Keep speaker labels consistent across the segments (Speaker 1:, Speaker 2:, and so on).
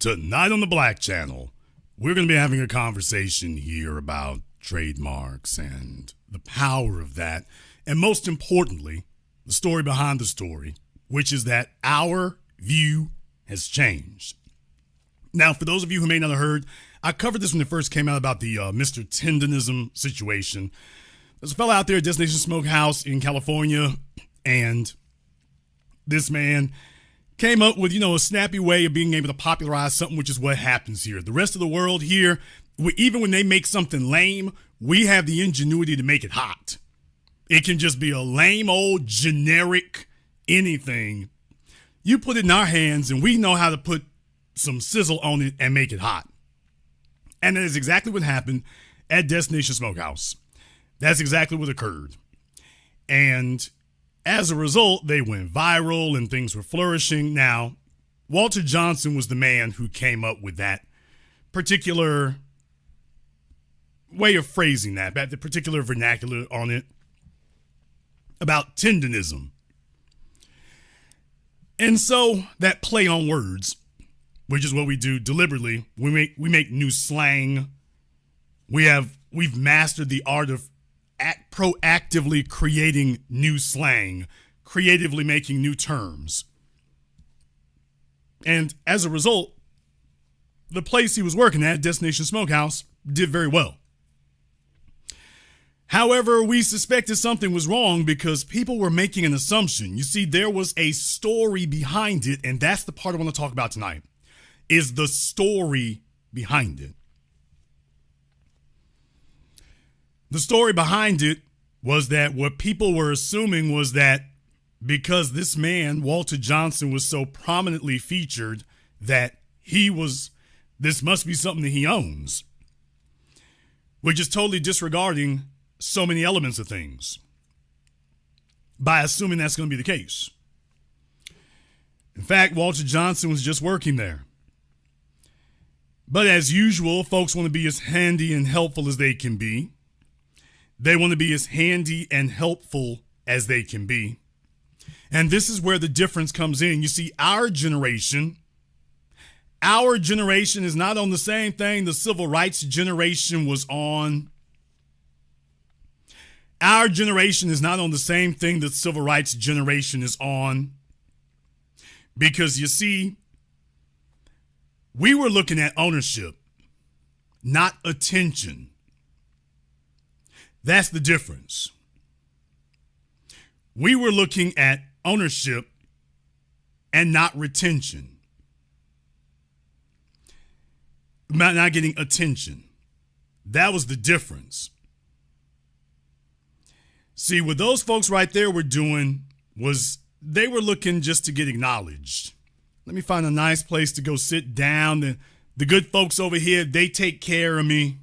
Speaker 1: Tonight on the Black Channel, we're going to be having a conversation here about trademarks and the power of that. And most importantly, the story behind the story, which is that our view has changed. Now, for those of you who may not have heard, I covered this when it first came out about the Mr. Tendernism situation. There's a fella out there at Destination Smokehouse in California, and this man came up with, a snappy way of being able to popularize something, which is what happens here. The rest of the world here, even when they make something lame, we have the ingenuity to make it hot. It can just be a lame old generic anything. You put it in our hands and we know how to put some sizzle on it and make it hot. And that is exactly what happened at Destination Smokehouse. That's exactly what occurred. And as a result, they went viral and things were flourishing. Now, Walter Johnson was the man who came up with that particular way of phrasing that particular vernacular on it about tendernism. And so that play on words, which is what we do deliberately, we make new slang. We've mastered the art of proactively creating new slang, creatively making new terms. And as a result, the place he was working at, Destination Smokehouse, did very well. However, we suspected something was wrong because people were making an assumption. You see, there was a story behind it, and that's the part I want to talk about tonight, is the story behind it. The story behind it was that what people were assuming was that because this man, Walter Johnson, was so prominently featured that this must be something that he owns, which is totally disregarding so many elements of things by assuming that's going to be the case. In fact, Walter Johnson was just working there. But as usual, folks want to be as handy and helpful as they can be. They want to be as handy and helpful as they can be. And this is where the difference comes in. You see, our generation is not on the same thing the civil rights generation was on. Our generation is not on the same thing the civil rights generation is on. Because you see, we were looking at ownership, not attention. That's the difference. We were looking at ownership and not retention. Not getting attention. That was the difference. See, what those folks right there were doing was they were looking just to get acknowledged. Let me find a nice place to go sit down. The good folks over here, they take care of me.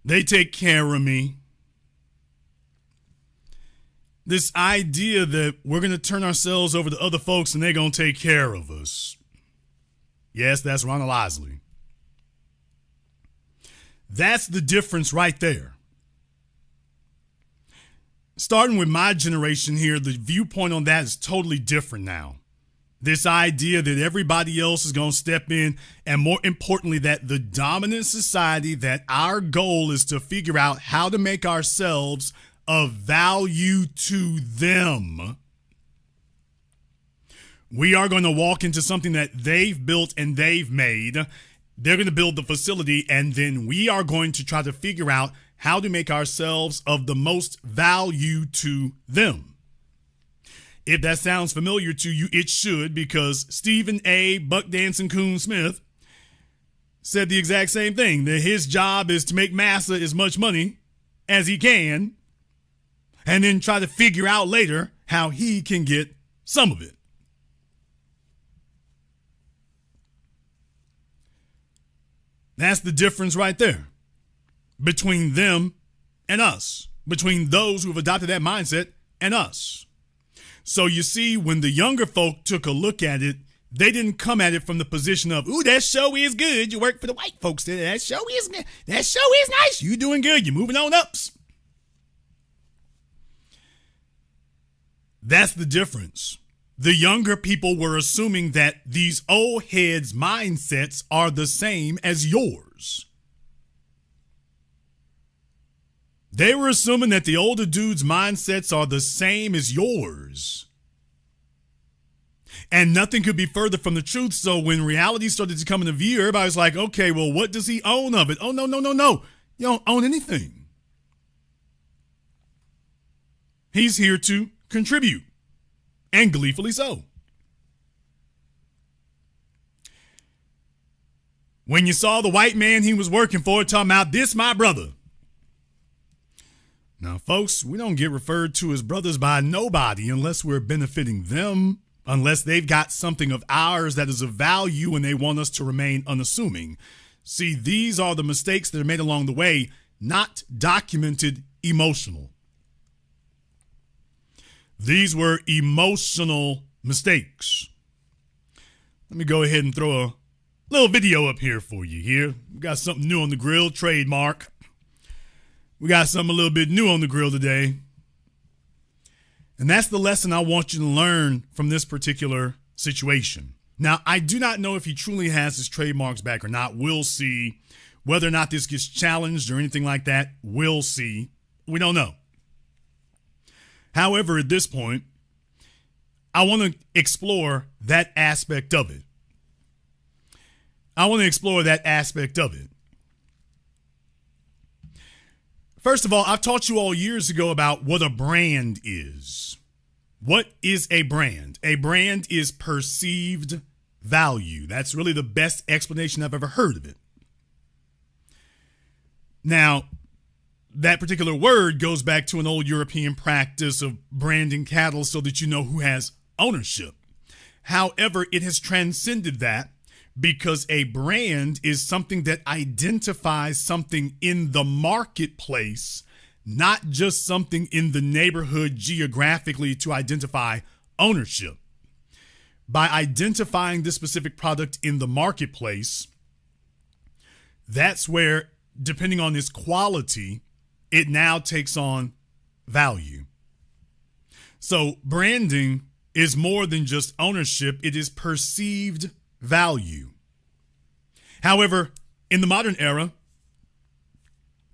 Speaker 1: They take care of me. This idea that we're going to turn ourselves over to other folks and they're going to take care of us. Yes, that's Ronald Isley. That's the difference right there. Starting with my generation here, the viewpoint on that is totally different now. This idea that everybody else is going to step in, and more importantly, that the dominant society, that our goal is to figure out how to make ourselves of value to them. We are going to walk into something that they've built and they've made. They're going to build the facility, and then we are going to try to figure out how to make ourselves of the most value to them. If that sounds familiar to you, it should, because Stephen A. Buck Dancing Coon Smith said the exact same thing, that his job is to make massa as much money as he can and then try to figure out later how he can get some of it. That's the difference right there between them and us, between those who have adopted that mindset and us. So you see, when the younger folk took a look at it, they didn't come at it from the position of, ooh, that show is good. You work for the white folks. That show is nice. You doing good. You're moving on ups. That's the difference. The younger people were assuming that these old heads' mindsets are the same as yours. They were assuming that the older dudes' mindsets are the same as yours. And nothing could be further from the truth. So when reality started to come into view, everybody's like, okay, well, what does he own of it? Oh, no. You don't own anything. He's here to contribute, and gleefully so. When you saw the white man he was working for talking about, this my brother. Now, folks, we don't get referred to as brothers by nobody unless we're benefiting them, unless they've got something of ours that is of value and they want us to remain unassuming. See, these are the mistakes that are made along the way, not documented emotional. These were emotional mistakes. Let me go ahead and throw a little video up here for you here. We got something new on the grill, trademark. We got something a little bit new on the grill today. And that's the lesson I want you to learn from this particular situation. Now, I do not know if he truly has his trademarks back or not. We'll see. Whether or not this gets challenged or anything like that, we'll see. We don't know. However, at this point, I want to explore that aspect of it. First of all, I've taught you all years ago about what a brand is. What is a brand? A brand is perceived value. That's really the best explanation I've ever heard of it. Now, that particular word goes back to an old European practice of branding cattle so that you know who has ownership. However, it has transcended that because a brand is something that identifies something in the marketplace, not just something in the neighborhood geographically to identify ownership. By identifying this specific product in the marketplace, that's where, depending on its quality, it now takes on value. So branding is more than just ownership. It is perceived value. However, in the modern era,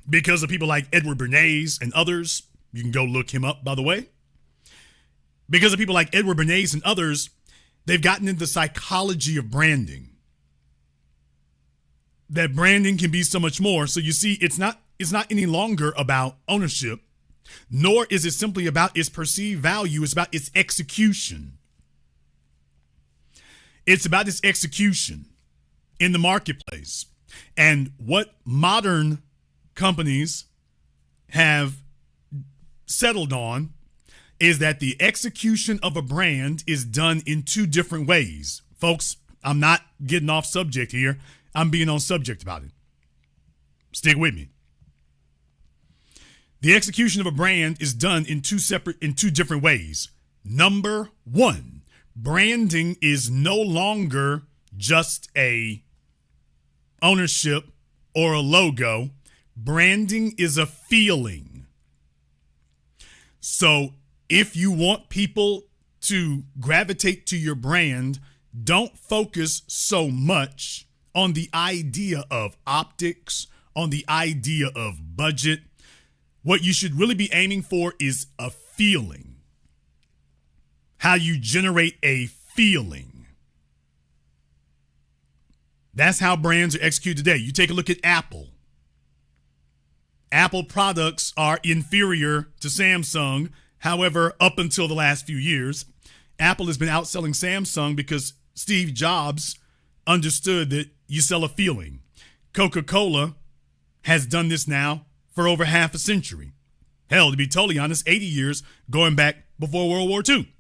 Speaker 1: because of people like Edward Bernays and others, you can go look him up, by the way. Because of people like Edward Bernays and others, they've gotten into the psychology of branding. That branding can be so much more. So you see, it's not any longer about ownership, nor is it simply about its perceived value. It's about its execution. It's about its execution in the marketplace. And what modern companies have settled on is that the execution of a brand is done in two different ways. Folks, I'm not getting off subject here. I'm being on subject about it. Stick with me. The execution of a brand is done in two different ways. Number one, branding is no longer just a ownership or a logo. Branding is a feeling. So if you want people to gravitate to your brand, don't focus so much on the idea of optics, on the idea of budget. What you should really be aiming for is a feeling. How you generate a feeling. That's how brands are executed today. You take a look at Apple. Apple products are inferior to Samsung. However, up until the last few years, Apple has been outselling Samsung because Steve Jobs understood that you sell a feeling. Coca-Cola has done this now for over half a century. Hell, to be totally honest, 80 years going back before World War II.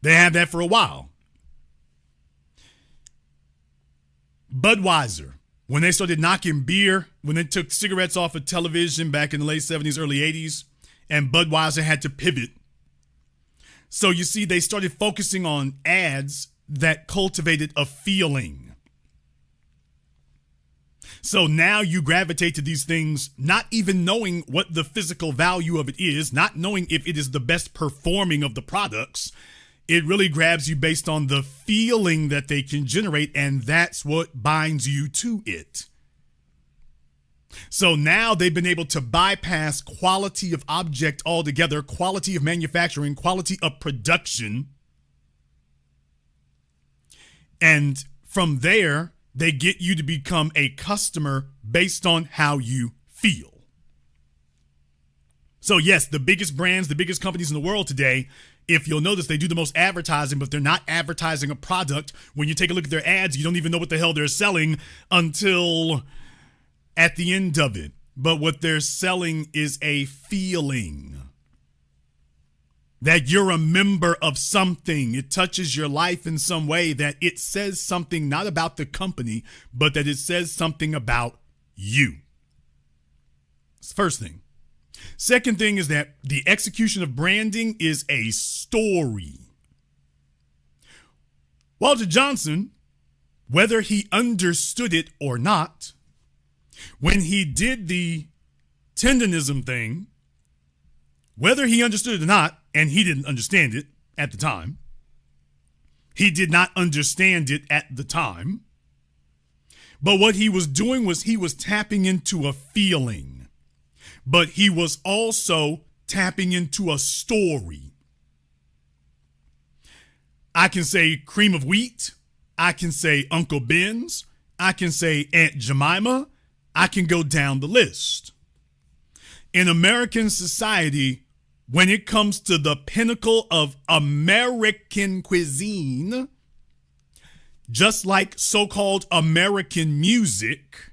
Speaker 1: They had that for a while. Budweiser, when they started knocking beer, when they took cigarettes off of television back in the late 70s, early 80s, and Budweiser had to pivot. So you see, they started focusing on ads that cultivated a feeling. So now you gravitate to these things, not even knowing what the physical value of it is, not knowing if it is the best performing of the products. It really grabs you based on the feeling that they can generate, and that's what binds you to it. So now they've been able to bypass quality of object altogether, quality of manufacturing, quality of production. And from there, they get you to become a customer based on how you feel. So yes, the biggest brands, the biggest companies in the world today, if you'll notice, they do the most advertising, but they're not advertising a product. When you take a look at their ads, you don't even know what the hell they're selling until at the end of it. But what they're selling is a feeling that you're a member of something. It touches your life in some way, that it says something not about the company, but that it says something about you. That's the first thing. Second thing is that the execution of branding is a story. Walter Johnson, whether he understood it or not, when he did the Tendernism thing, whether he understood it or not, and he didn't understand it at the time, he did not understand it at the time, but what he was doing was he was tapping into a feeling, but he was also tapping into a story. I can say cream of wheat. I can say Uncle Ben's. I can say Aunt Jemima. I can go down the list. In American society, when it comes to the pinnacle of American cuisine, just like so-called American music,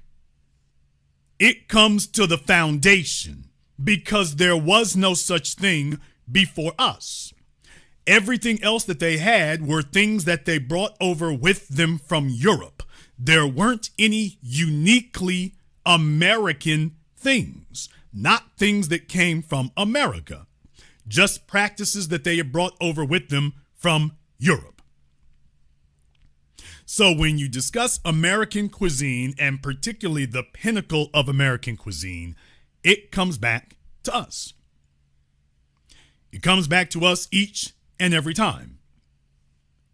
Speaker 1: it comes to the foundation, because there was no such thing before us. Everything else that they had were things that they brought over with them from Europe. There weren't any uniquely American things, not things that came from America, just practices that they had brought over with them from Europe. So when you discuss American cuisine, and particularly the pinnacle of American cuisine, it comes back to us. It comes back to us each and every time.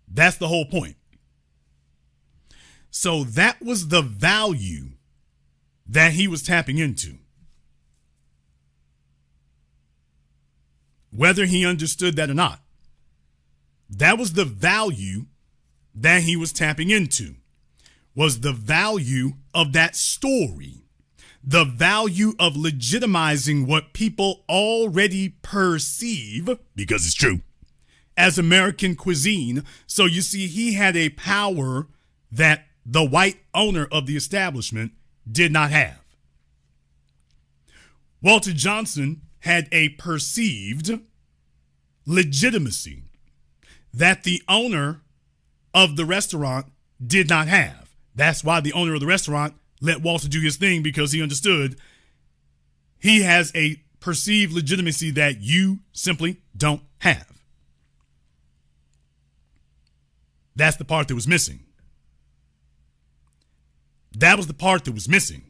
Speaker 1: That's the whole point. So that was the value that he was tapping into. Whether he understood that or not, that was the value that he was tapping into, was the value of that story, the value of legitimizing what people already perceive, because it's true, as American cuisine. So you see, he had a power that the white owner of the establishment did not have. Walter Johnson had a perceived legitimacy that the owner of the restaurant did not have. That's why the owner of the restaurant let Walter do his thing, because he understood he has a perceived legitimacy that you simply don't have. That's the part that was missing. That was the part that was missing.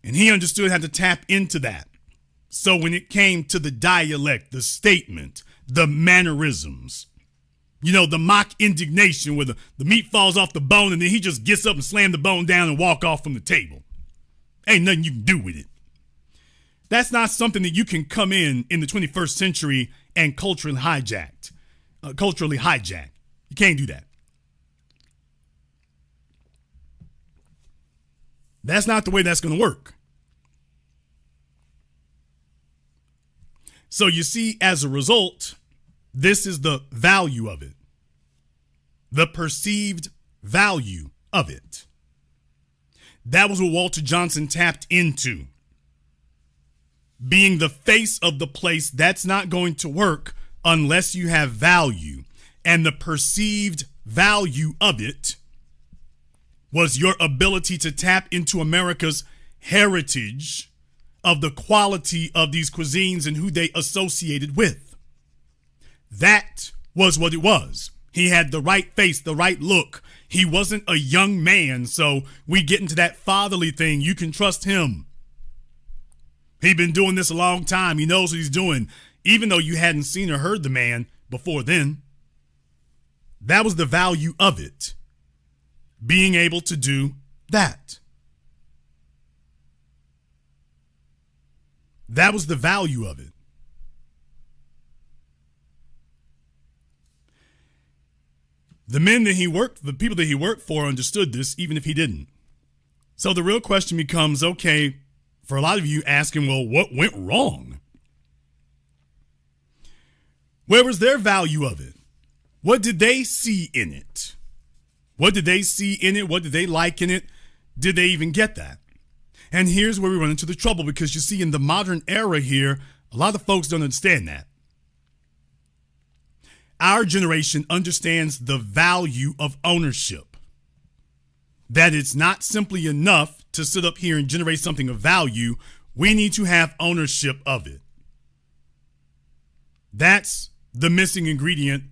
Speaker 1: And he understood how to tap into that. So when it came to the dialect, the statement, the mannerisms, the mock indignation where the meat falls off the bone and then he just gets up and slams the bone down and walk off from the table. Ain't nothing you can do with it. That's not something that you can come in the 21st century and culturally hijack. You can't do that. That's not the way that's going to work. So you see, as a result, this is the value of it, the perceived value of it. That was what Walter Johnson tapped into. Being the face of the place, that's not going to work unless you have value. And the perceived value of it was your ability to tap into America's heritage of the quality of these cuisines and who they associated with. That was what it was. He had the right face, the right look. He wasn't a young man, so we get into that fatherly thing. You can trust him. He'd been doing this a long time. He knows what he's doing, even though you hadn't seen or heard the man before then. That was the value of it, being able to do that. That was the value of it. The men that he worked, the people that he worked for understood this, even if he didn't. So the real question becomes, okay, for a lot of you asking, well, what went wrong? Where was their value of it? What did they see in it? What did they see in it? What did they like in it? Did they even get that? And here's where we run into the trouble, because you see, in the modern era here, a lot of folks don't understand that. Our generation understands the value of ownership. That it's not simply enough to sit up here and generate something of value. We need to have ownership of it. That's the missing ingredient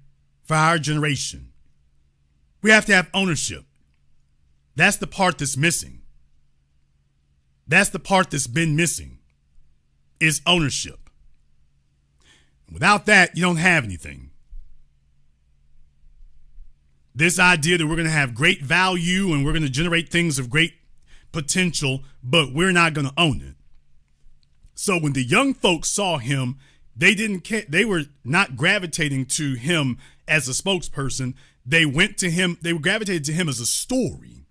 Speaker 1: for our generation. We have to have ownership. That's the part that's missing. That's the part that's been missing, is ownership. Without that, you don't have anything. This idea that we're going to have great value and we're going to generate things of great potential, but we're not going to own it. So when the young folks saw him, they didn't care. They were not gravitating to him as a spokesperson. They went to him. They gravitated to him as a story.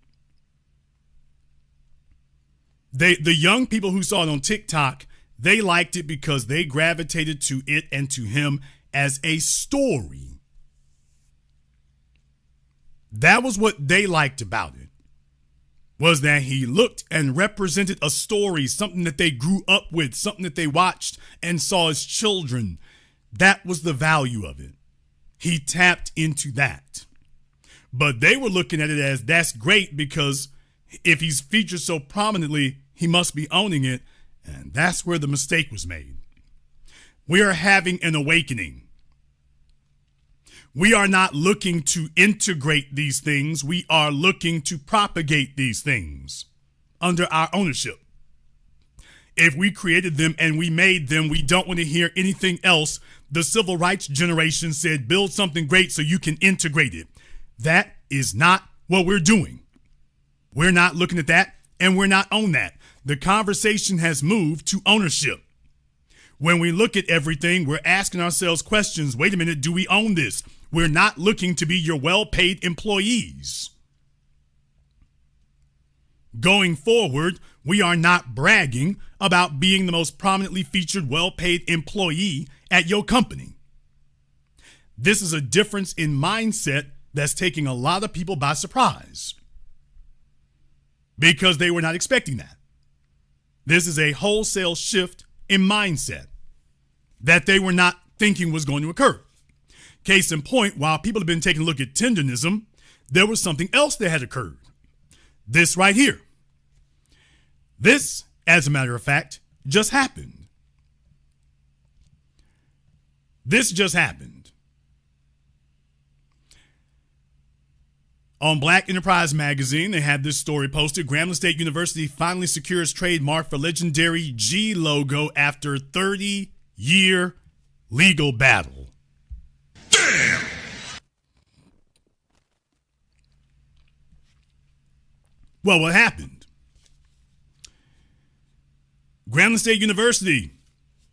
Speaker 1: The young people who saw it on TikTok, they liked it because they gravitated to it and to him as a story. That was what they liked about it, was that he looked and represented a story, something that they grew up with, something that they watched and saw as children. That was the value of it. He tapped into that. But they were looking at it as, that's great because if he's featured so prominently, he must be owning it. And that's where the mistake was made. We are having an awakening. We are not looking to integrate these things. We are looking to propagate these things under our ownership. If we created them and we made them, we don't want to hear anything else. The civil rights generation said, build something great so you can integrate it. That is not what we're doing. We're not looking at that, and we're not on that. The conversation has moved to ownership. When we look at everything, we're asking ourselves questions. Wait a minute, do we own this? We're not looking to be your well-paid employees. Going forward, we are not bragging about being the most prominently featured, well-paid employee at your company. This is a difference in mindset that's taking a lot of people by surprise because they were not expecting that. This is a wholesale shift in mindset that they were not thinking was going to occur. Case in point, while people have been taking a look at tendernism, there was something else that had occurred. This right here. This, as a matter of fact, just happened. This just happened. On Black Enterprise magazine, they had this story posted. Grambling State University finally secures trademark for legendary G logo after 30-year legal battle. Damn! Well, what happened? Grambling State University,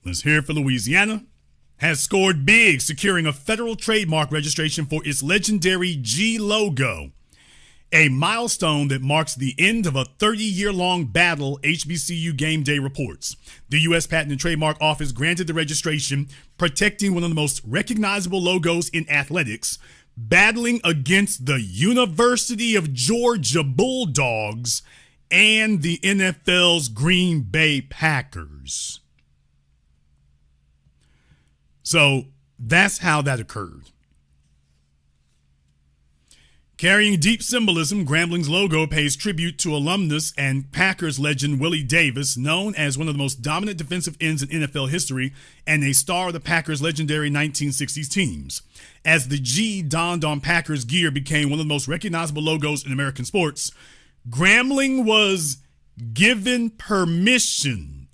Speaker 1: let's hear it for Louisiana, has scored big, securing a federal trademark registration for its legendary G logo, a milestone that marks the end of a 30-year-long battle, HBCU Game Day reports. The U.S. Patent and Trademark Office granted the registration, protecting one of the most recognizable logos in athletics, battling against the University of Georgia Bulldogs and the NFL's Green Bay Packers. So that's how that occurred. Carrying deep symbolism, Grambling's logo pays tribute to alumnus and Packers legend Willie Davis, known as one of the most dominant defensive ends in NFL history and a star of the Packers' legendary 1960s teams. As the G donned on Packers gear became one of the most recognizable logos in American sports, Grambling was given permission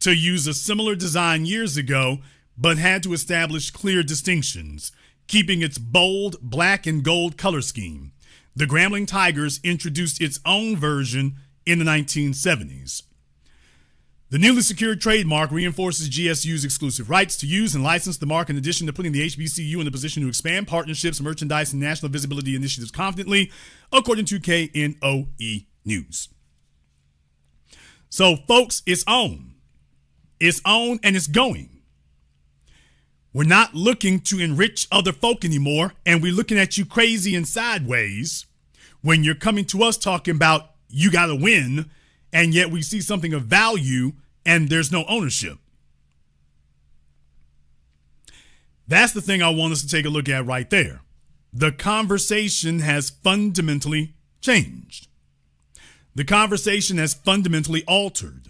Speaker 1: to use a similar design years ago, but had to establish clear distinctions, keeping its bold black and gold color scheme. The Grambling Tigers introduced its own version in the 1970s. The newly secured trademark reinforces GSU's exclusive rights to use and license the mark, in addition to putting the HBCU in a position to expand partnerships, merchandise, and national visibility initiatives confidently, according to KNOE News. So, folks, it's on. It's on and it's going. We're not looking to enrich other folk anymore, and we're looking at you crazy and sideways when you're coming to us talking about you got to win, and yet we see something of value and there's no ownership. That's the thing I want us to take a look at right there. The conversation has fundamentally changed. The conversation has fundamentally altered.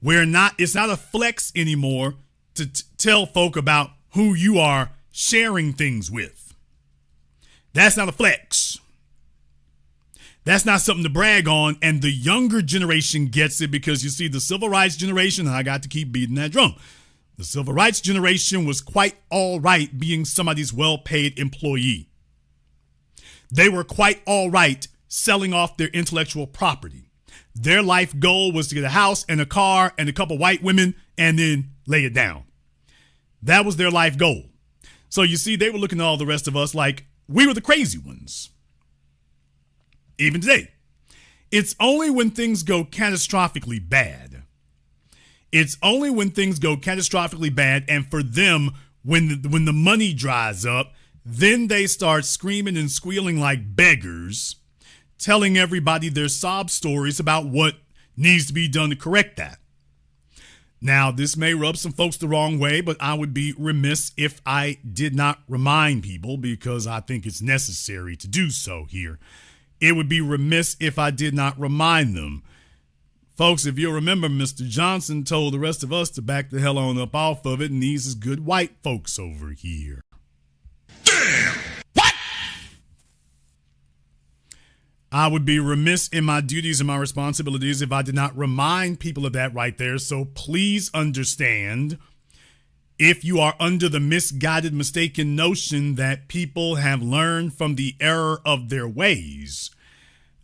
Speaker 1: It's not a flex anymore to tell folk about who you are sharing things with. That's not a flex. That's not something to brag on. And the younger generation gets it, because you see, the civil rights generation, and I got to keep beating that drum. The civil rights generation was quite all right being somebody's well-paid employee. They were quite all right selling off their intellectual property. Their life goal was to get a house and a car and a couple white women and then lay it down. That was their life goal. So you see, they were looking at all the rest of us like we were the crazy ones. Even today, it's only when things go catastrophically bad. It's only when things go catastrophically bad, and for them, when the money dries up, then they start screaming and squealing like beggars, telling everybody their sob stories about what needs to be done to correct that. Now, this may rub some folks the wrong way, but I would be remiss if I did not remind people, because I think it's necessary to do so here. It would be remiss if I did not remind them. Folks, if you'll remember, Mr. Johnson told the rest of us to back the hell on up off of it, and these is good white folks over here. Damn! What? I would be remiss in my duties and my responsibilities if I did not remind people of that right there. So please understand, if you are under the misguided, mistaken notion that people have learned from the error of their ways,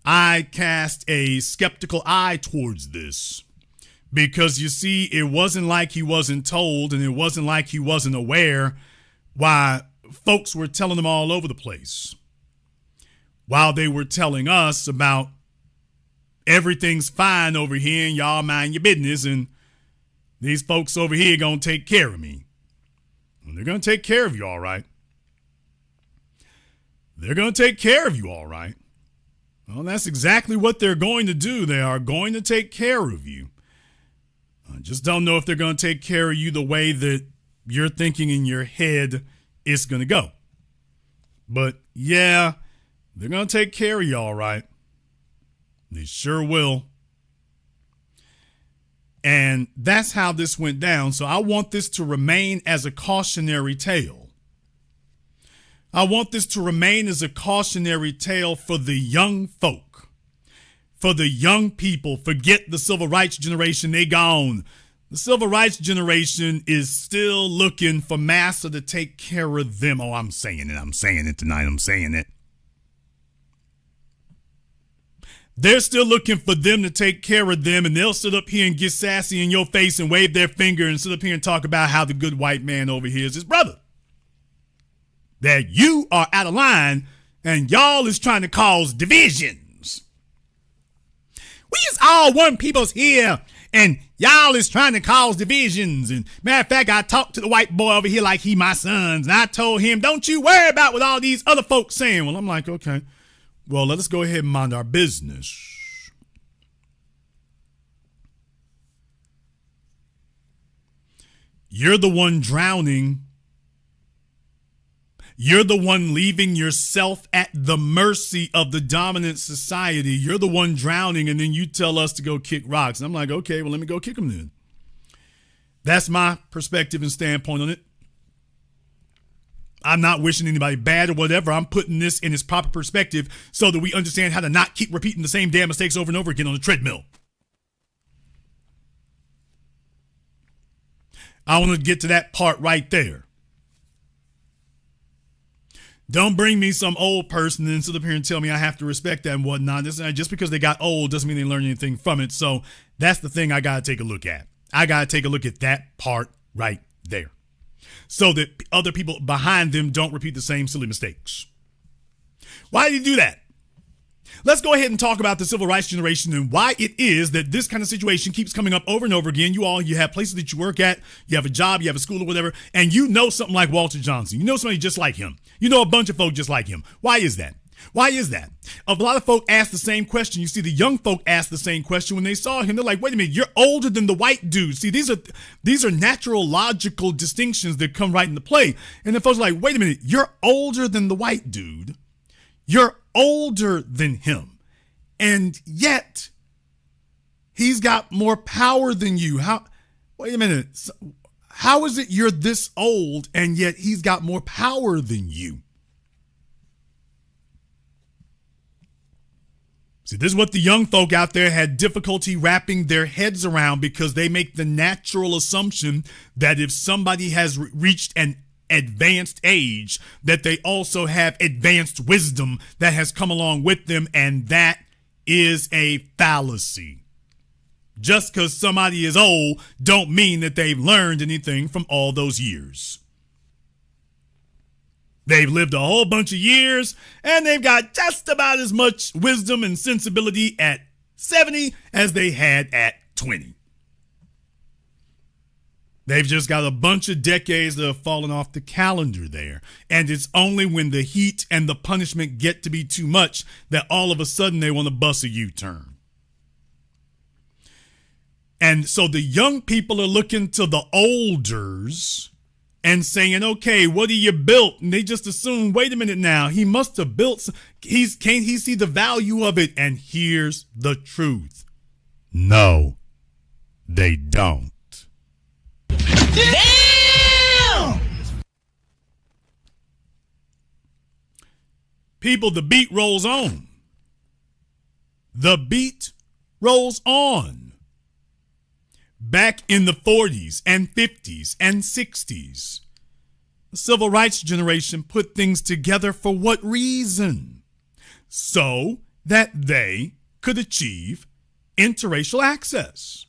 Speaker 1: I cast a skeptical eye towards this. Because you see, it wasn't like he wasn't told, and it wasn't like he wasn't aware why folks were telling him all over the place. While they were telling us about everything's fine over here and y'all mind your business, and these folks over here gonna take care of me. And they're gonna take care of you all right. They're gonna take care of you all right. Well, that's exactly what they're going to do. They are going to take care of you. I just don't know if they're going to take care of you the way that you're thinking in your head it's going to go. But yeah, they're going to take care of you all right. They sure will. And that's how this went down. So I want this to remain as a cautionary tale. I want this to remain as a cautionary tale for the young folk, for the young people. Forget the civil rights generation. They gone. The civil rights generation is still looking for massa to take care of them. Oh, I'm saying it tonight. I'm saying it. They're still looking for them to take care of them, and they'll sit up here and get sassy in your face and wave their finger and sit up here and talk about how the good white man over here is his brother. That you are out of line and y'all is trying to cause divisions. We is all one peoples here, and y'all is trying to cause divisions. And matter of fact, I talked to the white boy over here like he my sons, and I told him, don't you worry about what all these other folks saying. Well, I'm like, okay, well, let us go ahead and mind our business. You're the one drowning. You're the one leaving yourself at the mercy of the dominant society. You're the one drowning, and then you tell us to go kick rocks. And I'm like, okay, well, let me go kick them then. That's my perspective and standpoint on it. I'm not wishing anybody bad or whatever. I'm putting this in its proper perspective so that we understand how to not keep repeating the same damn mistakes over and over again on the treadmill. I want to get to that part right there. Don't bring me some old person and sit up here and tell me I have to respect that and whatnot. Just because they got old doesn't mean they learned anything from it. So that's the thing I got to take a look at. I got to take a look at that part right there so that other people behind them don't repeat the same silly mistakes. Why did he do that? Let's go ahead and talk about the civil rights generation and why it is that this kind of situation keeps coming up over and over again. You have places that you work at, you have a job, you have a school or whatever, and you know something like Walter Johnson. You know somebody just like him. You know a bunch of folk just like him. Why is that? Why is that? A lot of folk ask the same question. You see, the young folk ask the same question when they saw him. They're like, wait a minute, you're older than the white dude. See, these are natural, logical distinctions that come right into play. And the folks are like, wait a minute, you're older than the white dude. You're older than him. And yet, he's got more power than you. Wait a minute. How is it you're this old and yet he's got more power than you? See, this is what the young folk out there had difficulty wrapping their heads around because they make the natural assumption that if somebody has reached an advanced age, that they also have advanced wisdom that has come along with them, and that is a fallacy. Just because somebody is old don't mean that they've learned anything from all those years. They've lived a whole bunch of years, and they've got just about as much wisdom and sensibility at 70 as they had at 20. They've just got a bunch of decades that have fallen off the calendar there. And it's only when the heat and the punishment get to be too much that all of a sudden they want to bust a U-turn. And so the young people are looking to the olders and saying, okay, what have you built? And they just assume, wait a minute now, he must have built. Can't he see the value of it? And here's the truth. No, they don't. Damn! People, the beat rolls on. The beat rolls on. Back in the 40s and 50s and 60s, the civil rights generation put things together for what reason? So that they could achieve interracial access.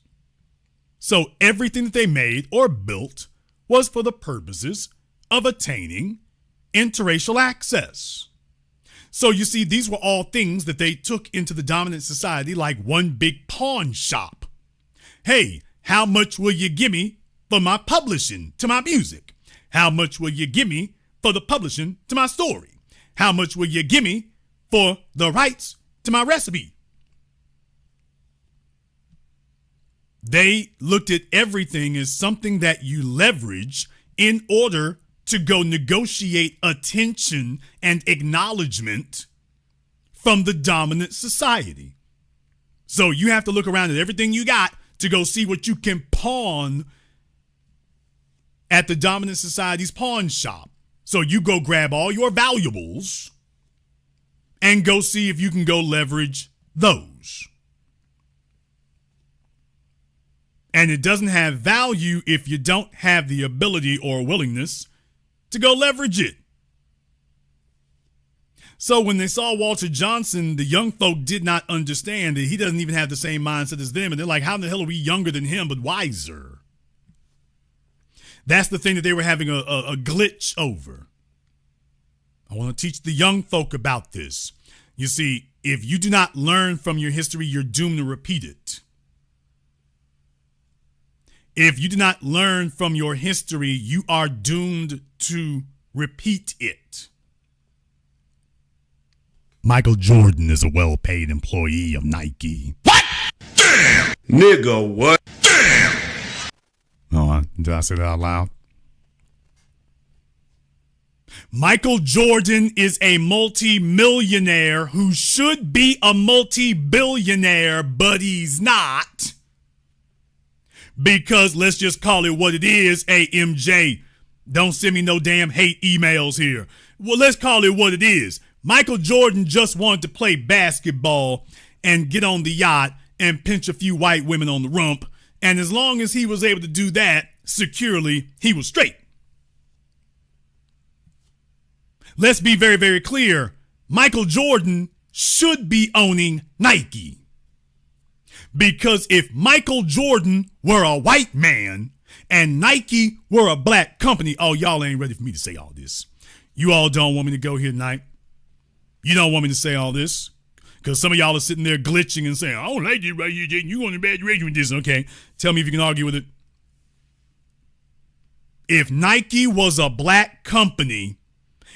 Speaker 1: So everything that they made or built was for the purposes of attaining interracial access. So you see, these were all things that they took into the dominant society like one big pawn shop. Hey, how much will you give me for my publishing to my music? How much will you give me for the publishing to my story? How much will you give me for the rights to my recipe? They looked at everything as something that you leverage in order to go negotiate attention and acknowledgement from the dominant society. So you have to look around at everything you got to go see what you can pawn at the dominant society's pawn shop. So you go grab all your valuables and go see if you can go leverage those. And it doesn't have value if you don't have the ability or willingness to go leverage it. So when they saw Walter Johnson, the young folk did not understand that he doesn't even have the same mindset as them. And they're like, how in the hell are we younger than him, but wiser? That's the thing that they were having a glitch over. I want to teach the young folk about this. You see, if you do not learn from your history, you're doomed to repeat it. If you do not learn from your history, you are doomed to repeat it. Michael Jordan is a well-paid employee of Nike. What? Damn!
Speaker 2: Nigga, what?
Speaker 1: Damn! Oh, did I say that out loud? Michael Jordan is a multi-millionaire who should be a multi-billionaire, but he's not. Because let's just call it what it is. Hey, MJ, don't send me no damn hate emails here. Well, let's call it what it is. Michael Jordan just wanted to play basketball and get on the yacht and pinch a few white women on the rump. And as long as he was able to do that securely, he was straight. Let's be very, very clear. Michael Jordan should be owning Nike. Because if Michael Jordan were a white man and Nike were a black company, oh, y'all ain't ready for me to say all this. You all don't want me to go here tonight. You don't want me to say all this. Because some of y'all are sitting there glitching and saying, I don't like this right here, Jaden. You on a bad direction with this. Okay, tell me if you can argue with it. If Nike was a black company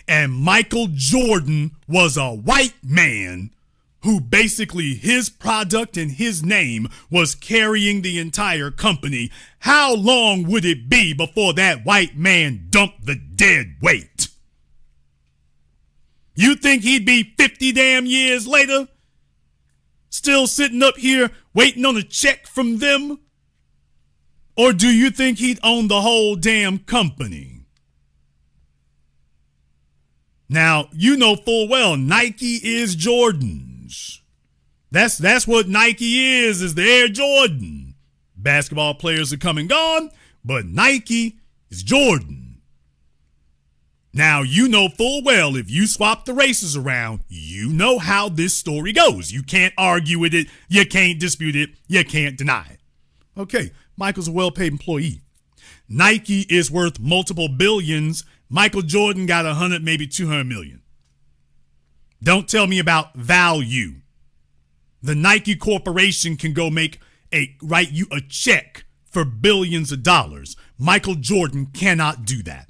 Speaker 1: and Michael Jordan was a white man who basically his product and his name was carrying the entire company, how long would it be before that white man dumped the dead weight? You think he'd be 50 damn years later still sitting up here waiting on a check from them? Or do you think he'd own the whole damn company? Now, you know full well Nike is Jordan's. That's what Nike is the Air Jordan. Basketball players are come and gone, but Nike is Jordan. Now, you know full well if you swap the races around, you know how this story goes. You can't argue with it. You can't dispute it. You can't deny it. Okay, Michael's a well-paid employee. Nike is worth multiple billions. Michael Jordan got 100, maybe 200 million. Don't tell me about value. The Nike Corporation can go write you a check for billions of dollars. Michael Jordan cannot do that.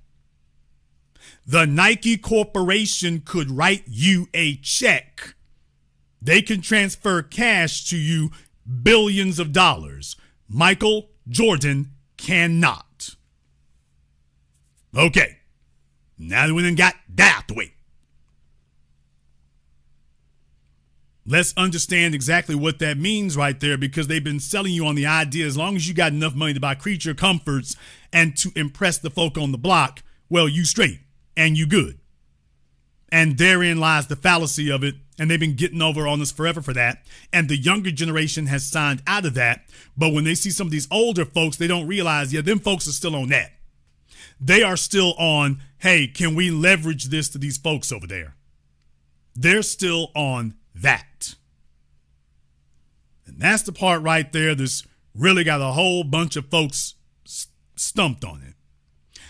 Speaker 1: The Nike Corporation could write you a check. They can transfer cash to you billions of dollars. Michael Jordan cannot. Okay. Now that we done got that out the way, let's understand exactly what that means right there, because they've been selling you on the idea as long as you got enough money to buy creature comforts and to impress the folk on the block, well, you straight and you good. And therein lies the fallacy of it, and they've been getting over on us forever for that. And the younger generation has signed out of that, but when they see some of these older folks, they don't realize, yeah, them folks are still on that. They are still on, hey, can we leverage this to these folks over there? They're still on that. And that's the part right there that's really got a whole bunch of folks stumped on it.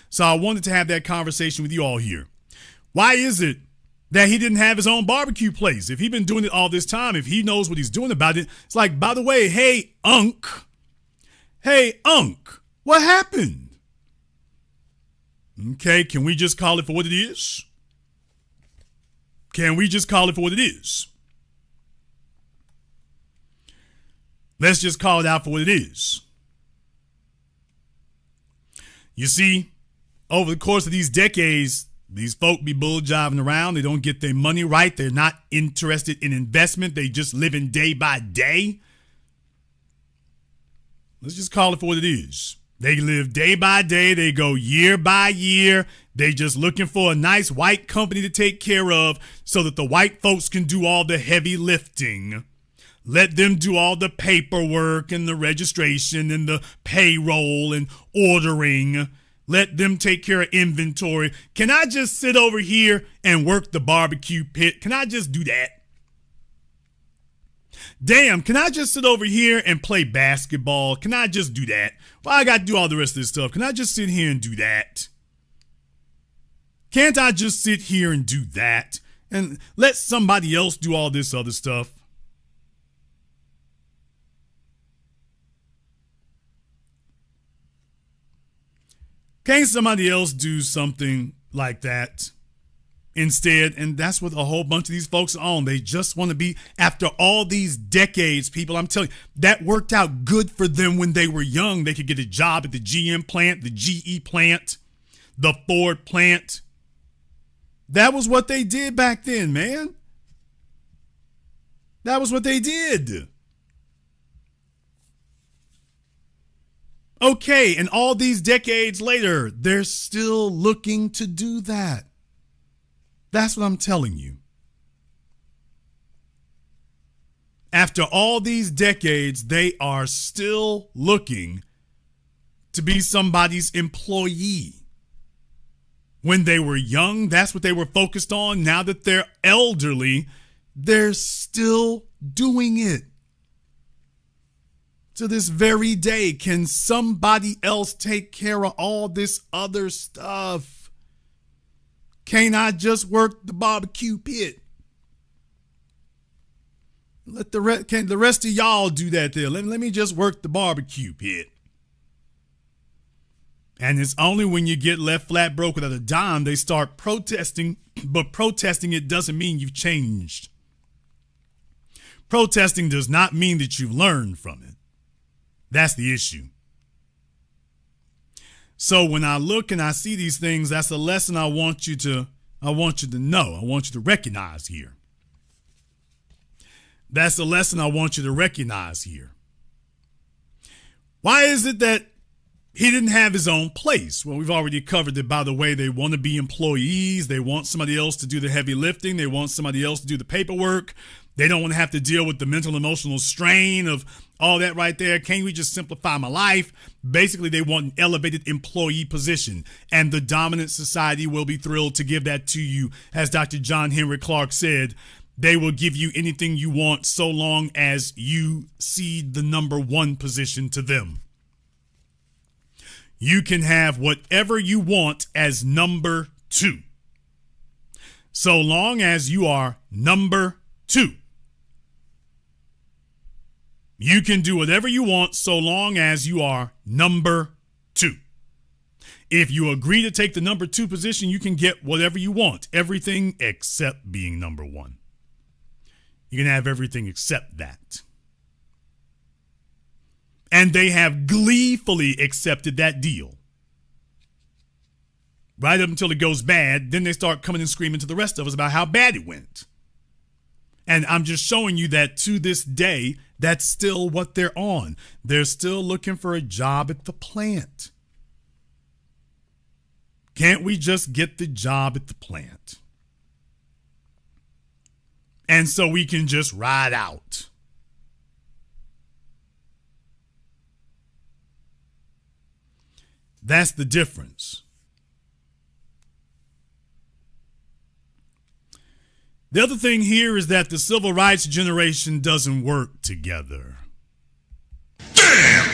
Speaker 1: So I wanted to have that conversation with you all here. Why is it that he didn't have his own barbecue place? If he's been doing it all this time, if he knows what he's doing about it, it's like, by the way, hey, Unc, what happened? Okay, can we just call it for what it is? Can we just call it for what it is? Let's just call it out for what it is. You see, over the course of these decades, these folk be bull jiving around. They don't get their money right. They're not interested in investment. They just living day by day. Let's just call it for what it is. They live day by day. They go year by year. They just looking for a nice white company to take care of so that the white folks can do all the heavy lifting. Let them do all the paperwork and the registration and the payroll and ordering. Let them take care of inventory. Can I just sit over here and work the barbecue pit? Can I just do that? Damn, can I just sit over here and play basketball? Can I just do that? Well, I got to do all the rest of this stuff. Can I just sit here and do that? Can't I just sit here and do that and let somebody else do all this other stuff? Can't somebody else do something like that instead? And that's what a whole bunch of these folks are on. They just want to be, after all these decades, people, I'm telling you, that worked out good for them when they were young. They could get a job at the GM plant, the GE plant, the Ford plant. That was what they did back then, man. That was what they did. Okay, and all these decades later, they're still looking to do that. That's what I'm telling you. After all these decades, they are still looking to be somebody's employee. When they were young, that's what they were focused on. Now that they're elderly, they're still doing it. To this very day, can somebody else take care of all this other stuff? Can't I just work the barbecue pit? Let the rest of y'all do that there. Let me just work the barbecue pit. And it's only when you get left flat broke without a dime, they start protesting. But protesting, it doesn't mean you've changed. Protesting does not mean that you've learned from it. That's the issue. So when I look and I see these things, that's a lesson I want you to know. I want you to recognize here. That's a lesson I want you to recognize here. Why is it that he didn't have his own place? Well, we've already covered that, by the way. They want to be employees. They want somebody else to do the heavy lifting. They want somebody else to do the paperwork. They don't want to have to deal with the mental and emotional strain of all that right there. Can't we just simplify my life? Basically, they want an elevated employee position, and the dominant society will be thrilled to give that to you. As Dr. John Henry Clark said, they will give you anything you want so long as you cede the number one position to them. You can have whatever you want as number two, so long as you are number two. You can do whatever you want so long as you are number two. If you agree to take the number two position, you can get whatever you want. Everything except being number one. You can have everything except that. And they have gleefully accepted that deal. Right up until it goes bad, then they start coming and screaming to the rest of us about how bad it went. And I'm just showing you that to this day, that's still what they're on. They're still looking for a job at the plant. Can't we just get the job at the plant? And so we can just ride out. That's the difference. The other thing here is that the civil rights generation doesn't work together. Damn!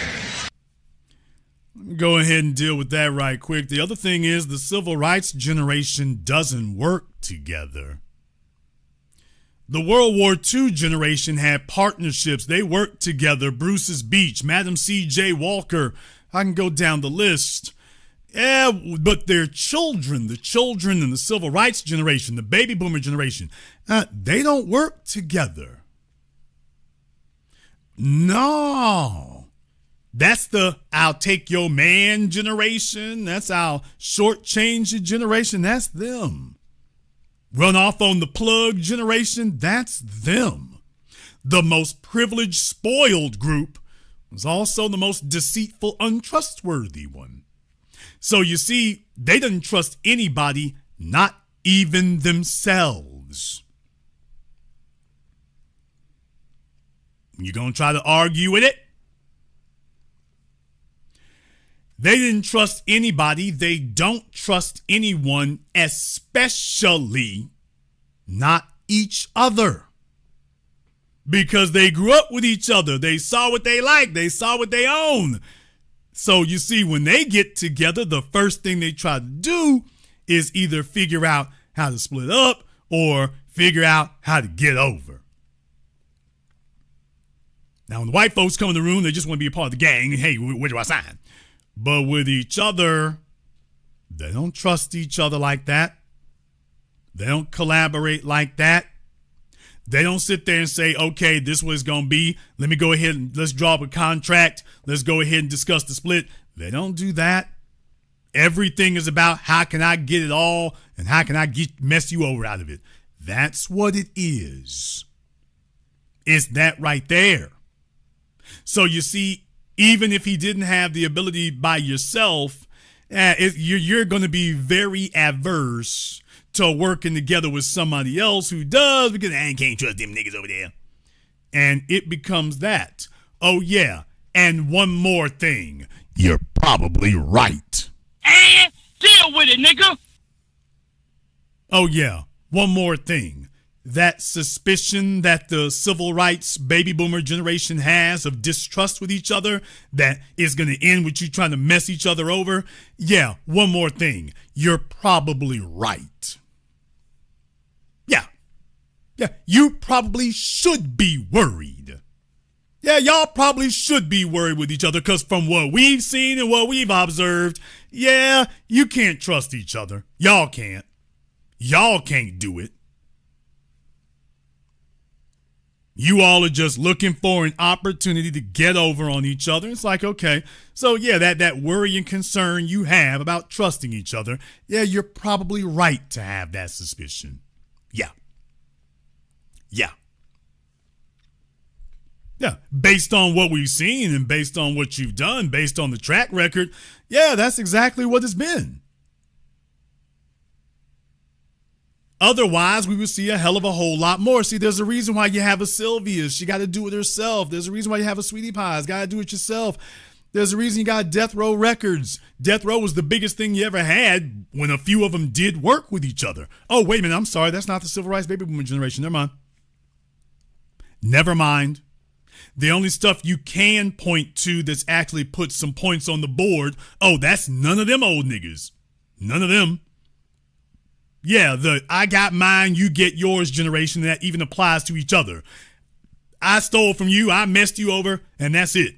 Speaker 1: Let me go ahead and deal with that right quick. The other thing is the civil rights generation doesn't work together. The World War II generation had partnerships. They worked together. Bruce's Beach, Madam C.J. Walker. I can go down the list. Yeah, but their children, the children in the civil rights generation, the baby boomer generation, they don't work together. No. That's the I'll take your man generation. That's I'll shortchange your generation. That's them. Run off on the plug generation. That's them. The most privileged, spoiled group was also the most deceitful, untrustworthy one. So you see, they didn't trust anybody, not even themselves. You gonna try to argue with it? They didn't trust anybody. They don't trust anyone, especially not each other. Because they grew up with each other. They saw what they liked. They saw what they own. So you see, when they get together, the first thing they try to do is either figure out how to split up or figure out how to get over. Now, when the white folks come in the room, they just want to be a part of the gang. Hey, where do I sign? But with each other, they don't trust each other like that. They don't collaborate like that. They don't sit there and say, okay, this is what it's going to be. Let me go ahead and let's draw up a contract. Let's go ahead and discuss the split. They don't do that. Everything is about how can I get it all and how can I mess you over out of it. That's what it is. It's that right there. So you see, even if he didn't have the ability by yourself, you're going to be very adverse to working together with somebody else who does, because I can't trust them niggas over there. And it becomes that. Oh, yeah. And one more thing. You're probably right.
Speaker 2: And deal with it, nigga.
Speaker 1: Oh, yeah. One more thing. That suspicion that the civil rights baby boomer generation has of distrust with each other that is going to end with you trying to mess each other over. Yeah, one more thing. You're probably right. Yeah, you probably should be worried. Yeah, y'all probably should be worried with each other because from what we've seen and what we've observed, yeah, you can't trust each other. Y'all can't. Y'all can't do it. You all are just looking for an opportunity to get over on each other. It's like, okay, so yeah, that worry and concern you have about trusting each other, yeah, you're probably right to have that suspicion. Yeah, based on what we've seen and based on what you've done, based on the track record, yeah, that's exactly what it's been. Otherwise, we would see a hell of a whole lot more. See, there's a reason why you have a Sylvia. She got to do it herself. There's a reason why you have a Sweetie Pies. Got to do it yourself. There's a reason you got Death Row Records. Death Row was the biggest thing you ever had when a few of them did work with each other. Oh, wait a minute. I'm sorry. That's not the civil rights baby boomer generation. Never mind. The only stuff you can point to that's actually put some points on the board, oh, that's none of them old niggas. None of them. Yeah, the I got mine, you get yours generation, that even applies to each other. I stole from you, I messed you over, and that's it.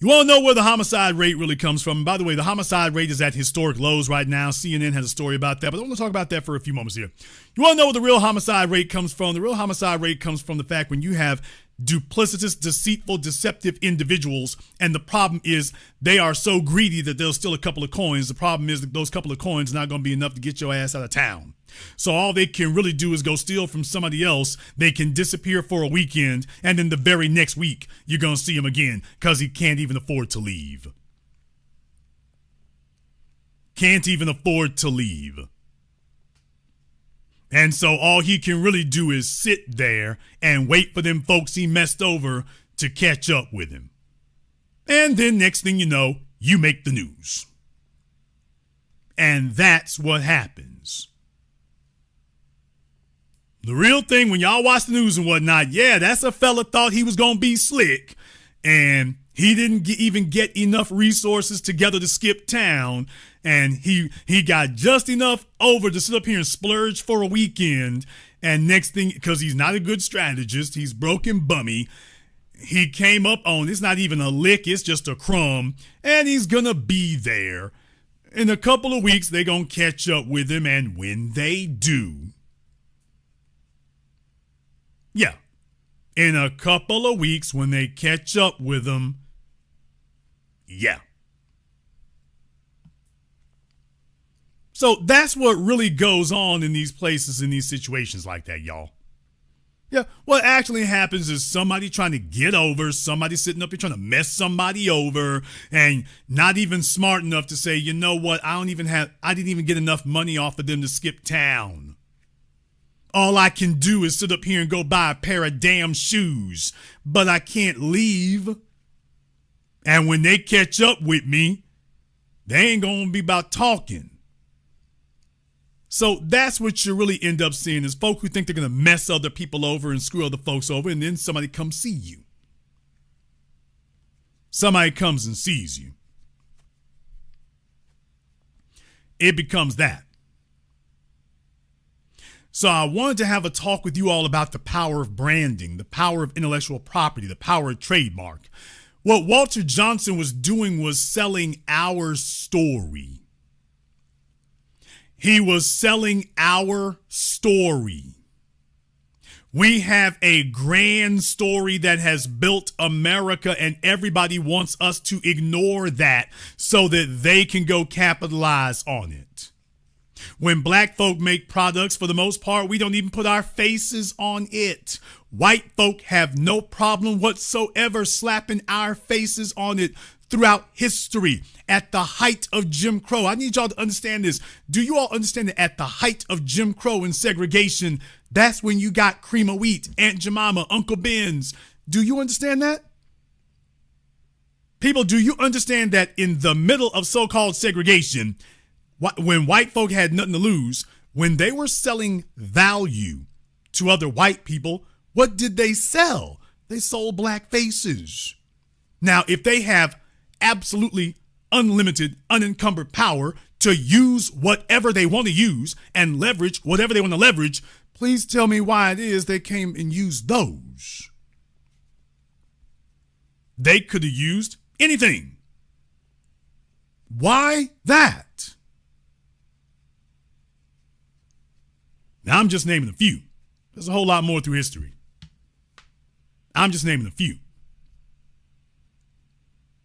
Speaker 1: You want to know where the homicide rate really comes from? By the way, the homicide rate is at historic lows right now. CNN has a story about that, but I want to talk about that for a few moments here. You want to know where the real homicide rate comes from? The real homicide rate comes from the fact when you have duplicitous, deceitful, deceptive individuals, and the problem is they are so greedy that they'll steal a couple of coins. The problem is that those couple of coins are not going to be enough to get your ass out of town. So all they can really do is go steal from somebody else. They can disappear for a weekend, and then the very next week, you're going to see him again because he can't even afford to leave. Can't even afford to leave. And so all he can really do is sit there and wait for them folks he messed over to catch up with him. And then next thing you know, you make the news. And that's what happens. The real thing, when y'all watch the news and whatnot, yeah, that's a fella thought he was going to be slick. And he didn't even get enough resources together to skip town. And he got just enough over to sit up here and splurge for a weekend. And next thing, because he's not a good strategist, he's broken bummy. He came up on, it's not even a lick, it's just a crumb. And he's going to be there. In a couple of weeks, they're going to catch up with him. And when they do, yeah, in a couple of weeks, when they catch up with him, yeah. So that's what really goes on in these places, in these situations like that, y'all. Yeah, what actually happens is somebody trying to get over, somebody sitting up here trying to mess somebody over, and not even smart enough to say, you know what, I didn't even get enough money off of them to skip town. All I can do is sit up here and go buy a pair of damn shoes, but I can't leave. And when they catch up with me, they ain't gonna be about talking. So that's what you really end up seeing is folk who think they're going to mess other people over and screw other folks over, and then somebody comes see you. Somebody comes and sees you. It becomes that. So I wanted to have a talk with you all about the power of branding, the power of intellectual property, the power of trademark. What Walter Johnson was doing was selling our story. He was selling our story. We have a grand story that has built America, and everybody wants us to ignore that so that they can go capitalize on it. When black folk make products, for the most part, we don't even put our faces on it. White folk have no problem whatsoever slapping our faces on it throughout history. At the height of Jim Crow, I need y'all to understand this. Do you all understand that at the height of Jim Crow and segregation, that's when you got Cream of Wheat, Aunt Jemima, Uncle Ben's? Do you understand that? People, do you understand that in the middle of so-called segregation, when white folk had nothing to lose, when they were selling value to other white people, what did they sell? They sold black faces. Now, if they have absolutely unlimited, unencumbered power to use whatever they want to use and leverage whatever they want to leverage, please tell me why it is they came and used those. They could have used anything. Why that? Now, I'm just naming a few. There's a whole lot more through history. I'm just naming a few.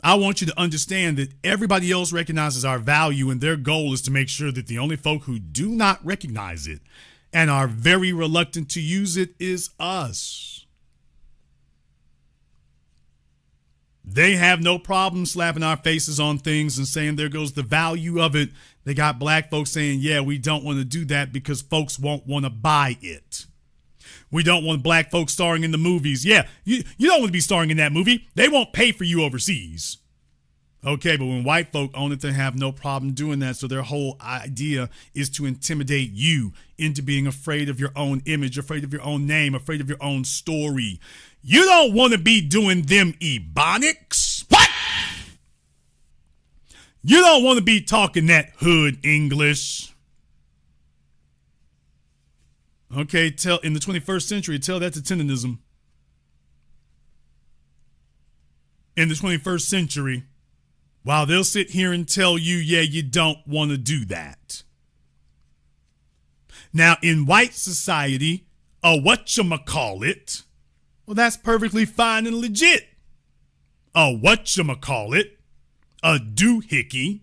Speaker 1: I want you to understand that everybody else recognizes our value, and their goal is to make sure that the only folk who do not recognize it and are very reluctant to use it is us. They have no problem slapping our faces on things and saying there goes the value of it. They got black folks saying, yeah, we don't want to do that because folks won't want to buy it. We don't want black folks starring in the movies. Yeah, you don't want to be starring in that movie. They won't pay for you overseas. Okay, but when white folk own it, they have no problem doing that. So their whole idea is to intimidate you into being afraid of your own image, afraid of your own name, afraid of your own story. You don't want to be doing them ebonics. What? You don't want to be talking that hood English. Okay, in the 21st century, tell that to Tendernism. In the 21st century, while they'll sit here and tell you, yeah, you don't want to do that. Now, in white society, whatchamacallit, well, that's perfectly fine and legit. Whatchamacallit, a doohickey,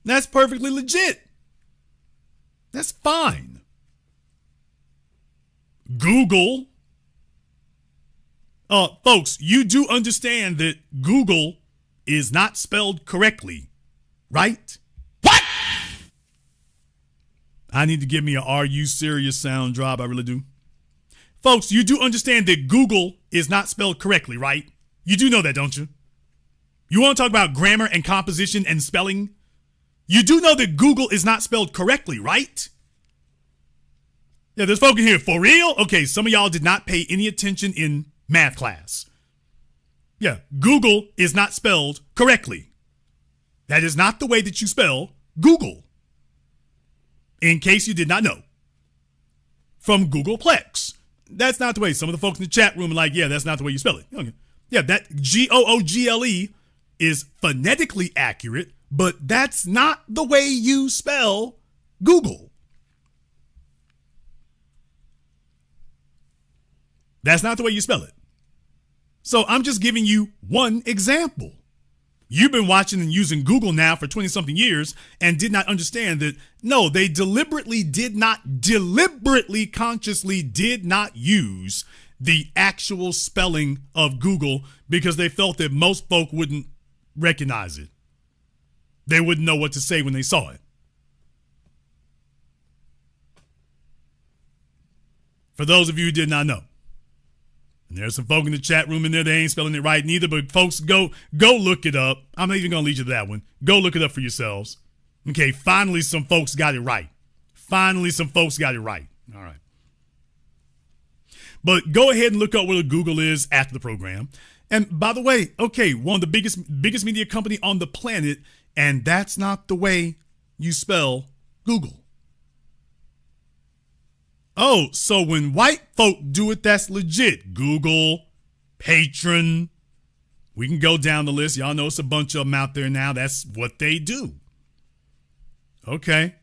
Speaker 1: that's perfectly legit. That's fine. Google. Folks, you do understand that Google is not spelled correctly, right? What? I need to give me a "Are you serious" sound drop. I really do. Folks, you do understand that Google is not spelled correctly, right? You do know that, don't you? You want to talk about grammar and composition and spelling? You do know that Google is not spelled correctly, right? Yeah, there's folk in here. For real? Okay, some of y'all did not pay any attention in math class. Yeah, Google is not spelled correctly. That is not the way that you spell Google. In case you did not know. From Googleplex. That's not the way. Some of the folks in the chat room are like, yeah, that's not the way you spell it. Okay. Yeah, that Google is phonetically accurate, but that's not the way you spell Google. That's not the way you spell it. So I'm just giving you one example. You've been watching and using Google now for 20-something years and did not understand that, no, they consciously did not use the actual spelling of Google because they felt that most folk wouldn't recognize it. They wouldn't know what to say when they saw it. For those of you who did not know. And there's some folk in the chat room in there, they ain't spelling it right neither, but folks, go look it up. I'm not even going to lead you to that one. Go look it up for yourselves. Okay, finally some folks got it right. All right. But go ahead and look up what a Google is after the program. And by the way, okay, one of the biggest media company on the planet, and that's not the way you spell Google. Oh, so when white folk do it, that's legit. Google, Patron. We can go down the list. Y'all know it's a bunch of them out there now. That's what they do. Okay.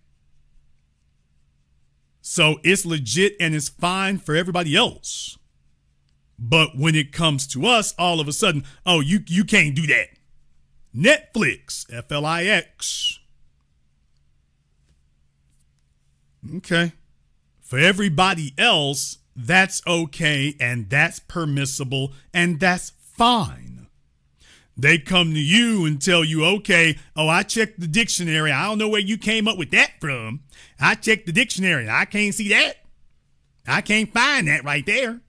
Speaker 1: So it's legit and it's fine for everybody else. But when it comes to us, all of a sudden, oh, you can't do that. Netflix, Flix. Okay. For everybody else, that's okay and that's permissible and that's fine. They come to you and tell you, okay, oh, I checked the dictionary. I don't know where you came up with that from. I checked the dictionary. I can't see that. I can't find that right there.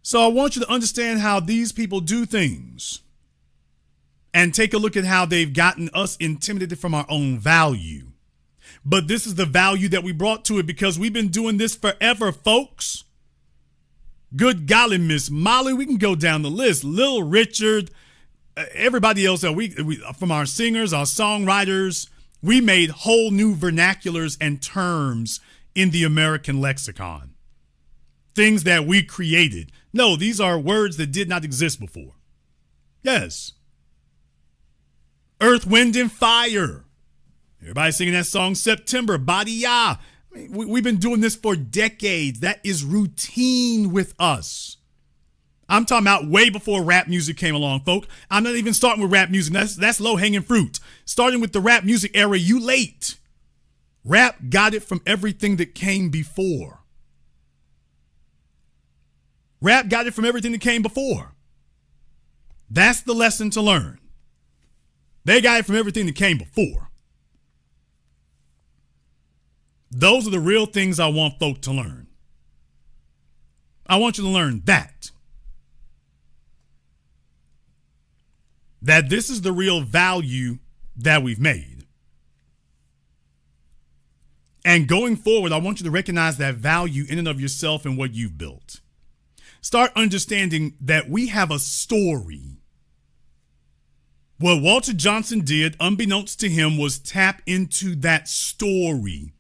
Speaker 1: So I want you to understand how these people do things and take a look at how they've gotten us intimidated from our own value. But this is the value that we brought to it because we've been doing this forever, folks. Good golly, Miss Molly, we can go down the list. Lil Richard, everybody else that we from our singers, our songwriters, we made whole new vernaculars and terms in the American lexicon. Things that we created. No, these are words that did not exist before. Yes. Earth, Wind, and Fire. Everybody singing that song, September, Body Ya. I mean, we've been doing this for decades. That is routine with us. I'm talking about way before rap music came along, folks. I'm not even starting with rap music. That's low-hanging fruit. Starting with the rap music era, you late. Rap got it from everything that came before. Rap got it from everything that came before. That's the lesson to learn. They got it from everything that came before. Those are the real things I want folk to learn. I want you to learn that. That this is the real value that we've made. And going forward, I want you to recognize that value in and of yourself and what you've built. Start understanding that we have a story. What Walter Johnson did, unbeknownst to him, was tap into that story.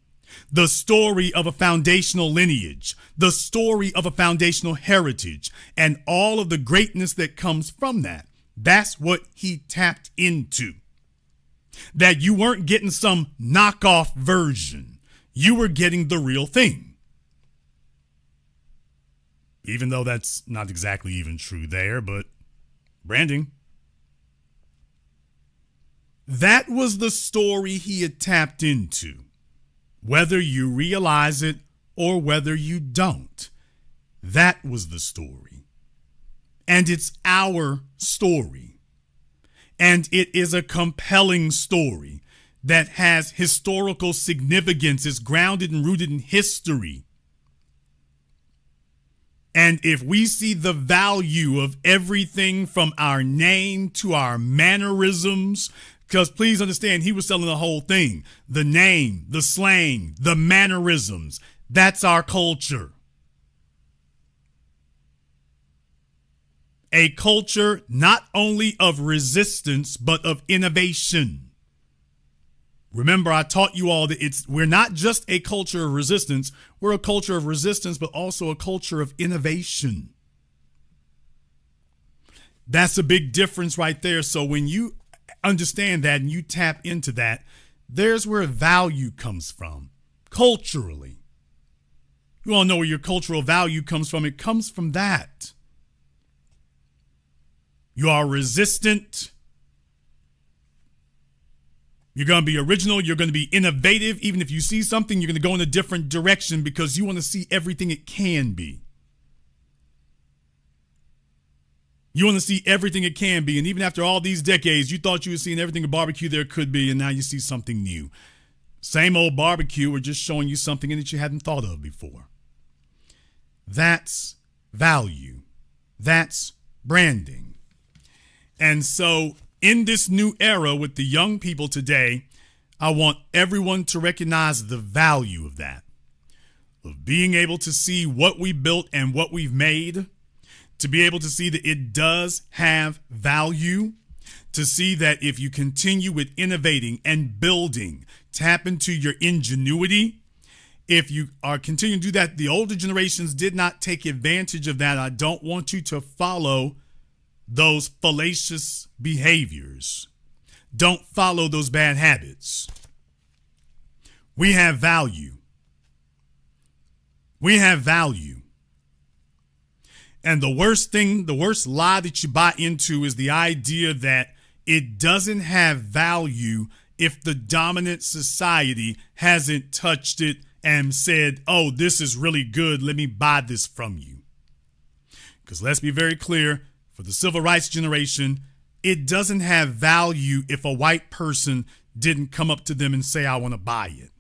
Speaker 1: The story of a foundational lineage, the story of a foundational heritage, and all of the greatness that comes from that. That's what he tapped into. That you weren't getting some knockoff version. You were getting the real thing. Even though that's not exactly even true there, but branding. That was the story he had tapped into. Whether you realize it or whether you don't, that was the story. And it's our story. And it is a compelling story that has historical significance, is grounded and rooted in history. And if we see the value of everything from our name to our mannerisms, because please understand, he was selling the whole thing. The name, the slang, the mannerisms. That's our culture. A culture not only of resistance, but of innovation. Remember, I taught you all that we're not just a culture of resistance. We're a culture of resistance, but also a culture of innovation. That's a big difference right there. So when you understand that and you tap into that, there's where value comes from culturally. You all know where your cultural value comes from. It comes from that. You are resistant. You're going to be original. You're going to be innovative. Even if you see something, you're going to go in a different direction because you want to see everything it can be. You want to see everything it can be. And even after all these decades, you thought you were seeing everything a barbecue there could be, and now you see something new. Same old barbecue, we're just showing you something in it you hadn't thought of before. That's value. That's branding. And so in this new era with the young people today, I want everyone to recognize the value of that, of being able to see what we built and what we've made, to be able to see that it does have value, to see that if you continue with innovating and building, tap into your ingenuity. If you are continuing to do that, the older generations did not take advantage of that. I don't want you to follow those fallacious behaviors. don't follow those bad habits. We have value. We have value. And the worst lie that you buy into is the idea that it doesn't have value if the dominant society hasn't touched it and said, oh, this is really good, let me buy this from you. Because let's be very clear, for the civil rights generation, it doesn't have value if a white person didn't come up to them and say, I want to buy it.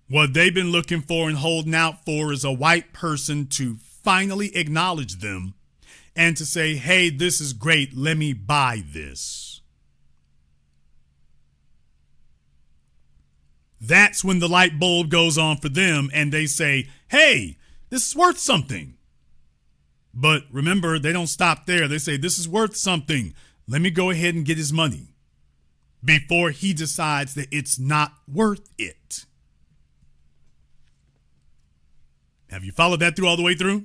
Speaker 1: What they've been looking for and holding out for is a white person to finally acknowledge them and to say, hey, this is great, let me buy this. That's when the light bulb goes on for them and they say, hey, this is worth something. But remember, they don't stop there. They say, this is worth something. Let me go ahead and get his money before he decides that it's not worth it. Have you followed that through all the way through?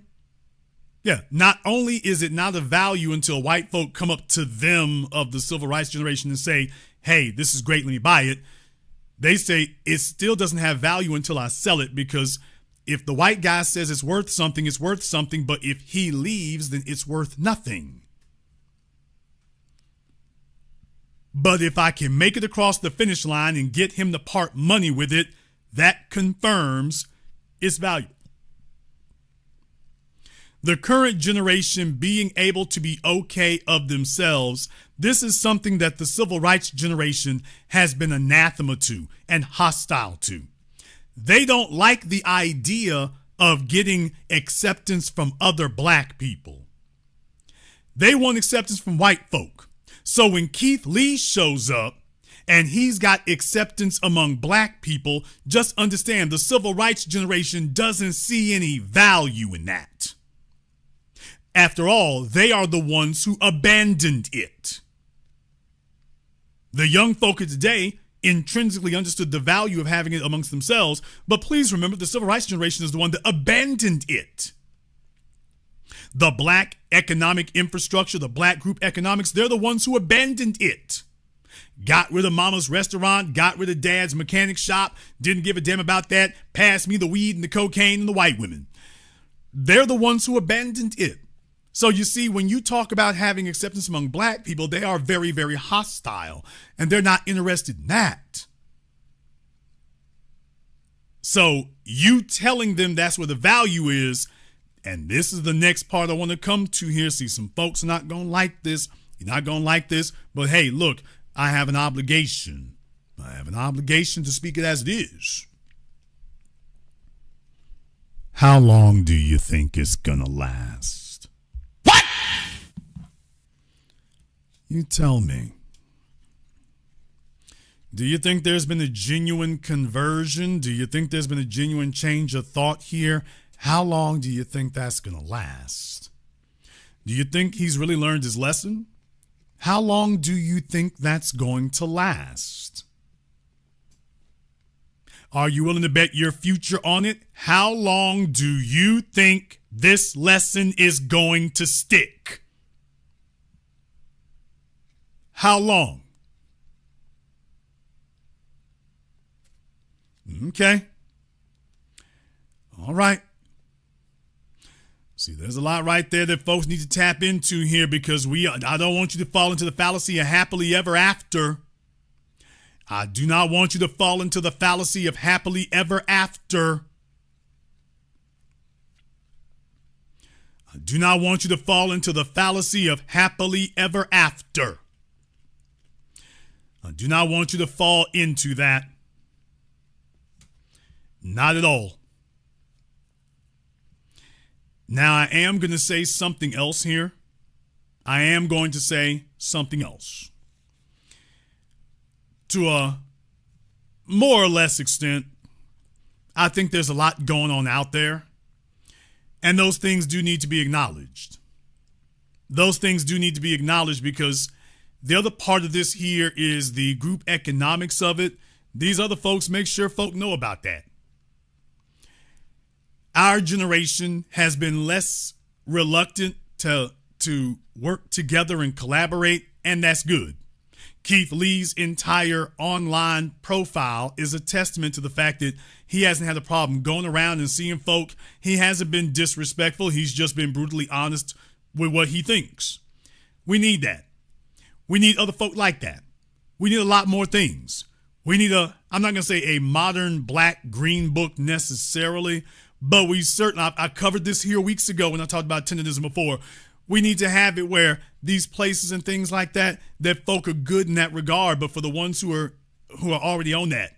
Speaker 1: Yeah. Not only is it not of value until white folk come up to them of the civil rights generation and say, hey, this is great, let me buy it. They say it still doesn't have value until I sell it, because if the white guy says it's worth something, it's worth something. But if he leaves, then it's worth nothing. But if I can make it across the finish line and get him to part money with it, that confirms its value. The current generation being able to be okay of themselves, this is something that the civil rights generation has been anathema to and hostile to. They don't like the idea of getting acceptance from other black people. They want acceptance from white folk. So when Keith Lee shows up and he's got acceptance among black people, just understand the civil rights generation doesn't see any value in that. After all, they are the ones who abandoned it. The young folk of today intrinsically understood the value of having it amongst themselves, but please remember the civil rights generation is the one that abandoned it. The black economic infrastructure, the black group economics, they're the ones who abandoned it. Got rid of mama's restaurant, got rid of dad's mechanic shop, didn't give a damn about that, passed me the weed and the cocaine and the white women. They're the ones who abandoned it. So you see, when you talk about having acceptance among black people, they are very, very hostile, and they're not interested in that. So you telling them that's where the value is, and this is the next part I want to come to here. See, some folks are not going to like this. You're not going to like this, but hey, look, I have an obligation. I have an obligation to speak it as it is. How long do you think it's going to last?
Speaker 2: What?
Speaker 1: You tell me. Do you think there's been a genuine conversion? Do you think there's been a genuine change of thought here? How long do you think that's going to last? Do you think he's really learned his lesson? How long do you think that's going to last? Are you willing to bet your future on it? How long do you think this lesson is going to stick? How long? Okay. All right. See, there's a lot right there that folks need to tap into here, because I don't want you to fall into the fallacy of happily ever after. I do not want you to fall into the fallacy of happily ever after. I do not want you to fall into the fallacy of happily ever after. I do not want you to fall into that. Not at all. Now, I am going to say something else here. I am going to say something else. To a more or less extent, I think there's a lot going on out there, and those things do need to be acknowledged. Those things do need to be acknowledged, because the other part of this here is the group economics of it. These other folks, make sure folk know about that. Our generation has been less reluctant to work together and collaborate and that's good. Keith Lee's entire online profile is a testament to the fact that he hasn't had a problem going around and seeing folk. He hasn't been disrespectful. He's just been brutally honest with what he thinks. We need that. We need other folk like that. We need a lot more things. We need I'm not going to say a modern black green book necessarily, but we certainly, I covered this here weeks ago when I talked about Tendernism before. We need to have it where these places and things like that folk are good in that regard. But for the ones who are already on that,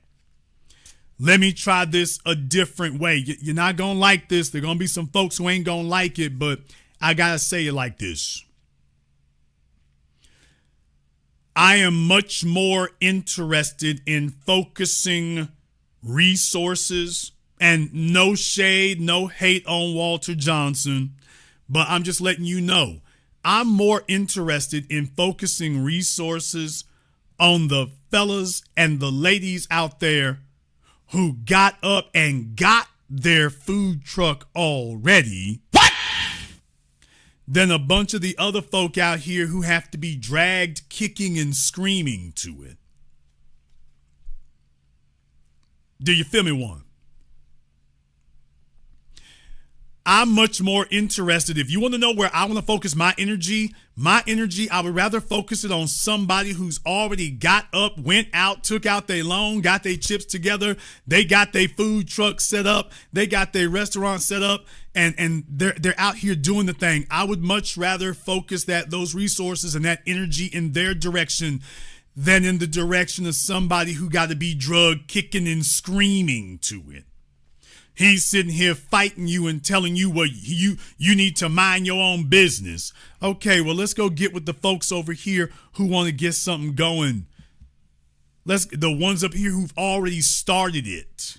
Speaker 1: let me try this a different way. You're not going to like this. There are going to be some folks who ain't going to like it, but I got to say it like this. I am much more interested in focusing resources, and no shade, no hate on Walter Johnson, but I'm just letting you know, I'm more interested in focusing resources on the fellas and the ladies out there who got up and got their food truck already. What? Than a bunch of the other folk out here who have to be dragged kicking and screaming to it. Do you feel me, one? I'm much more interested. If you want to know where I want to focus my energy, I would rather focus it on somebody who's already got up, went out, took out their loan, got their chips together. They got their food truck set up. They got their restaurant set up, and they're out here doing the thing. I would much rather focus those resources and that energy in their direction than in the direction of somebody who got to be drugged, kicking and screaming to it. He's sitting here fighting you and telling you what you need to mind your own business. Okay, well, let's go get with the folks over here who want to get something going. The ones up here who've already started it.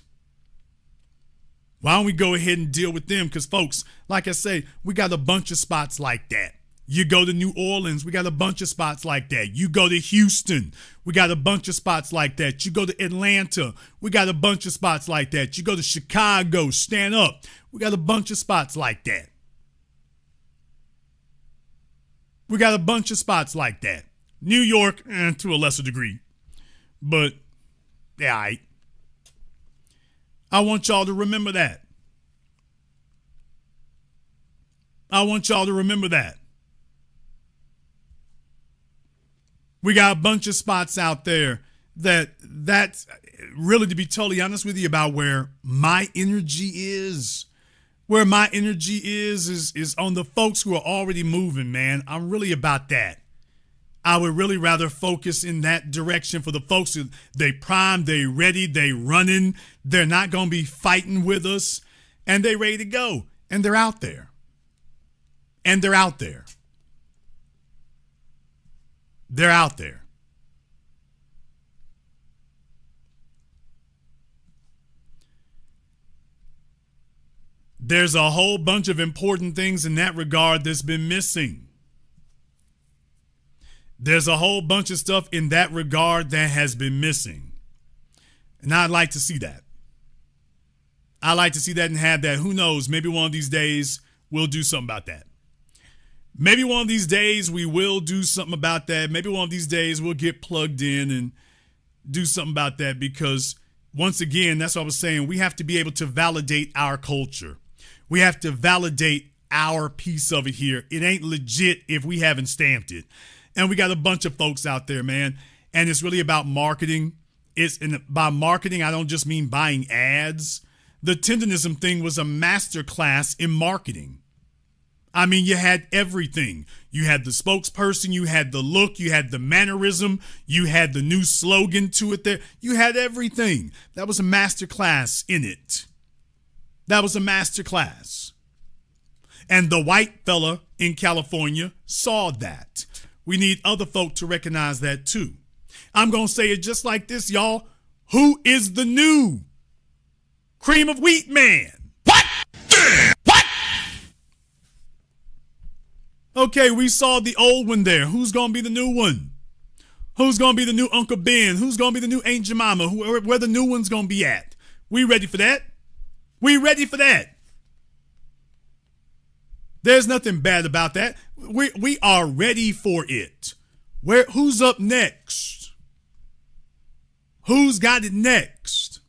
Speaker 1: Why don't we go ahead and deal with them? Because, folks, like I say, we got a bunch of spots like that. You go to New Orleans, we got a bunch of spots like that. You go to Houston, we got a bunch of spots like that. You go to Atlanta, we got a bunch of spots like that. You go to Chicago, stand up, we got a bunch of spots like that. We got a bunch of spots like that. New York, to a lesser degree. But, yeah, all right. I want y'all to remember that. I want y'all to remember that. We got a bunch of spots out there that's really, to be totally honest with you, about where my energy is. Where my energy is on the folks who are already moving, man. I'm really about that. I would really rather focus in that direction for the folks who they primed, they ready, they running. They're not going to be fighting with us, and they ready to go. And they're out there. And they're out there. They're out there. There's a whole bunch of important things in that regard that's been missing. There's a whole bunch of stuff in that regard that has been missing. And I'd like to see that. I'd like to see that and have that. Who knows? Maybe one of these days we'll do something about that. Maybe one of these days we will do something about that. Maybe one of these days we'll get plugged in and do something about that, because once again, that's what I was saying. We have to be able to validate our culture. We have to validate our piece of it here. It ain't legit if we haven't stamped it. And we got a bunch of folks out there, man. And it's really about marketing. By marketing, I don't just mean buying ads. The Tendernism thing was a masterclass in marketing. I mean, you had everything. You had the spokesperson, you had the look, you had the mannerism, you had the new slogan to it there. You had everything. That was a masterclass in it. That was a masterclass. And the white fella in California saw that. We need other folk to recognize that too. I'm going to say it just like this, y'all. Who is the new cream of wheat man? What? What? Okay, we saw the old one there. Who's going to be the new one? Who's going to be the new Uncle Ben? Who's going to be the new Aunt Jemima? Where the new one's going to be at? We ready for that? We ready for that? There's nothing bad about that. We are ready for it. Who's up next? Who's got it next?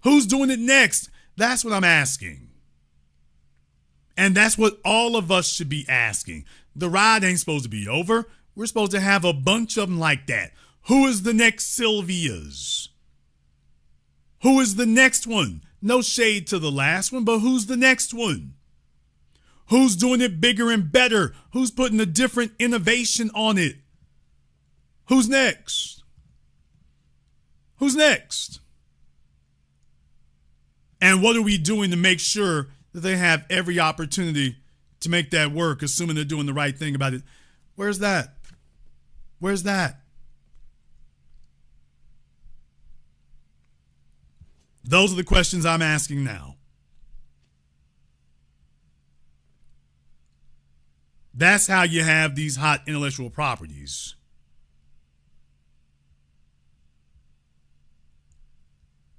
Speaker 1: Who's doing it next? That's what I'm asking. And that's what all of us should be asking. The ride ain't supposed to be over. We're supposed to have a bunch of them like that. Who is the next Sylvia's? Who is the next one? No shade to the last one, but who's the next one? Who's doing it bigger and better? Who's putting a different innovation on it? Who's next? Who's next? And what are we doing to make sure that they have every opportunity to make that work, assuming they're doing the right thing about it? Where's that? Where's that? Those are the questions I'm asking now. That's how you have these hot intellectual properties.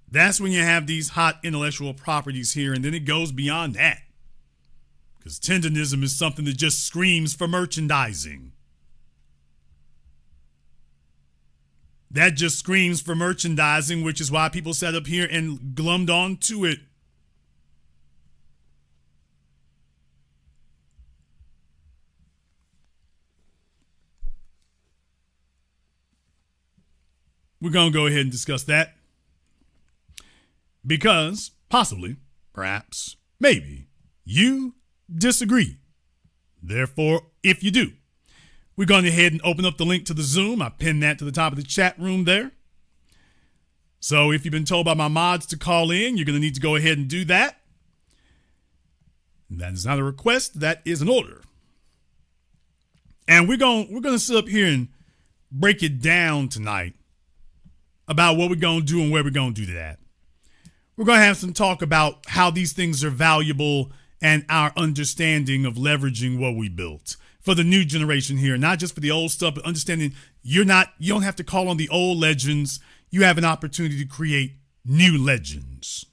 Speaker 1: That's when you have these hot intellectual properties here, and then it goes beyond that. Because tendernism is something that just screams for merchandising. That just screams for merchandising, which is why people sat up here and glummed on to it. We're going to go ahead and discuss that. Because, possibly, perhaps, maybe, you disagree. Therefore, if you do, we're going ahead and open up the link to the Zoom. I pinned that to the top of the chat room there. So if you've been told by my mods to call in, you're going to need to go ahead and do that. That is not a request. That is an order. And we're going to sit up here and break it down tonight about what we're going to do and where we're going to do that. We're going to have some talk about how these things are valuable and our understanding of leveraging what we built for the new generation here, not just for the old stuff, but understanding you don't have to call on the old legends. You have an opportunity to create new legends.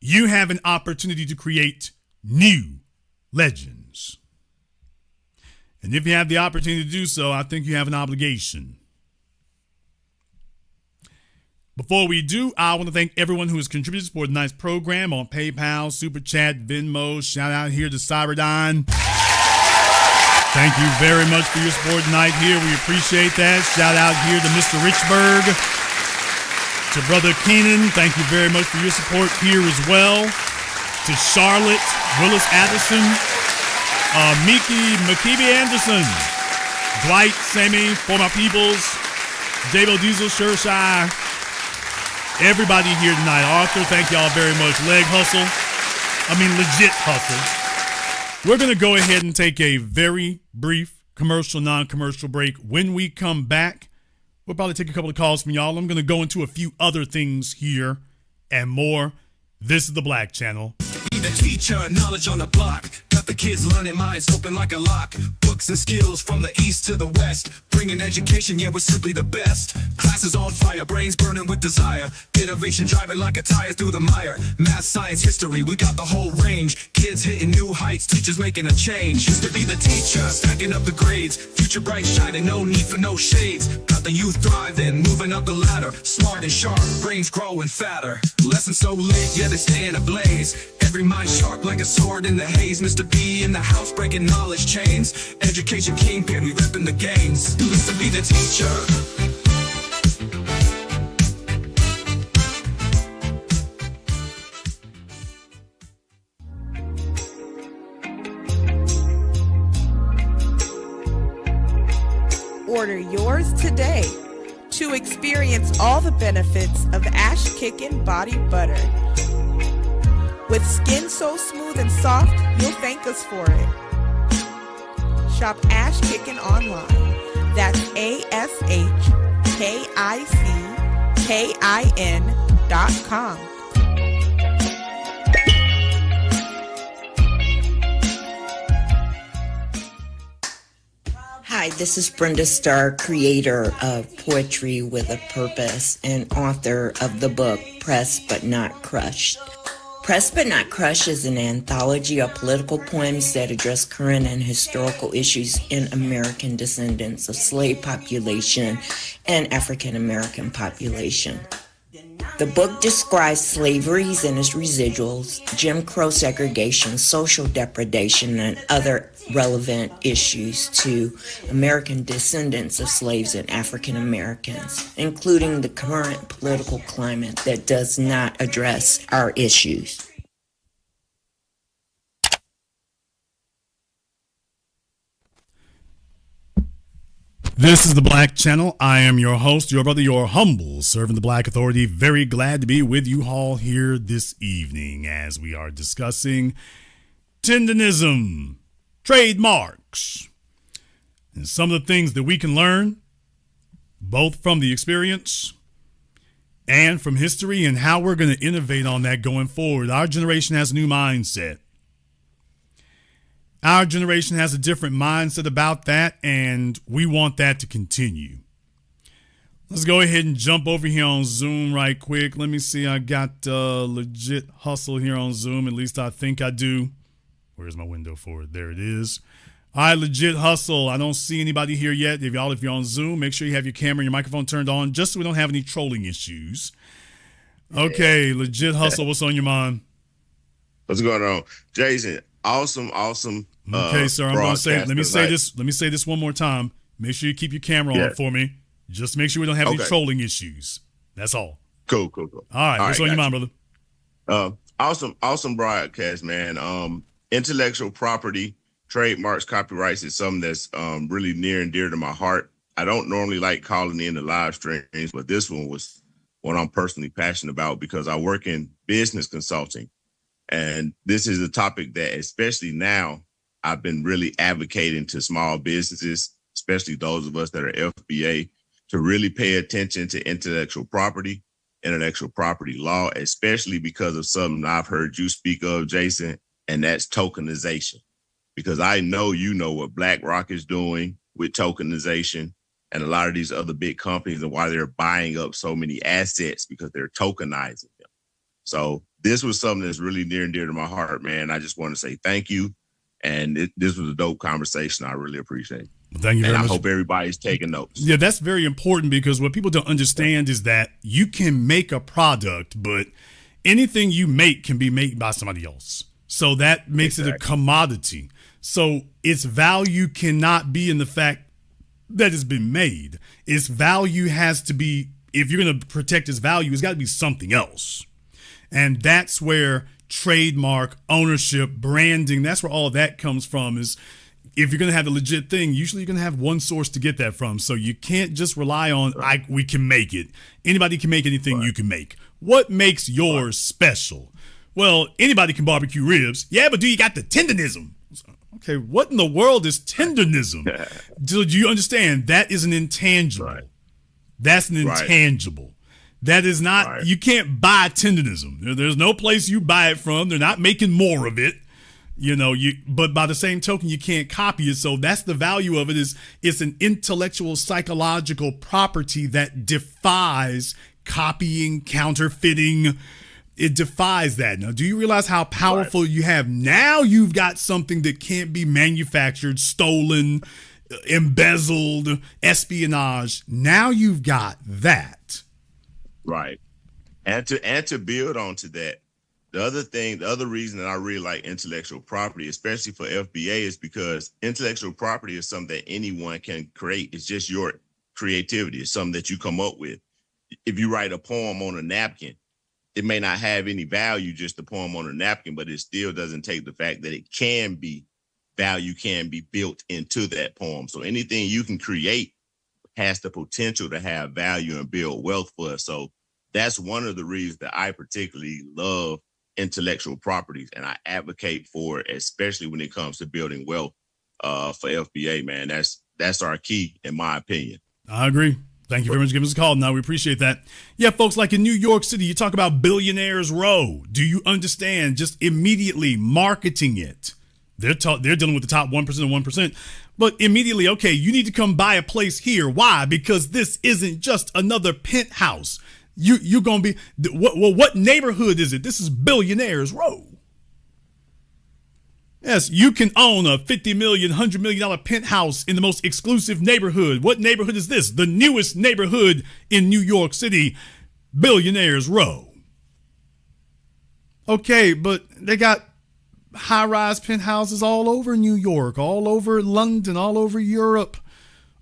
Speaker 1: You have an opportunity to create new legends. And if you have the opportunity to do so, I think you have an obligation. Before we do, I want to thank everyone who has contributed for tonight's program on PayPal, Super Chat, Venmo. Shout out here to Cyberdyne. Thank you very much for your support tonight here. We appreciate that. Shout out here to Mr. Richburg, to Brother Keenan. Thank you very much for your support here as well. To Charlotte, Willis Addison, Miki McKeeby Anderson, Dwight, Sammy, For My Peoples, Dabo Diesel, Shershire. Everybody here tonight. Arthur, thank y'all very much. Legit hustle. We're going to go ahead and take a very brief commercial, non-commercial break. When we come back, we'll probably take a couple of calls from y'all. I'm going to go into a few other things here and more. This is the Black Channel.
Speaker 3: The teacher, knowledge on the block. Got the kids learning, minds open like a lock. Books and skills from the east to the west. Bringing education, yeah, we're simply the best. Classes on fire, brains burning with desire. Innovation driving like a tire through the mire. Math, science, history, we got the whole range. Kids hitting new heights, teachers making a change. Used to be the teacher, stacking up the grades. Future bright shining, no need for no shades. Got the youth thriving, moving up the ladder. Smart and sharp, brains growing fatter. Lessons so lit, yeah, they stay in a blaze. Every mind sharp like a sword in the haze. Mr. B in the house breaking knowledge chains. Education kingpin, we ripping the games. Used to be the teacher.
Speaker 4: Order yours today to experience all the benefits of Ash Kickin' Body Butter. With skin so smooth and soft, you'll thank us for it. Shop Ash Kickin' online. That's ASHKICKIN.com.
Speaker 5: Hi, this is Brenda Starr, creator of Poetry with a Purpose and author of the book Pressed But Not Crushed. Press But Not Crush is an anthology of political poems that address current and historical issues in American descendants of slave population and African American population. The book describes slaveries and its residuals, Jim Crow segregation, social depredation, and other relevant issues to American descendants of slaves and African Americans, including the current political climate that does not address our issues.
Speaker 1: This is the Black Channel. I am your host, your brother, your humble servant, the Black Authority. Very glad to be with you all here this evening as we are discussing Tendernism, trademarks, and some of the things that we can learn, both from the experience and from history, and how we're going to innovate on that going forward. Our generation has a new mindset. Our generation has a different mindset about that, and we want that to continue. Let's go ahead and jump over here on Zoom right quick. Let me see. I got Legit Hustle here on Zoom. At least I think I do. Where's my window for it? There it is. All right, Legit Hustle. I don't see anybody here yet. If you're on Zoom, make sure you have your camera and your microphone turned on just so we don't have any trolling issues. Okay, Legit Hustle, what's on your mind?
Speaker 6: What's going on? Jason, awesome.
Speaker 1: Okay, sir, I'm going to say, let me say this one more time. Make sure you keep your camera on for me. Just make sure we don't have any trolling issues. That's all.
Speaker 6: Cool.
Speaker 1: All right, what's on your mind, brother?
Speaker 6: Awesome broadcast, man. Intellectual property, trademarks, copyrights is something that's really near and dear to my heart. I don't normally like calling in the live streams, but this one was what I'm personally passionate about because I work in business consulting. And this is a topic that, especially now, I've been really advocating to small businesses, especially those of us that are FBA, to really pay attention to intellectual property law, especially because of something I've heard you speak of, Jason, and that's tokenization. Because I know you know what BlackRock is doing with tokenization and a lot of these other big companies and why they're buying up so many assets because they're tokenizing them. So this was something that's really near and dear to my heart, man. I just want to say thank you. And this was a dope conversation. I really appreciate it.
Speaker 1: Thank you very much.
Speaker 6: I hope everybody's taking notes.
Speaker 1: Yeah, that's very important because what people don't understand is that you can make a product, but anything you make can be made by somebody else. So that makes it a commodity. So its value cannot be in the fact that it's been made. Its value has to be, if you're going to protect its value, it's got to be something else. And that's where trademark, ownership, branding, that's where all of that comes from. Is if you're going to have a legit thing, usually you're going to have one source to get that from. So you can't just rely on, we can make it. Anybody can make anything you can make. What makes yours special? Well, anybody can barbecue ribs. Yeah, but do you got the tendernism? Okay, what in the world is tendernism? Do you understand? That is an intangible. Right. That's an intangible. That is not, you can't buy tendernism. There's no place you buy it from. They're not making more of it. But by the same token, you can't copy it. So that's the value of it, is it's an intellectual, psychological property that defies copying, counterfeiting. It defies that. Now, do you realize how powerful you have? Now you've got something that can't be manufactured, stolen, embezzled, espionage. Now you've got that.
Speaker 6: Right. And to build onto that, the other reason that I really like intellectual property, especially for FBA, is because intellectual property is something that anyone can create. It's just your creativity. It's something that you come up with. If you write a poem on a napkin, it may not have any value, just the poem on a napkin, but it still doesn't take the fact that value can be built into that poem. So anything you can create has the potential to have value and build wealth for us. So that's one of the reasons that I particularly love intellectual properties, and I advocate for it, especially when it comes to building wealth for FBA, man. That's our key, in my opinion.
Speaker 1: I agree. Thank you very much for giving us a call. Now, we appreciate that. Yeah, folks, like in New York City, you talk about Billionaires Row. Do you understand? Just immediately marketing it. They're dealing with the top 1% of 1%. But immediately, okay, you need to come buy a place here. Why? Because this isn't just another penthouse. You're going to be, what neighborhood is it? This is Billionaires Row. Yes, you can own a $50 million, $100 million penthouse in the most exclusive neighborhood. What neighborhood is this? The newest neighborhood in New York City, Billionaires Row. Okay, but they got high-rise penthouses all over New York, all over London, all over Europe,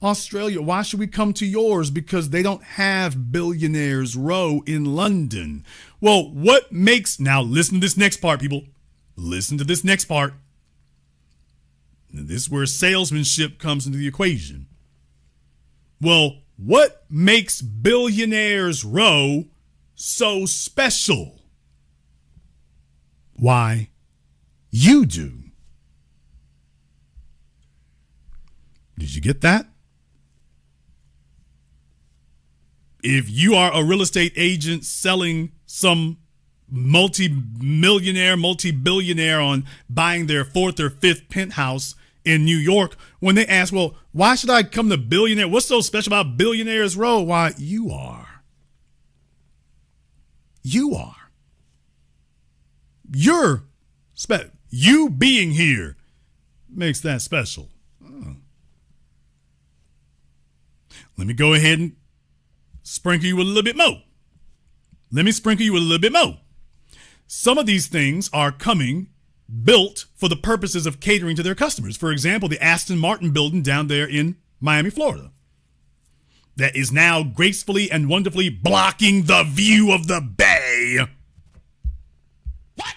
Speaker 1: Australia. Why should we come to yours? Because they don't have Billionaires Row in London. Well, what makes, now listen to this next part, people. Listen to this next part. This is where salesmanship comes into the equation. Well, what makes Billionaires Row so special? Why, you do. Did you get that? If you are a real estate agent selling some multi-millionaire, multi-billionaire on buying their fourth or fifth penthouse in New York, when they ask, well, why should I come to Billionaire? What's so special about Billionaires Row? Why, you are. You are. You being here makes that special. Oh. Let me go ahead and sprinkle you with a little bit more. Let me sprinkle you with a little bit more. Some of these things are built for the purposes of catering to their customers. For example, the Aston Martin building down there in Miami, Florida, that is now gracefully and wonderfully blocking the view of the bay. What?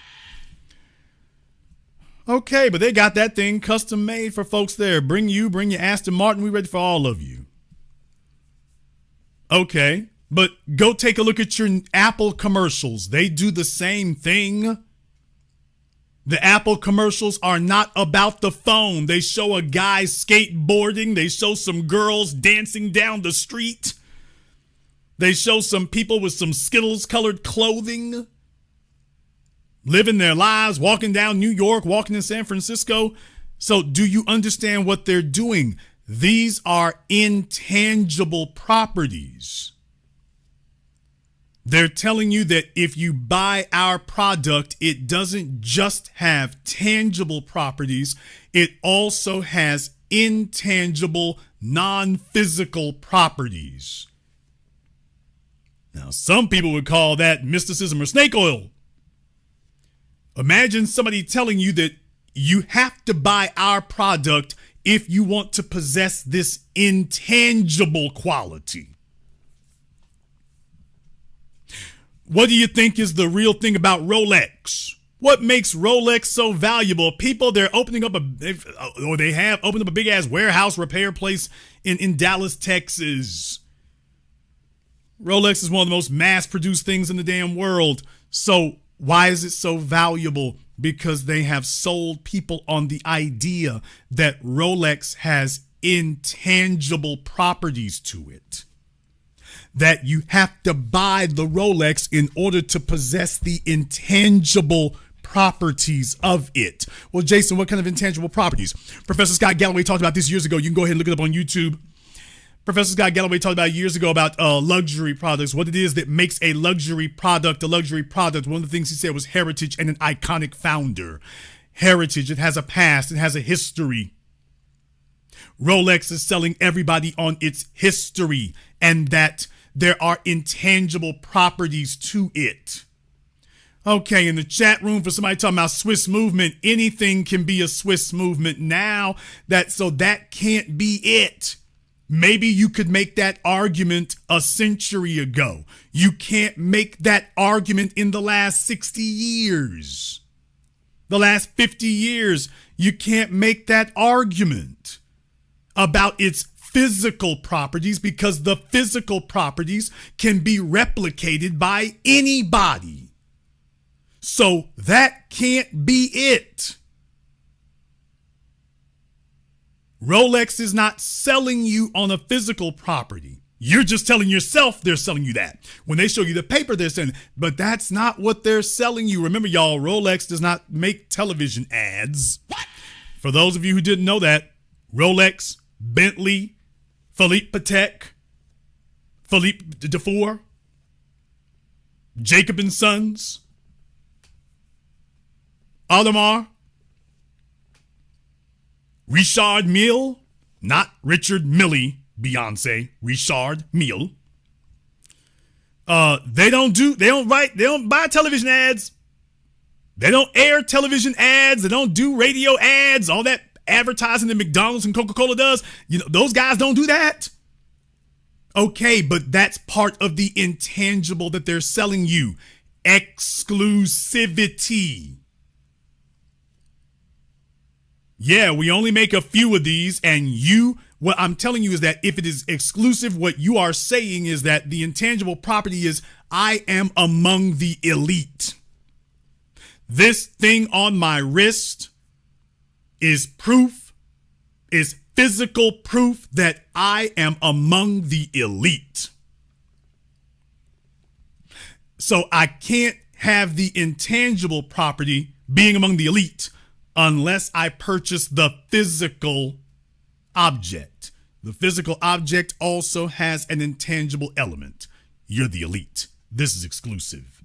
Speaker 1: Okay, but they got that thing custom made for folks there. Bring your Aston Martin. We're ready for all of you. Okay, but go take a look at your Apple commercials. They do the same thing. The Apple commercials are not about the phone. They show a guy skateboarding. They show some girls dancing down the street. They show some people with some Skittles-colored clothing, living their lives, walking down New York, walking in San Francisco. So do you understand what they're doing? These are intangible properties. They're telling you that if you buy our product, it doesn't just have tangible properties, it also has intangible, non-physical properties. Now, some people would call that mysticism or snake oil. Imagine somebody telling you that you have to buy our product if you want to possess this intangible quality. What do you think is the real thing about Rolex? What makes Rolex so valuable? People, they have opened up a big ass warehouse repair place in Dallas, Texas. Rolex is one of the most mass produced things in the damn world. So why is it so valuable? Because they have sold people on the idea that Rolex has intangible properties to it. That you have to buy the Rolex in order to possess the intangible properties of it. Well, Jason, what kind of intangible properties? Professor Scott Galloway talked about this years ago. You can go ahead and look it up on YouTube. Professor Scott Galloway talked about years ago about luxury products, what it is that makes a luxury product a luxury product. One of the things he said was heritage and an iconic founder. Heritage, it has a past, it has a history. Rolex is selling everybody on its history and that there are intangible properties to it. Okay, in the chat room for somebody talking about Swiss movement, anything can be a Swiss movement now. So that can't be it. Maybe you could make that argument a century ago. You can't make that argument in the last 60 years. The last 50 years, you can't make that argument about its physical properties because the physical properties can be replicated by anybody. So that can't be it. Rolex is not selling you on a physical property. You're just telling yourself they're selling you that. When they show you the paper, they're selling, but that's not what they're selling you. Remember, y'all, Rolex does not make television ads. What? For those of you who didn't know that, Rolex, Bentley, Philippe Patek, Philippe Dufour, Jacob and Sons, Audemars, Richard Mille, not Richard Millie, Beyonce, Richard Mille. They don't buy television ads. They don't air television ads. They don't do radio ads, all that advertising that McDonald's and Coca-Cola does. You know, those guys don't do that. Okay, but that's part of the intangible that they're selling you. Exclusivity. Yeah, we only make a few of these, and what I'm telling you is that if it is exclusive, what you are saying is that the intangible property is, I am among the elite. This thing on my wrist is physical proof that I am among the elite. So I can't have the intangible property being among the elite unless I purchase the physical object. The physical object also has an intangible element. You're the elite. This is exclusive.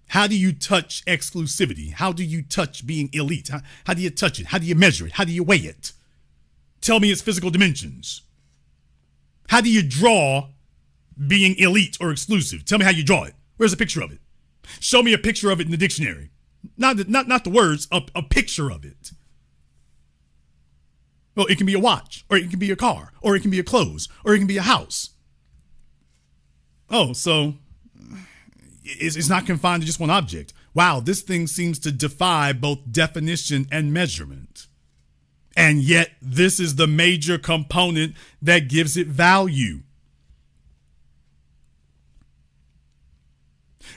Speaker 1: How do you touch exclusivity? How do you touch being elite? How do you touch it? How do you measure it? How do you weigh it? Tell me its physical dimensions. How do you draw being elite or exclusive? Tell me how you draw it. Where's a picture of it? Show me a picture of it in the dictionary. Not the words, a picture of it. Well, it can be a watch, or it can be a car, or it can be a clothes, or it can be a house. Oh, so it's not confined to just one object. Wow, this thing seems to defy both definition and measurement. And yet, this is the major component that gives it value.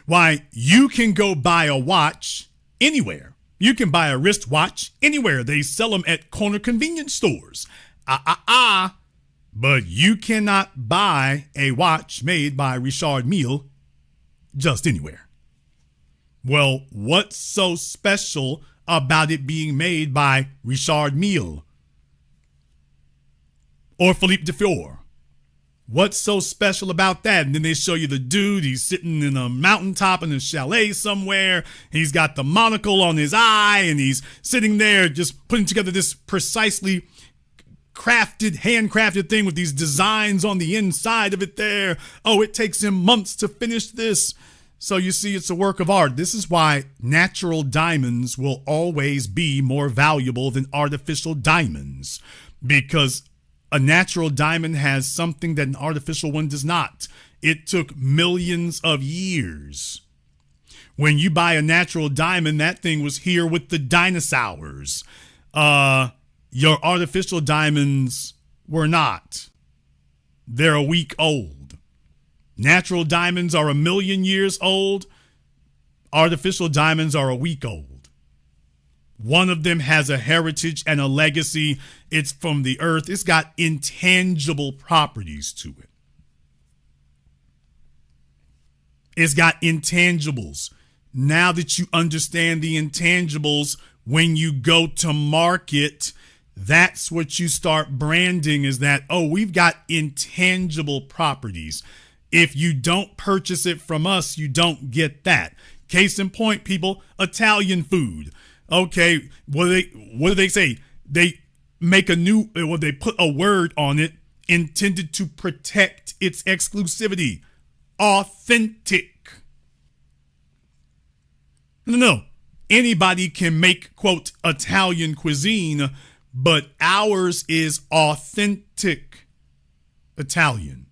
Speaker 1: Why, you can go buy a watch anywhere. You can buy a wristwatch anywhere. They sell them at corner convenience stores. But you cannot buy a watch made by Richard Mille just anywhere. Well, what's so special about it being made by Richard Mille or Philippe Dufour? What's so special about that? And then they show you the dude, he's sitting in a mountaintop in a chalet somewhere. He's got the monocle on his eye, and he's sitting there just putting together this precisely handcrafted thing with these designs on the inside of it there. Oh, it takes him months to finish this. So you see, it's a work of art. This is why natural diamonds will always be more valuable than artificial diamonds, because a natural diamond has something that an artificial one does not. It took millions of years. When you buy a natural diamond, that thing was here with the dinosaurs. Your artificial diamonds were not. They're a week old. Natural diamonds are 1 million years old. Artificial diamonds are a week old. One of them has a heritage and a legacy. It's from the earth. It's got intangible properties to it. It's got intangibles. Now that you understand the intangibles, when you go to market, that's what you start branding, is that, oh, we've got intangible properties. If you don't purchase it from us, you don't get that. Case in point, people, Italian food. Okay, what do they say? They make they put a word on it intended to protect its exclusivity. Authentic. No. Anybody can make, quote, Italian cuisine, but ours is authentic Italian.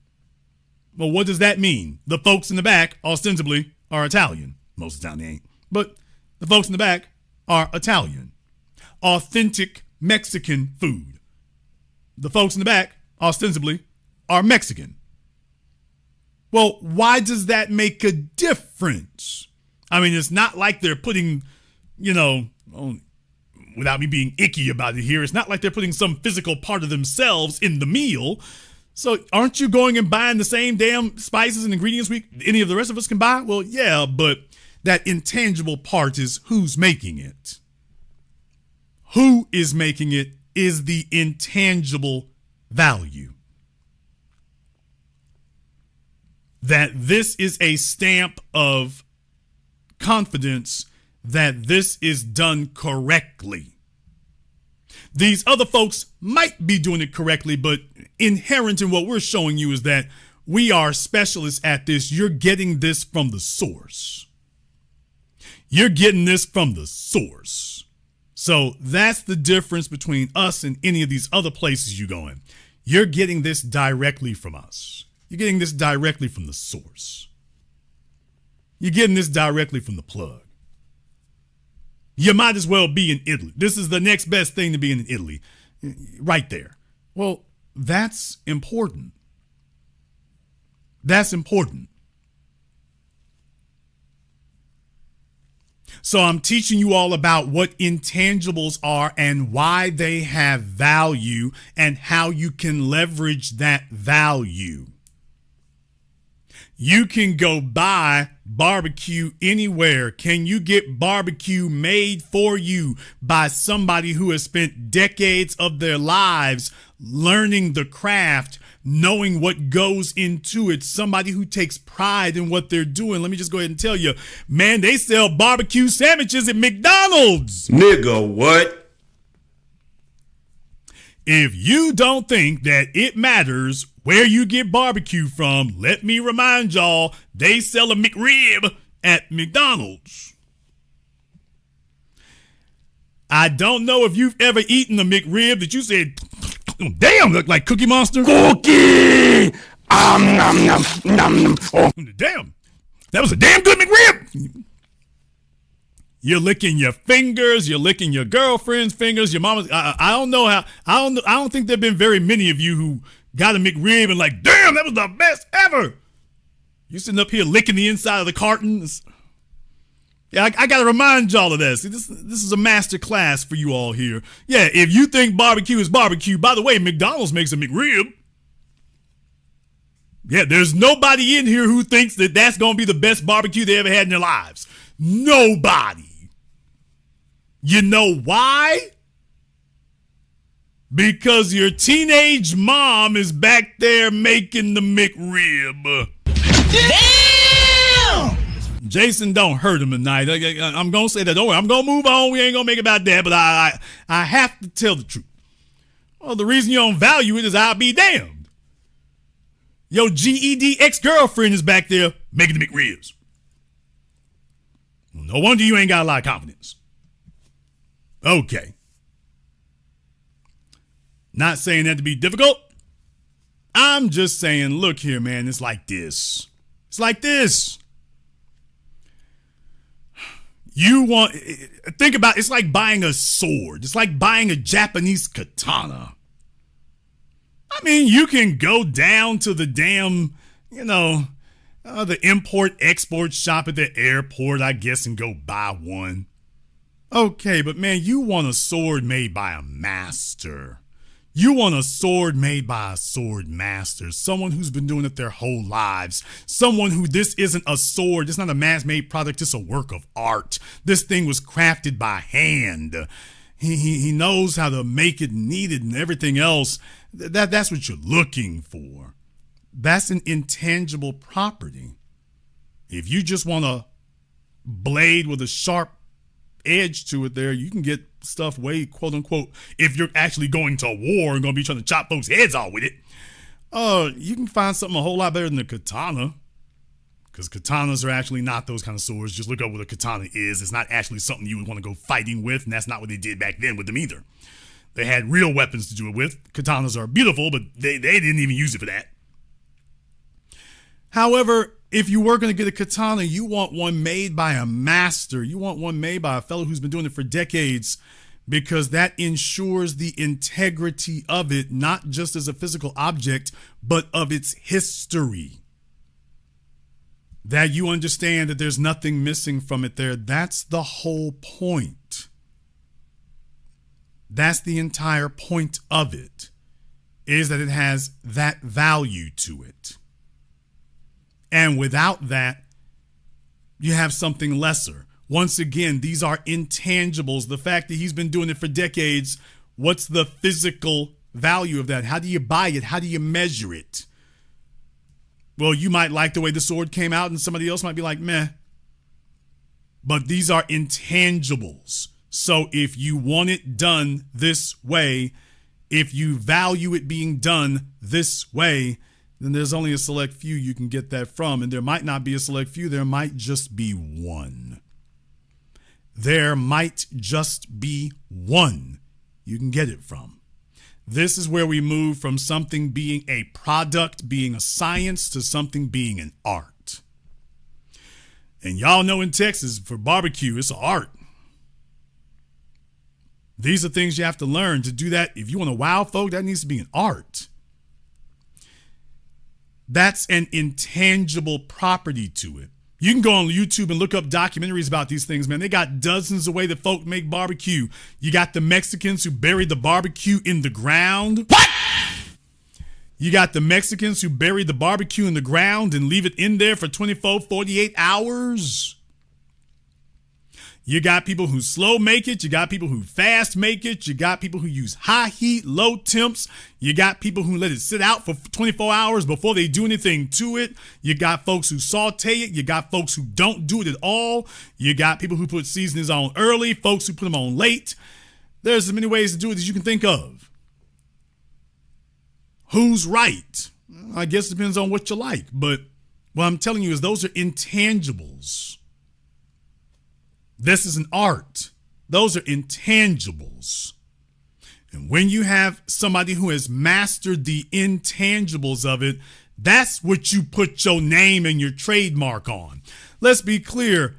Speaker 1: Well, what does that mean? The folks in the back, ostensibly, are Italian. Most of the time they ain't. But the folks in the back are Italian. Authentic Mexican food. The folks in the back, ostensibly, are Mexican. Well, why does that make a difference? I mean, it's not like they're putting, without me being icky about it here, it's not like they're putting some physical part of themselves in the meal. So aren't you going and buying the same damn spices and ingredients any of the rest of us can buy? Well, yeah, but that intangible part is who's making it. Who is making it is the intangible value. that this is a stamp of confidence that this is done correctly. These other folks might be doing it correctly, but inherent in what we're showing you is that we are specialists at this. You're getting this from the source. You're getting this from the source. So that's the difference between us and any of these other places you go in. You're getting this directly from us. You're getting this directly from the source. You're getting this directly from the plug. You might as well be in Italy. This is the next best thing to be in Italy. Right there. Well, that's important. That's important. So I'm teaching you all about what intangibles are and why they have value and how you can leverage that value. You can go buy barbecue anywhere. Can you get barbecue made for you by somebody who has spent decades of their lives learning the craft, knowing what goes into it, somebody who takes pride in what they're doing? Let me just go ahead and tell you, man, they sell barbecue sandwiches at McDonald's.
Speaker 7: Nigga, what?
Speaker 1: If you don't think that it matters where you get barbecue from, let me remind y'all, they sell a McRib at McDonald's. I don't know if you've ever eaten a McRib that you said, damn, look like Cookie Monster.
Speaker 7: Cookie! Nom, nom, nom. Oh.
Speaker 1: Damn, that was a damn good McRib. You're licking your fingers. You're licking your girlfriend's fingers. Your mama's. I don't know how. I don't think there've been very many of you who got a McRib and like, damn, that was the best ever. You sitting up here licking the inside of the cartons. Yeah, I got to remind y'all of this. This is a master class for you all here. Yeah, if you think barbecue is barbecue, by the way, McDonald's makes a McRib. Yeah, there's nobody in here who thinks that that's going to be the best barbecue they ever had in their lives. Nobody. You know why? Because your teenage mom is back there making the McRib.
Speaker 2: Damn!
Speaker 1: Jason, don't hurt him tonight. I'm going to say that. Don't worry. I'm going to move on. We ain't going to make it about that. But I have to tell the truth. Well, the reason you don't value it is I'll be damned. Your GED ex-girlfriend is back there making the McRibs. No wonder you ain't got a lot of confidence. Okay. Not saying that to be difficult. I'm just saying, look here, man, it's like this. It's like this. Think about, it's like buying a sword. It's like buying a Japanese katana. I mean, you can go down to the damn, the import-export shop at the airport, I guess, and go buy one. Okay, but man, you want a sword made by a master. You want a sword made by a sword master, someone who's been doing it their whole lives, someone who this isn't a sword, it's not a mass-made product, it's a work of art. This thing was crafted by hand. He knows how to make it, knead it, and everything else. That's what you're looking for. That's an intangible property. If you just want a blade with a sharp edge to it there, you can get stuff way, quote unquote, if you're actually going to war and going to be trying to chop folks' heads off with it, you can find something a whole lot better than a katana, because katanas are actually not those kind of swords. Just look up what a katana is. It's not actually something you would want to go fighting with, and that's not what they did back then with them either. They had real weapons to do it with. Katanas are beautiful, but they didn't even use it for that. However, if you were going to get a katana, you want one made by a master. You want one made by a fellow who's been doing it for decades, because that ensures the integrity of it, not just as a physical object, but of its history. That you understand that there's nothing missing from it there. That's the whole point. That's the entire point of it, is that it has that value to it. And without that, you have something lesser. Once again, these are intangibles. The fact that he's been doing it for decades, what's the physical value of that? How do you buy it? How do you measure it? Well, you might like the way the sword came out and somebody else might be like, meh. But these are intangibles. So if you want it done this way, if you value it being done this way, then there's only a select few you can get that from. And there might not be a select few. There might just be one. There might just be one you can get it from. This is where we move from something being a product, being a science, to something being an art. And y'all know in Texas, for barbecue, it's an art. These are things you have to learn to do that. If you want to wow folk, that needs to be an art. That's an intangible property to it. You can go on YouTube and look up documentaries about these things, man. They got dozens of ways that folk make barbecue. You got the Mexicans who buried the barbecue in the ground. What? You got the Mexicans who buried the barbecue in the ground and leave it in there for 24, 48 hours. You got people who slow make it. You got people who fast make it. You got people who use high heat, low temps. You got people who let it sit out for 24 hours before they do anything to it. You got folks who saute it. You got folks who don't do it at all. You got people who put seasonings on early, folks who put them on late. There's as many ways to do it as you can think of. Who's right? I guess it depends on what you like. But what I'm telling you is those are intangibles. This is an art. Those are intangibles. And when you have somebody who has mastered the intangibles of it, that's what you put your name and your trademark on. Let's be clear.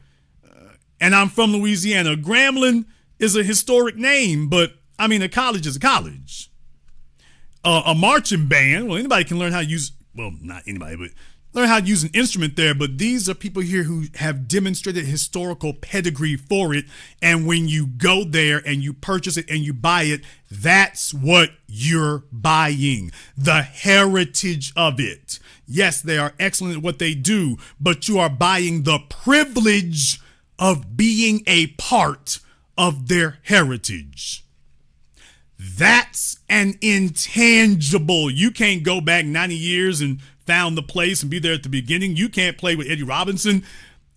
Speaker 1: And I'm from Louisiana. Grambling is a historic name, but I mean, a college is a college. A marching band, well, anybody can learn how to use, well, not anybody, but learn how to use an instrument there. But these are people here who have demonstrated historical pedigree for it. And when you go there and you purchase it and you buy it, that's what you're buying. The heritage of it. Yes, they are excellent at what they do, but you are buying the privilege of being a part of their heritage. That's an intangible. You can't go back 90 years and found the place and be there at the beginning. You can't play with Eddie Robinson.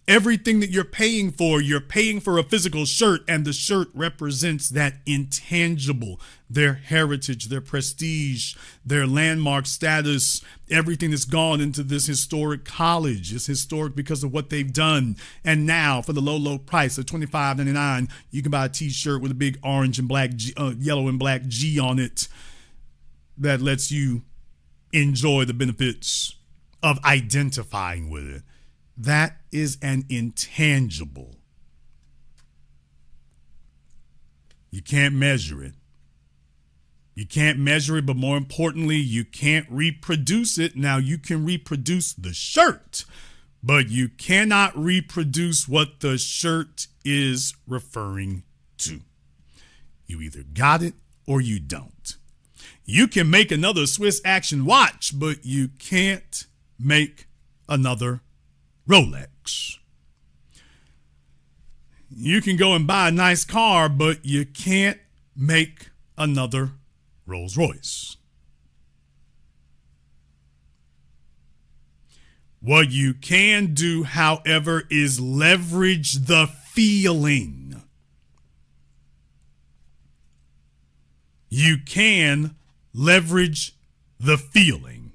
Speaker 1: Everything that you're paying for a physical shirt, and the shirt represents that intangible, their heritage, their prestige, their landmark status, everything that's gone into this historic college. It's historic because of what they've done. And now for the low, low price of $25.99, you can buy a t-shirt with a big orange and black, yellow and black G on it that lets you enjoy the benefits of identifying with it. That is an intangible. You can't measure it. You can't measure it, but more importantly, you can't reproduce it. Now, you can reproduce the shirt, but you cannot reproduce what the shirt is referring to. You either got it or you don't. You can make another Swiss action watch, but you can't make another Rolex. You can go and buy a nice car, but you can't make another Rolls Royce. What you can do, however, is leverage the feeling. You can leverage the feeling.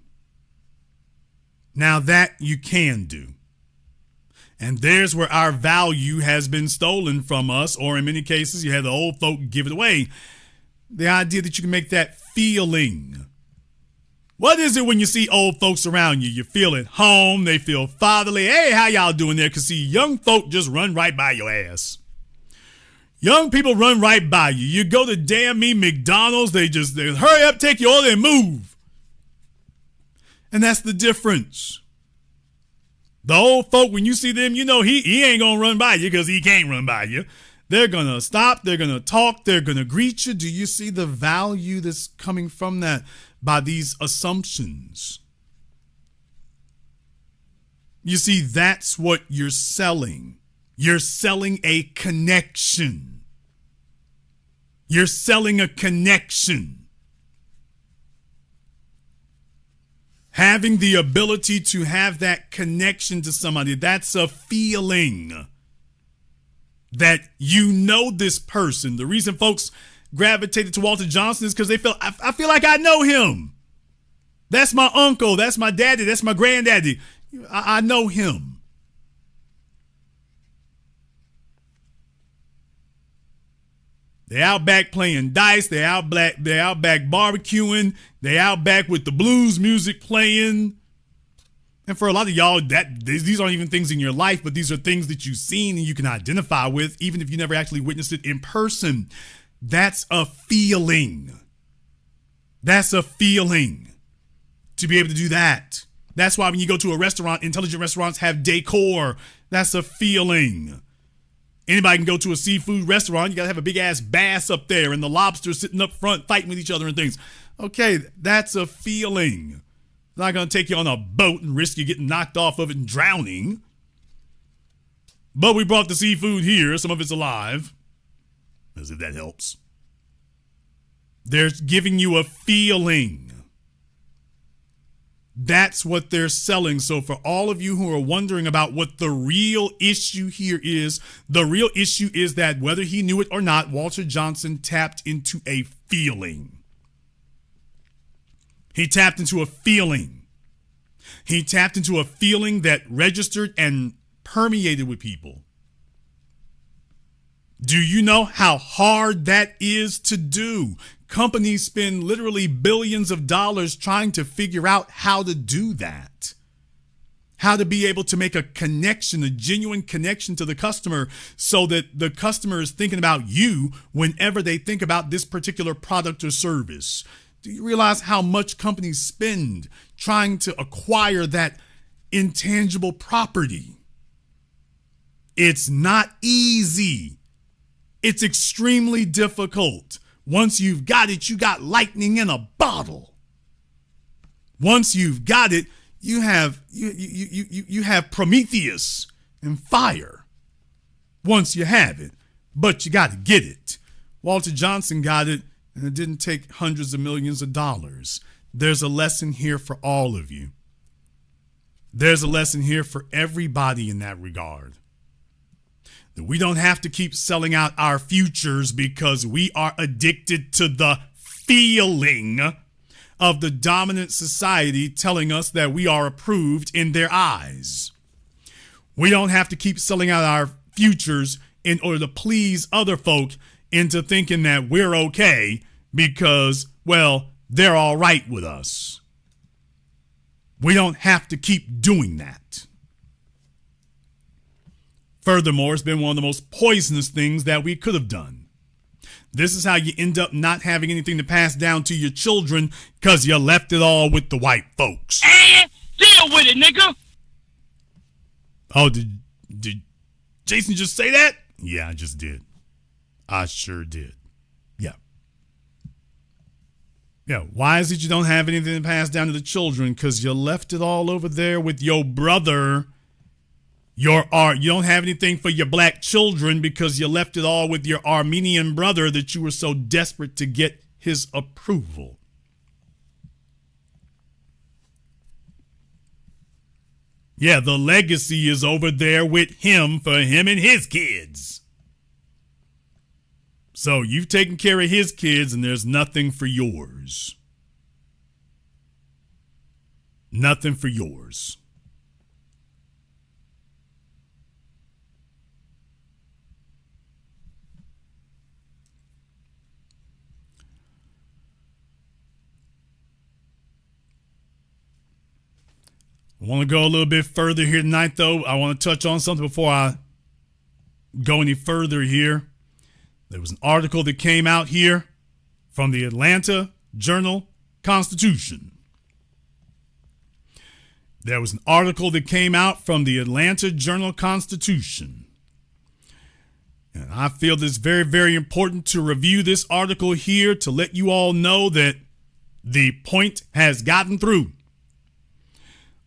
Speaker 1: Now that you can do. And there's where our value has been stolen from us, or in many cases, you had the old folk give it away. The idea that you can make that feeling. What is it when you see old folks around you? You feel at home, they feel fatherly. Hey, how y'all doing there? Because see, young folk just run right by your ass. Young people run right by you. You go to damn me McDonald's, they hurry up, take your order and move. And that's the difference. The old folk, when you see them, you know he ain't going to run by you because he can't run by you. They're going to stop. They're going to talk. They're going to greet you. Do you see the value that's coming from that by these assumptions? You see, that's what you're selling. You're selling a connection. You're selling a connection. Having the ability to have that connection to somebody, that's a feeling that you know this person. The reason folks gravitated to Walter Johnson is because they felt, I feel like I know him. That's my uncle. That's my daddy. That's my granddaddy. I know him. They out back playing dice. They out back barbecuing. They out back with the blues music playing. And for a lot of y'all, these aren't even things in your life, but these are things that you've seen and you can identify with, even if you never actually witnessed it in person. That's a feeling. That's a feeling to be able to do that. That's why when you go to a restaurant, intelligent restaurants have decor. That's a feeling. Anybody can go to a seafood restaurant. You got to have a big ass bass up there and the lobsters sitting up front fighting with each other and things. Okay, that's a feeling. It's not going to take you on a boat and risk you getting knocked off of it and drowning. But we brought the seafood here. Some of it's alive. As if that helps. They're giving you a feeling. That's what they're selling. So for all of you who are wondering about what the real issue here is, the real issue is that whether he knew it or not, Walter Johnson tapped into a feeling. He tapped into a feeling. He tapped into a feeling that registered and permeated with people. Do you know how hard that is to do? Companies spend literally billions of dollars trying to figure out how to do that. How to be able to make a connection, a genuine connection to the customer so that the customer is thinking about you whenever they think about this particular product or service. Do you realize how much companies spend trying to acquire that intangible property? It's not easy. It's extremely difficult. Once you've got it, you got lightning in a bottle. Once you've got it, you have Prometheus and fire. Once you have it, but you got to get it. Walter Johnson got it, and it didn't take hundreds of millions of dollars. There's a lesson here for all of you. There's a lesson here for everybody in that regard. That we don't have to keep selling out our futures because we are addicted to the feeling of the dominant society telling us that we are approved in their eyes. We don't have to keep selling out our futures in order to please other folk into thinking that we're okay because, well, they're all right with us. We don't have to keep doing that. Furthermore, it's been one of the most poisonous things that we could have done. This is how you end up not having anything to pass down to your children because you left it all with the white folks.
Speaker 2: And deal with it, nigga.
Speaker 1: Oh, did Jason just say that? Yeah, I just did. I sure did. Yeah. Yeah, why is it you don't have anything to pass down to the children? Because you left it all over there with your brother. You don't have anything for your black children because you left it all with your Armenian brother that you were so desperate to get his approval. Yeah, the legacy is over there with him for him and his kids. So you've taken care of his kids and there's nothing for yours. Nothing for yours. I want to go a little bit further here tonight, though. I want to touch on something before I go any further here. There was an article that came out here from the Atlanta Journal-Constitution. There was an article that came out from the Atlanta Journal-Constitution. And I feel this very, very important to review this article here to let you all know that the point has gotten through.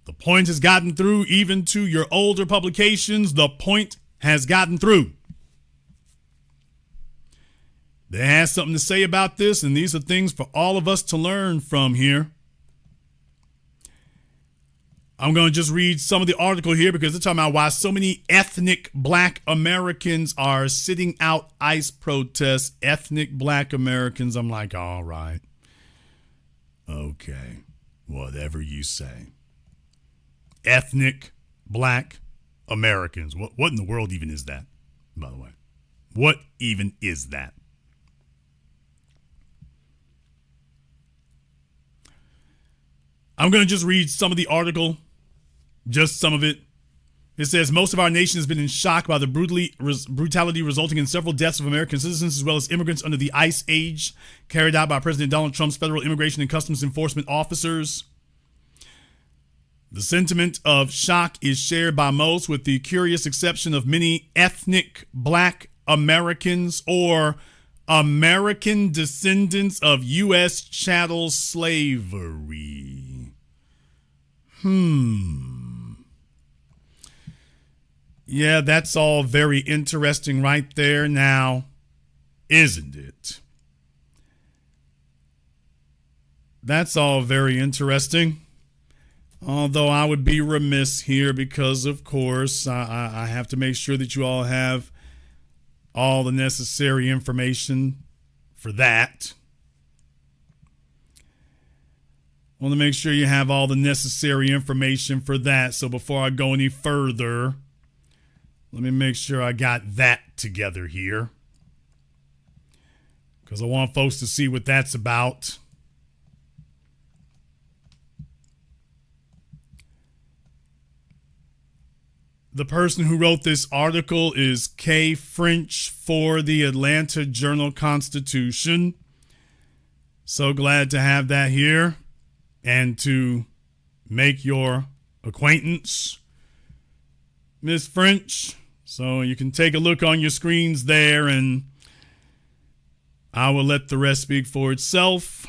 Speaker 1: The point has gotten through even to your older publications. The point has gotten through. They have something to say about this, and these are things for all of us to learn from here. I'm going to just read some of the article here because they're talking about why so many ethnic black Americans are sitting out ICE protests. Ethnic black Americans. I'm like, all right. Okay. Whatever you say. Ethnic black Americans. What in the world even is that, by the way? What even is that? I'm going to just read some of the article, just some of it. It says, most of our nation has been in shock by the brutality resulting in several deaths of American citizens as well as immigrants under the ICE age carried out by President Donald Trump's federal immigration and customs enforcement officers. The sentiment of shock is shared by most, with the curious exception of many ethnic black Americans or American descendants of U.S. chattel slavery. Yeah, that's all very interesting right there now, isn't it? That's all very interesting. Although I would be remiss here because, of course, I have to make sure that you all have all the necessary information for that. I want to make sure you have all the necessary information for that. So before I go any further, let me make sure I got that together here, because I want folks to see what that's about. The person who wrote this article is Kay French for the Atlanta Journal-Constitution. So glad to have that here and to make your acquaintance, Miss French. So you can take a look on your screens there, and I will let the rest speak for itself.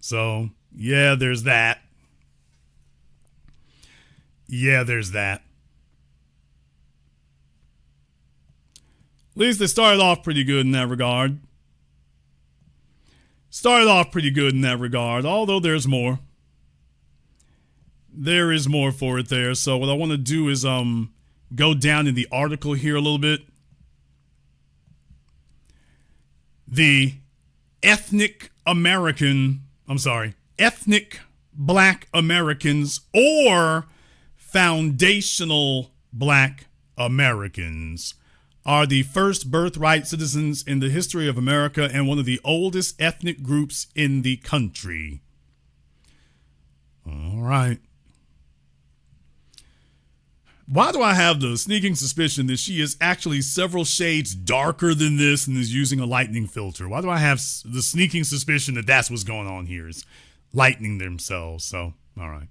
Speaker 1: So, yeah, there's that. Yeah, there's that. At least they started off pretty good in that regard. Although there's more. There is more for it there. So what I want to do is go down in the article here a little bit. The ethnic black Americans or foundational black Americans are the first birthright citizens in the history of America and one of the oldest ethnic groups in the country. All right. Why do I have the sneaking suspicion that she is actually several shades darker than this and is using a lightning filter? Why do I have the sneaking suspicion that that's what's going on here, is lightening themselves? So, all right.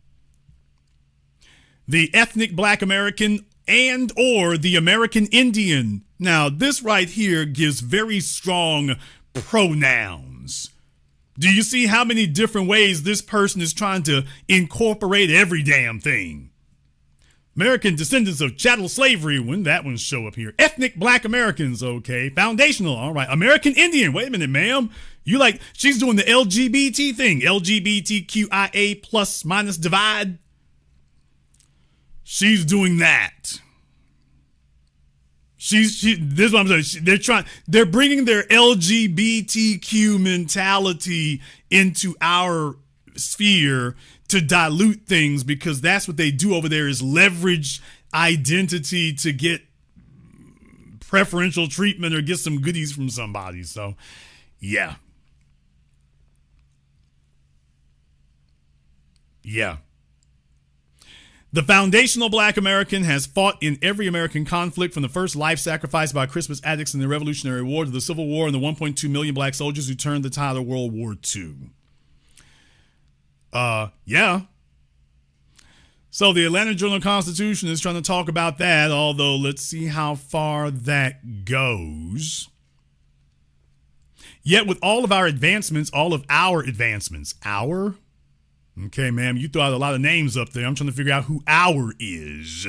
Speaker 1: The ethnic black American and or the American Indian. Now, this right here gives very strong pronouns. Do you see how many different ways this person is trying to incorporate every damn thing? American descendants of chattel slavery, when that one show up here. Ethnic black Americans, okay. Foundational, all right. American Indian, wait a minute, ma'am. She's doing the LGBT thing. LGBTQIA plus minus divide. She's doing that. This is what I'm saying. They're bringing their LGBTQ mentality into our sphere to dilute things, because that's what they do over there, is leverage identity to get preferential treatment or get some goodies from somebody. So, yeah. Yeah. The foundational black American has fought in every American conflict, from the first life sacrificed by Christmas addicts in the Revolutionary War to the Civil War and the 1.2 million black soldiers who turned the tide of World War II. Yeah. So the Atlanta Journal-Constitution is trying to talk about that, although let's see how far that goes. Yet with all of our advancements, Okay, ma'am, you throw out a lot of names up there. I'm trying to figure out who our is.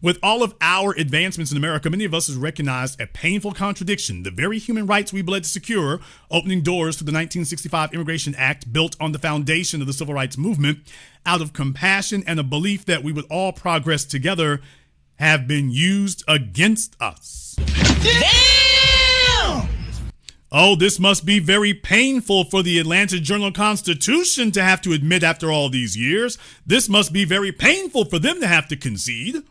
Speaker 1: With all of our advancements in America, many of us has recognized a painful contradiction. The very human rights we bled to secure, opening doors to the 1965 Immigration Act, built on the foundation of the civil rights movement, out of compassion and a belief that we would all progress together, have been used against us.
Speaker 2: Damn!
Speaker 1: Oh, this must be very painful for the Atlanta Journal-Constitution to have to admit after all these years. This must be very painful for them to have to concede.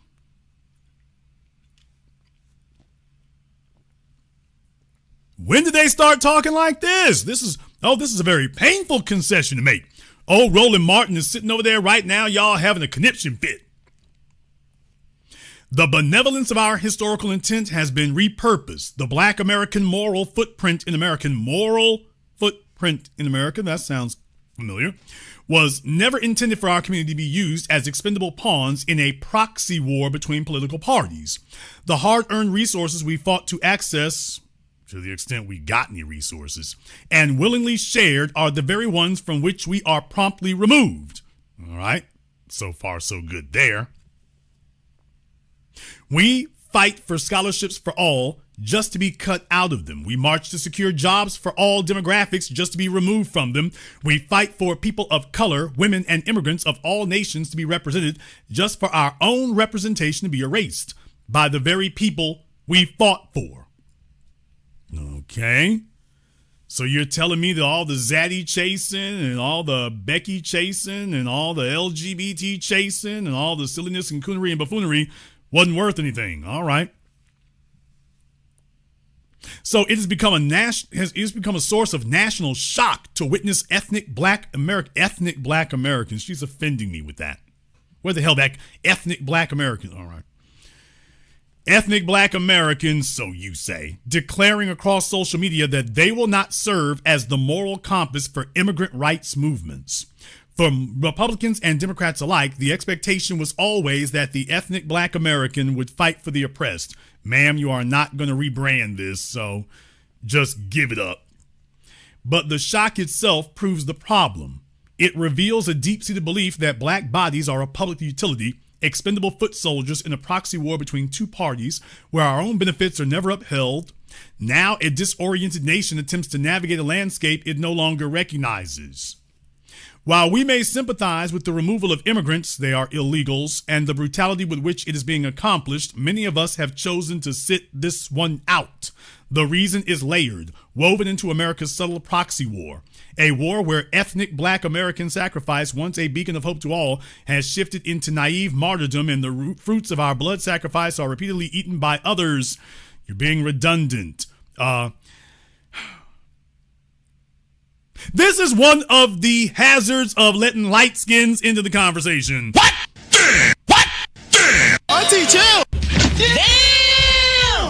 Speaker 1: When did they start talking like this? This is a very painful concession to make. Oh, Roland Martin is sitting over there right now, y'all having a conniption fit. The benevolence of our historical intent has been repurposed. The Black American moral footprint in America, that sounds familiar, was never intended for our community to be used as expendable pawns in a proxy war between political parties. The hard-earned resources we fought to access, to the extent we got any resources, and willingly shared are the very ones from which we are promptly removed. All right, so far so good there. We fight for scholarships for all just to be cut out of them. We march to secure jobs for all demographics just to be removed from them. We fight for people of color, women, and immigrants of all nations to be represented just for our own representation to be erased by the very people we fought for. Okay. So you're telling me that all the Zaddy chasing and all the Becky chasing and all the LGBT chasing and all the silliness and coonery and buffoonery wasn't worth anything. All right. So it has become a source of national shock to witness ethnic black Americans. She's offending me with that. Where the hell that ethnic black Americans? All right. Ethnic black Americans, so you say, declaring across social media that they will not serve as the moral compass for immigrant rights movements. For Republicans and Democrats alike, the expectation was always that the ethnic black American would fight for the oppressed. Ma'am, you are not going to rebrand this, so just give it up. But the shock itself proves the problem. It reveals a deep-seated belief that black bodies are a public utility, expendable foot soldiers in a proxy war between two parties where our own benefits are never upheld. Now a disoriented nation attempts to navigate a landscape it no longer recognizes. While we may sympathize with the removal of immigrants, they are illegals, and the brutality with which it is being accomplished, many of us have chosen to sit this one out. The reason is layered, woven into America's subtle proxy war. A war where ethnic black American sacrifice, once a beacon of hope to all, has shifted into naive martyrdom, and the fruits of our blood sacrifice are repeatedly eaten by others. You're being redundant. This is one of the hazards of letting light skins into the conversation.
Speaker 2: What? What? Auntie, chill. Damn!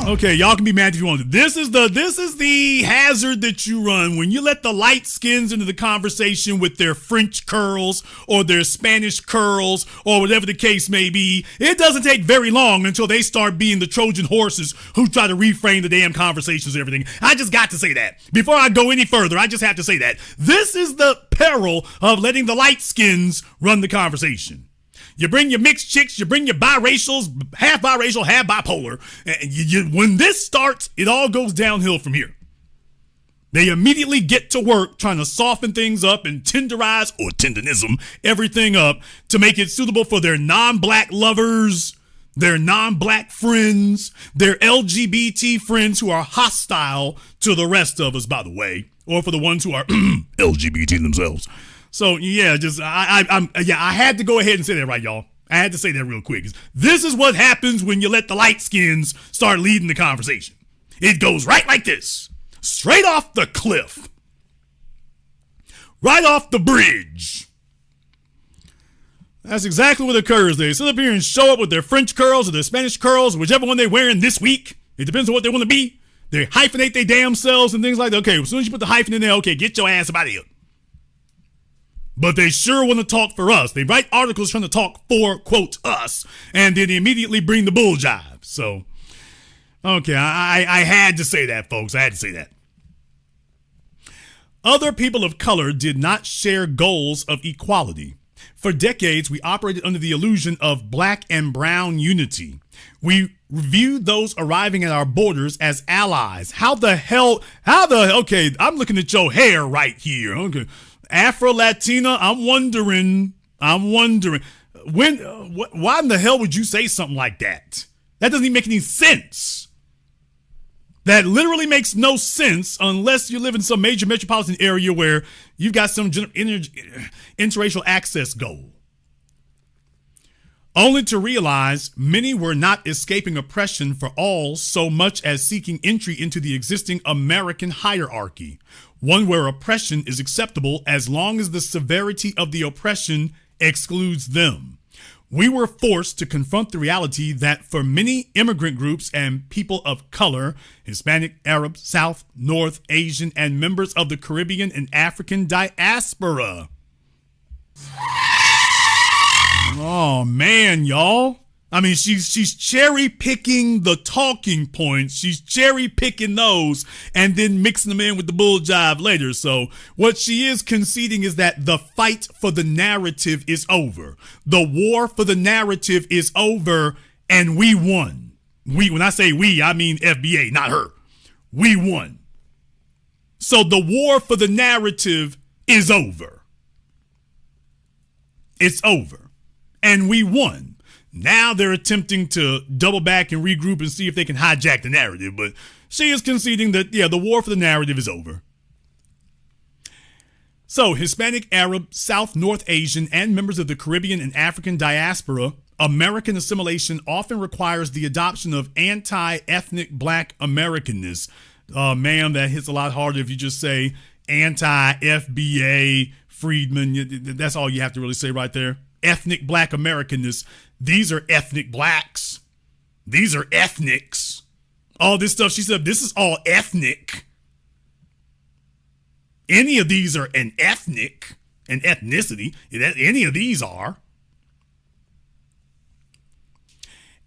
Speaker 1: Okay, y'all can be mad if you want to. This is the hazard that you run when you let the light skins into the conversation with their French curls or their Spanish curls or whatever the case may be. It doesn't take very long until they start being the Trojan horses who try to reframe the damn conversations and everything. I just got to say that. Before I go any further, I just have to say that. This is the peril of letting the light skins run the conversation. You bring your mixed chicks, you bring your biracials, half biracial, half bipolar. And when this starts, it all goes downhill from here. They immediately get to work trying to soften things up and tenderize, or tendernism, everything up to make it suitable for their non-black lovers, their non-black friends, their LGBT friends who are hostile to the rest of us, by the way, or for the ones who are LGBT themselves. So yeah, I had to go ahead and say that right, y'all. I had to say that real quick. This is what happens when you let the light skins start leading the conversation. It goes right like this, straight off the cliff, right off the bridge. That's exactly what occurs. They sit up here and show up with their French curls or their Spanish curls, whichever one they're wearing this week. It depends on what they want to be. They hyphenate their damn selves and things like that. Okay, as soon as you put the hyphen in there, okay, get your ass about here. But they sure want to talk for us. They write articles trying to talk for, quote, us, and then immediately bring the bull jive. So, okay, I had to say that, folks. I had to say that. Other people of color did not share goals of equality. For decades, we operated under the illusion of black and brown unity. We viewed those arriving at our borders as allies. Okay, I'm looking at your hair right here. Okay. Afro-Latina, I'm wondering, why in the hell would you say something like that? That doesn't even make any sense. That literally makes no sense unless you live in some major metropolitan area where you've got some interracial access goal. Only to realize many were not escaping oppression for all so much as seeking entry into the existing American hierarchy, one where oppression is acceptable as long as the severity of the oppression excludes them. We were forced to confront the reality that for many immigrant groups and people of color, Hispanic, Arab, South, North, Asian, and members of the Caribbean and African diaspora. Oh man, y'all. I mean, she's cherry picking the talking points. She's cherry picking those and then mixing them in with the bull jive later. So what she is conceding is that the fight for the narrative is over. The war for the narrative is over and we won. When I say we, I mean FBA, not her. We won. So the war for the narrative is over. It's over. And we won. Now they're attempting to double back and regroup and see if they can hijack the narrative. But she is conceding that, yeah, the war for the narrative is over. So Hispanic, Arab, South, North Asian, and members of the Caribbean and African diaspora, American assimilation often requires the adoption of anti-ethnic black Americanness. Ma'am, that hits a lot harder if you just say anti-FBA, Freedmen. That's all you have to really say right there. Ethnic black Americanness. These are ethnic blacks. These are ethnics. All this stuff, she said, this is all ethnic. Any of these are an ethnic, an ethnicity. Any of these are.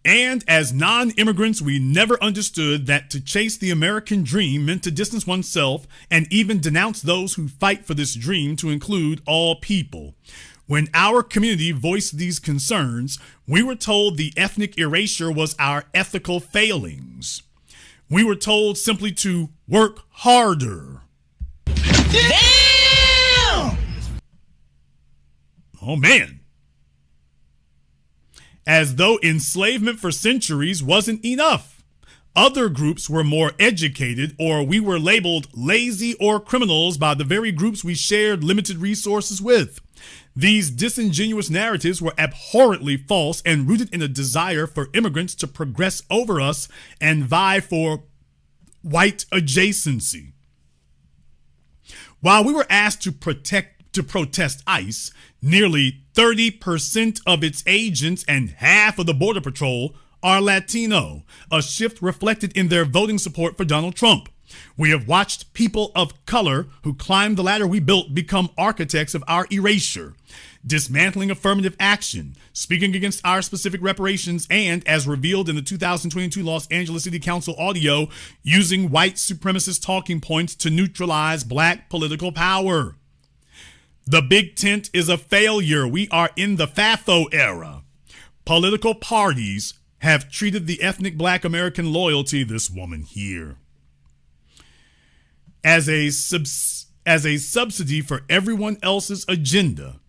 Speaker 1: And as non-immigrants, we never understood that to chase the American dream meant to distance oneself and even denounce those who fight for this dream to include all people. When our community voiced these concerns, we were told the ethnic erasure was our ethical failings. We were told simply to work harder.
Speaker 2: Damn!
Speaker 1: Oh, man. As though enslavement for centuries wasn't enough. Other groups were more educated, or we were labeled lazy or criminals by the very groups we shared limited resources with. These disingenuous narratives were abhorrently false and rooted in a desire for immigrants to progress over us and vie for white adjacency. While we were asked to protest ICE, nearly 30% of its agents and half of the Border Patrol are Latino, a shift reflected in their voting support for Donald Trump. We have watched people of color who climbed the ladder we built become architects of our erasure, dismantling affirmative action, speaking against our specific reparations, and, as revealed in the 2022 Los Angeles City Council audio, using white supremacist talking points to neutralize black political power. The big tent is a failure. We are in the FAFO era. Political parties have treated the ethnic black American loyalty, this woman here, as a subsidy for everyone else's agenda.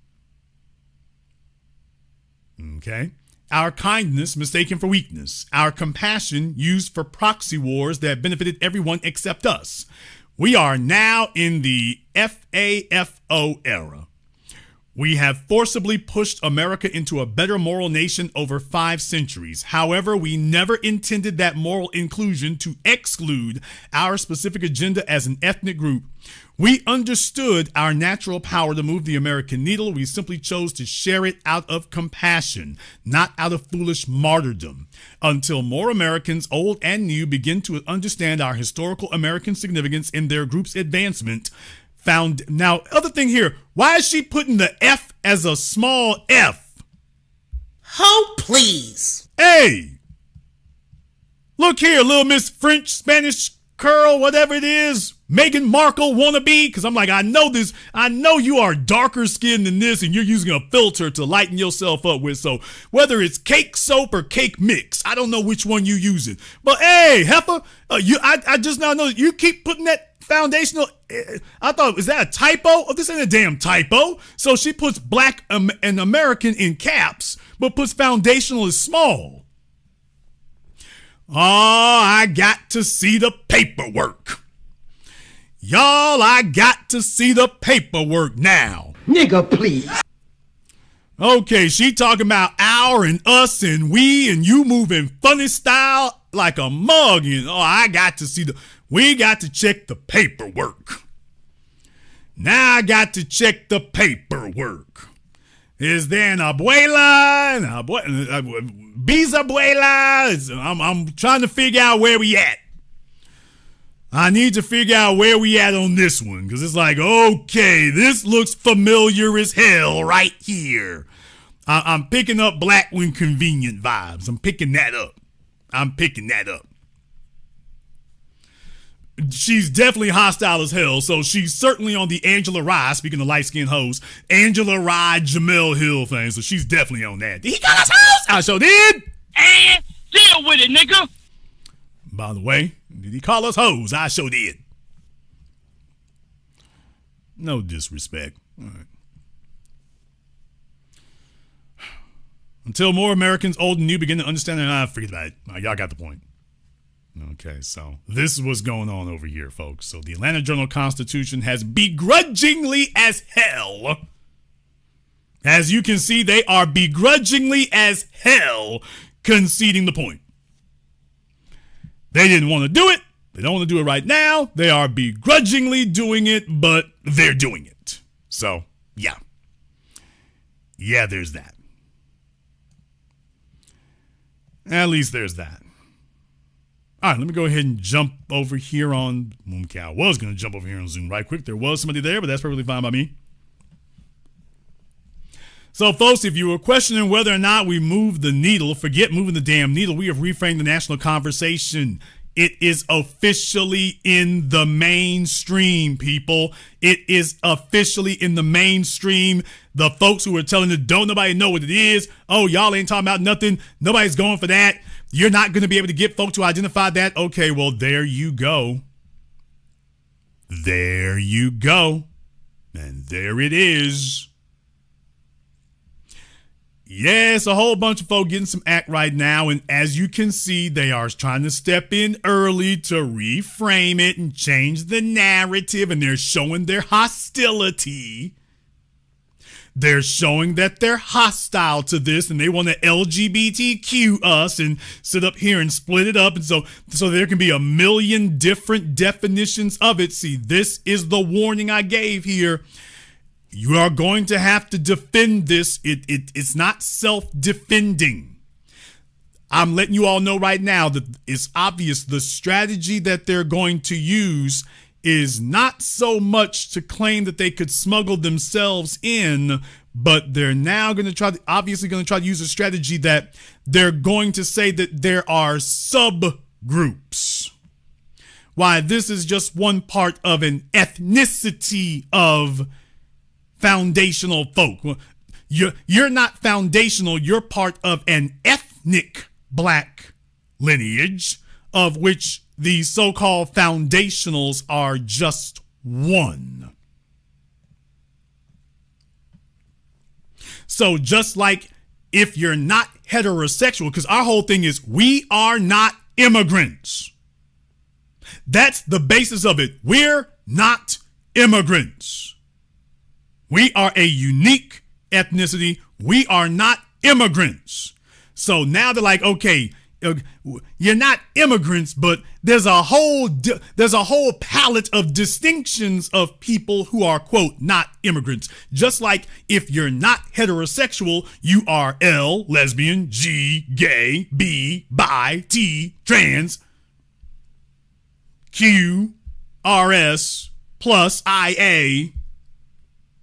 Speaker 1: Okay? Our kindness mistaken for weakness. Our compassion used for proxy wars that benefited everyone except us. We are now in the FAFO era. We have forcibly pushed America into a better moral nation over 5 centuries. However, we never intended that moral inclusion to exclude our specific agenda as an ethnic group. We understood our natural power to move the American needle. We simply chose to share it out of compassion, not out of foolish martyrdom. Until more Americans, old and new, begin to understand our historical American significance in their group's advancement. Now, other thing here, why is she putting the F as a small f?
Speaker 2: Oh, please.
Speaker 1: Hey, look here, little Miss French, Spanish, curl, whatever it is. Meghan Markle wannabe? Because I'm like, I know this. I know you are darker skinned than this, and you're using a filter to lighten yourself up with. So whether it's cake soap or cake mix, I don't know which one you using. But hey, heifer, I just now know you keep putting that foundational. I thought, is that a typo? Oh, this ain't a damn typo. So she puts black and American in caps, but puts foundational as small. Oh, I got to see the paperwork. Y'all, I got to see the paperwork now.
Speaker 2: Nigga, please.
Speaker 1: Okay, she talking about our and us and we and you moving funny style like a mug. And I got to see we got to check the paperwork. Now I got to check the paperwork. Is there an abuela? Bisabuela? I'm trying to figure out where we at. I need to figure out where we at on this one, because it's like, okay, this looks familiar as hell right here. I'm picking up black when convenient vibes. I'm picking that up. She's definitely hostile as hell, so she's certainly on the Angela Rye, speaking of light-skinned hoes, Angela Rye, Jamel Hill thing, so she's definitely on that. Did he call us hoes? I sure did.
Speaker 8: And deal with it, nigga.
Speaker 1: By the way, did he call us hoes? I sure did. No disrespect. All right. Until more Americans old and new begin to understand that, forget about it. Y'all got the point. Okay, so this is what's going on over here, folks. So the Atlanta Journal-Constitution has begrudgingly as hell. As you can see, they are begrudgingly as hell conceding the point. They didn't want to do it. They don't want to do it right now. They are begrudgingly doing it, but they're doing it. So, yeah. Yeah, there's that. At least there's that. All right, let me go ahead and jump over here on... Okay, I was going to jump over here on Zoom right quick. There was somebody there, but that's perfectly fine by me. So, folks, if you were questioning whether or not we moved the needle, forget moving the damn needle. We have reframed the national conversation. It is officially in the mainstream, people. It is officially in the mainstream. The folks who are telling it, don't nobody know what it is. Oh, y'all ain't talking about nothing. Nobody's going for that. You're not going to be able to get folks to identify that. Okay, well, there you go. There you go. And there it is. Yes, a whole bunch of folk getting some act right now, and as you can see, they are trying to step in early to reframe it and change the narrative, and they're showing their hostility. They're showing that they're hostile to this, and they want to LGBTQ us and sit up here and split it up, and so there can be a million different definitions of it. See, this is the warning I gave here. You are going to have to defend this. It's not self-defending. I'm letting you all know right now that it's obvious the strategy that they're going to use is not so much to claim that they could smuggle themselves in, but they're now going to try to use a strategy that they're going to say that there are subgroups. Why, this is just one part of an ethnicity of foundational folk. You're not foundational. You're part of an ethnic black lineage, of which the so-called foundationals are just one. So just like if you're not heterosexual, because our whole thing is we are not immigrants. That's the basis of it. We're not immigrants. We are a unique ethnicity. We are not immigrants. So now they're like, okay, you're not immigrants, but there's a whole palette of distinctions of people who are, quote, not immigrants. Just like if you're not heterosexual, you are L, lesbian, G, gay, B, bi, T, trans, Q, RS, plus IA.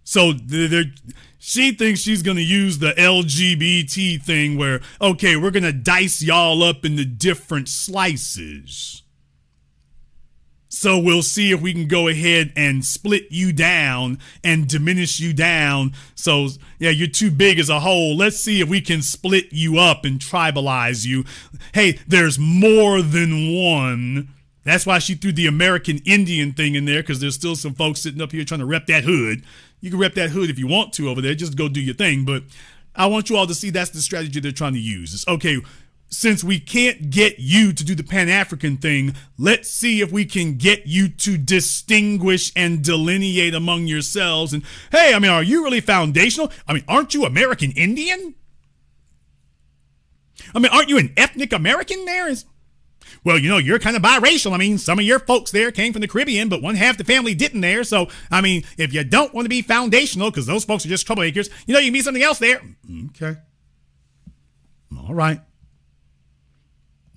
Speaker 1: So she thinks she's going to use the LGBT thing where, okay, we're going to dice y'all up into different slices. So we'll see if we can go ahead and split you down and diminish you down. So, yeah, you're too big as a whole. Let's see if we can split you up and tribalize you. Hey, there's more than one. That's why she threw the American Indian thing in there, because there's still some folks sitting up here trying to rep that hood. You can rep that hood if you want to over there. Just go do your thing. But I want you all to see that's the strategy they're trying to use. It's, okay, since we can't get you to do the Pan-African thing, let's see if we can get you to distinguish and delineate among yourselves. And, hey, I mean, are you really foundational? I mean, aren't you American Indian? I mean, aren't you an ethnic American there? Well, you know, you're kind of biracial. I mean, some of your folks there came from the Caribbean, but one half the family didn't there. So, I mean, if you don't want to be foundational, because those folks are just troublemakers, you know, you can be something else there. Okay. All right.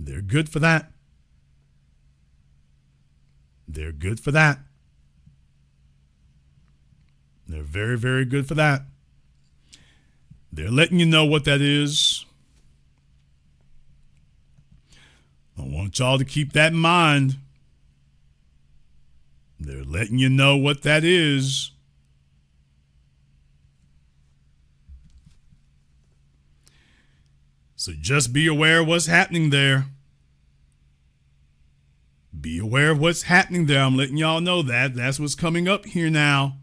Speaker 1: They're good for that. They're good for that. They're very, very good for that. They're letting you know what that is. I want y'all to keep that in mind. They're letting you know what that is. So just be aware of what's happening there. Be aware of what's happening there. I'm letting y'all know that. That's what's coming up here now.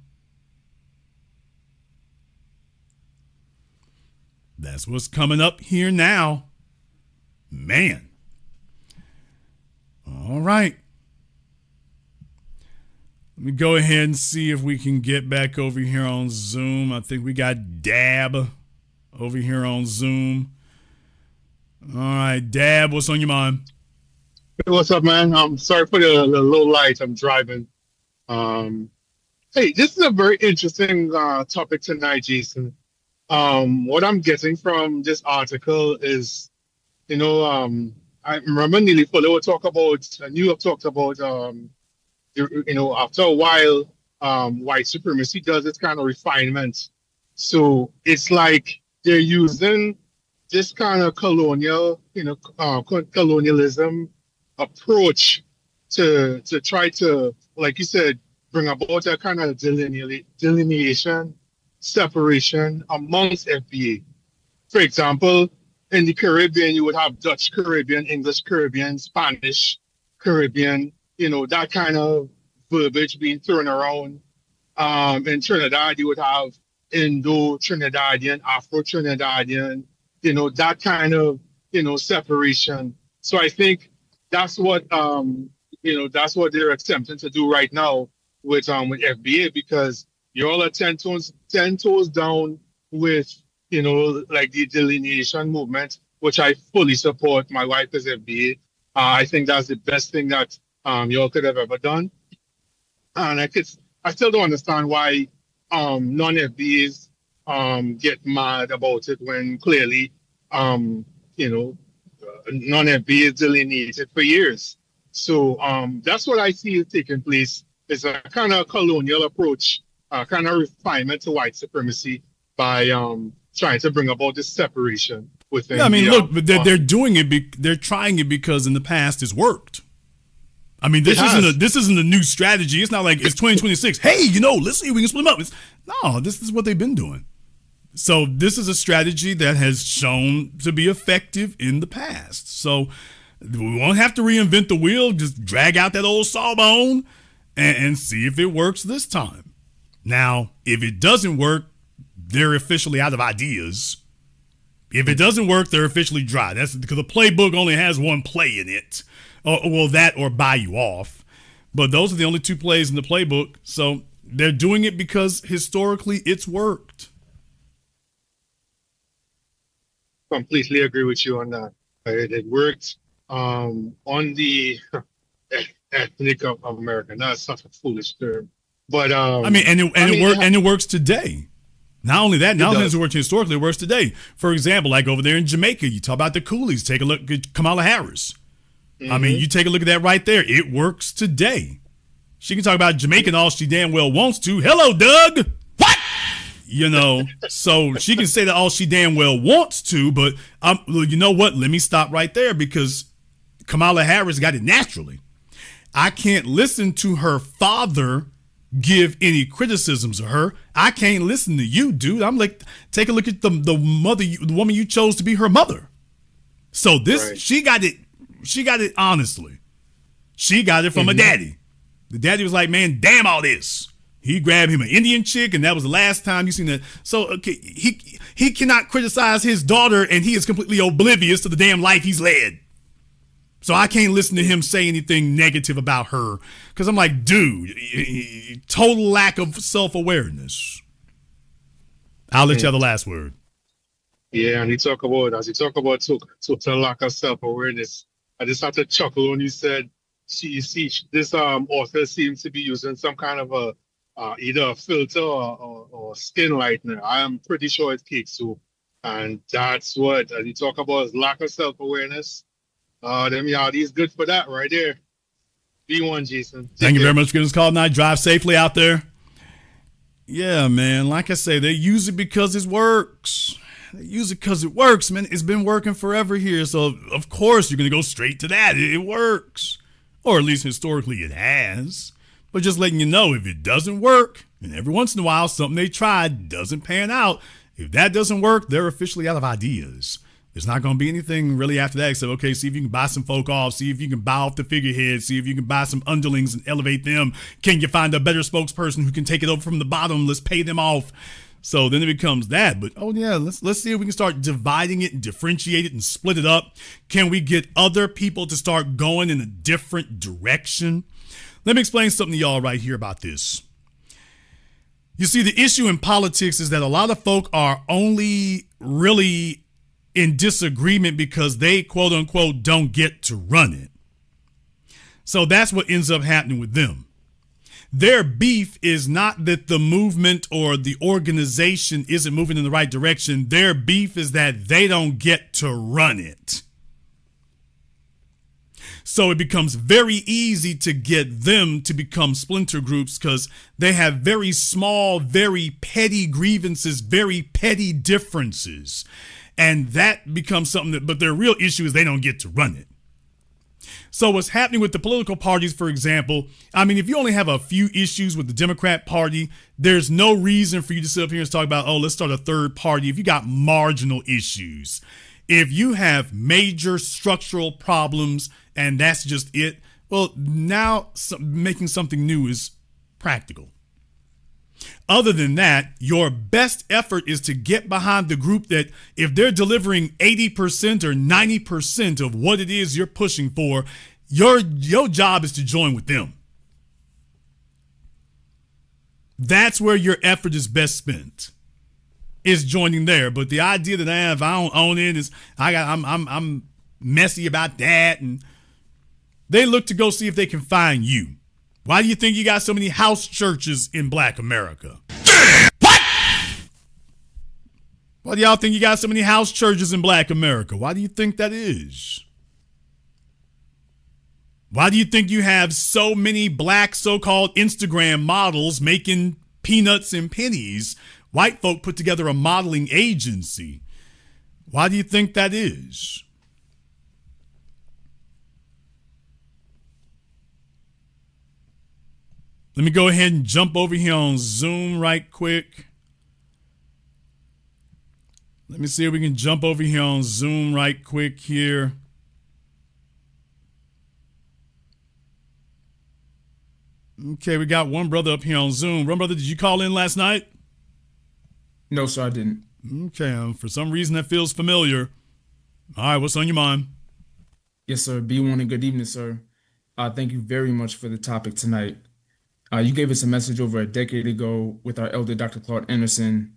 Speaker 1: That's what's coming up here now. Man. All right. Let me go ahead and see if we can get back over here on Zoom. I think we got Dab over here on Zoom. All right, Dab, what's on your mind?
Speaker 9: Hey, what's up, man? I'm sorry for the low light. I'm driving. Hey, this is a very interesting topic tonight, Jason. What I'm getting from this article is, you know, I remember Neely Fuller would talk about, New York talked about, you know, after a while, white supremacy does its kind of refinement. So it's like they're using this kind of colonial, you know, colonialism approach to try to, like you said, bring about a kind of delineation, separation amongst FBA. For example, in the Caribbean, you would have Dutch Caribbean, English Caribbean, Spanish Caribbean, you know, that kind of verbiage being thrown around. In Trinidad, you would have Indo-Trinidadian, Afro-Trinidadian, you know, that kind of, you know, separation. So I think that's what, you know, that's what they're attempting to do right now with FBA, because you all are 10 toes down with, you know, like the delineation movement, which I fully support. My wife is FBA. I think that's the best thing that y'all could have ever done. And I still don't understand why non-FBAs get mad about it when clearly, you know, non-FBAs delineated for years. So that's what I see is taking place. It's a kind of colonial approach, kind of refinement to white supremacy by trying to bring about this separation within.
Speaker 1: Yeah, I mean, look, but they're doing it. They're trying it because in the past it's worked. I mean, this isn't a new strategy. It's not like it's 2026. Hey, you know, let's see if we can split them up. No, this is what they've been doing. So this is a strategy that has shown to be effective in the past. So we won't have to reinvent the wheel. Just drag out that old sawbone and see if it works this time. Now, if it doesn't work, they're officially out of ideas. If it doesn't work, they're officially dry. That's because the playbook only has one play in it. Well, that or buy you off. But those are the only two plays in the playbook. So they're doing it because historically it's worked.
Speaker 9: Completely agree with you on that. It worked on the ethnic of America. That's such a foolish term. But
Speaker 1: I mean, it works today. Not only that, not only does it work historically, it works today. For example, like over there in Jamaica, you talk about the coolies. Take a look at Kamala Harris. Mm-hmm. I mean, you take a look at that right there. It works today. She can talk about Jamaican all she damn well wants to. Hello, Doug. What? You know, so she can say that all she damn well wants to, but you know what? Let me stop right there because Kamala Harris got it naturally. I can't listen to her father give any criticisms of her. I can't listen to you, dude. I'm like, take a look at the woman you chose to be her mother. So this,
Speaker 9: Right.
Speaker 1: she got it honestly. She got it from a daddy. The daddy was like, man, damn all this. He grabbed him an Indian chick, and that was the last time you seen that. So okay, he cannot criticize his daughter, and he is completely oblivious to the damn life he's led. So I can't listen to him say anything negative about her, because I'm like, dude, total lack of self-awareness. I'll let you have the last word.
Speaker 9: Yeah, and as he talk about total lack of self-awareness, I just had to chuckle when you said this author seems to be using some kind of a either a filter or skin lightener. I am pretty sure it's cake soup, and that's what as you talk about is lack of self-awareness. Them Yardies good for that right there. B1, Jason.
Speaker 1: Thank you very much for getting this call tonight. Drive safely out there. Yeah, man. Like I say, they use it because it works. They use it because it works, man. It's been working forever here. So, of course, you're going to go straight to that. It works. Or at least historically it has. But just letting you know, if it doesn't work, and every once in a while something they tried doesn't pan out, if that doesn't work, they're officially out of ideas. There's not going to be anything really after that except, okay, see if you can buy some folk off, see if you can buy off the figurehead, see if you can buy some underlings and elevate them. Can you find a better spokesperson who can take it over from the bottom? Let's pay them off. So then it becomes that. But, oh, yeah, let's see if we can start dividing it and differentiate it and split it up. Can we get other people to start going in a different direction? Let me explain something to y'all right here about this. You see, the issue in politics is that a lot of folk are only really in disagreement because they, quote unquote, don't get to run it. So that's what ends up happening with them. Their beef is not that the movement or the organization isn't moving in the right direction. Their beef is that they don't get to run it. So it becomes very easy to get them to become splinter groups because they have very small, very petty grievances, very petty differences. And that becomes something that, but their real issue is they don't get to run it. So what's happening with the political parties, for example, I mean, if you only have a few issues with the Democrat Party, there's no reason for you to sit up here and talk about, oh, let's start a third party. If you got marginal issues, if you have major structural problems and that's just it, well, now making something new is practical. Other than that, your best effort is to get behind the group that if they're delivering 80% or 90% of what it is you're pushing for, your job is to join with them. That's where your effort is best spent, is joining there. But the idea that if I don't own it, is I'm messy about that, and they look to go see if they can find you. Why do you think you got so many house churches in Black America? What? Why do y'all think you got so many house churches in Black America? Why do you think that is? Why do you think you have so many black so-called Instagram models making peanuts and pennies? White folk put together a modeling agency. Why do you think that is? Let me go ahead and jump over here on Zoom right quick. Let me see if we can jump over here on Zoom right quick here. Okay, we got one brother up here on Zoom. One brother, did you call in last night?
Speaker 10: No, sir, I didn't.
Speaker 1: Okay, for some reason that feels familiar. All right, what's on your mind?
Speaker 10: Yes, sir. B1 and good evening, sir. Thank you very much for the topic tonight. You gave us a message over a decade ago with our elder, Dr. Claude Anderson.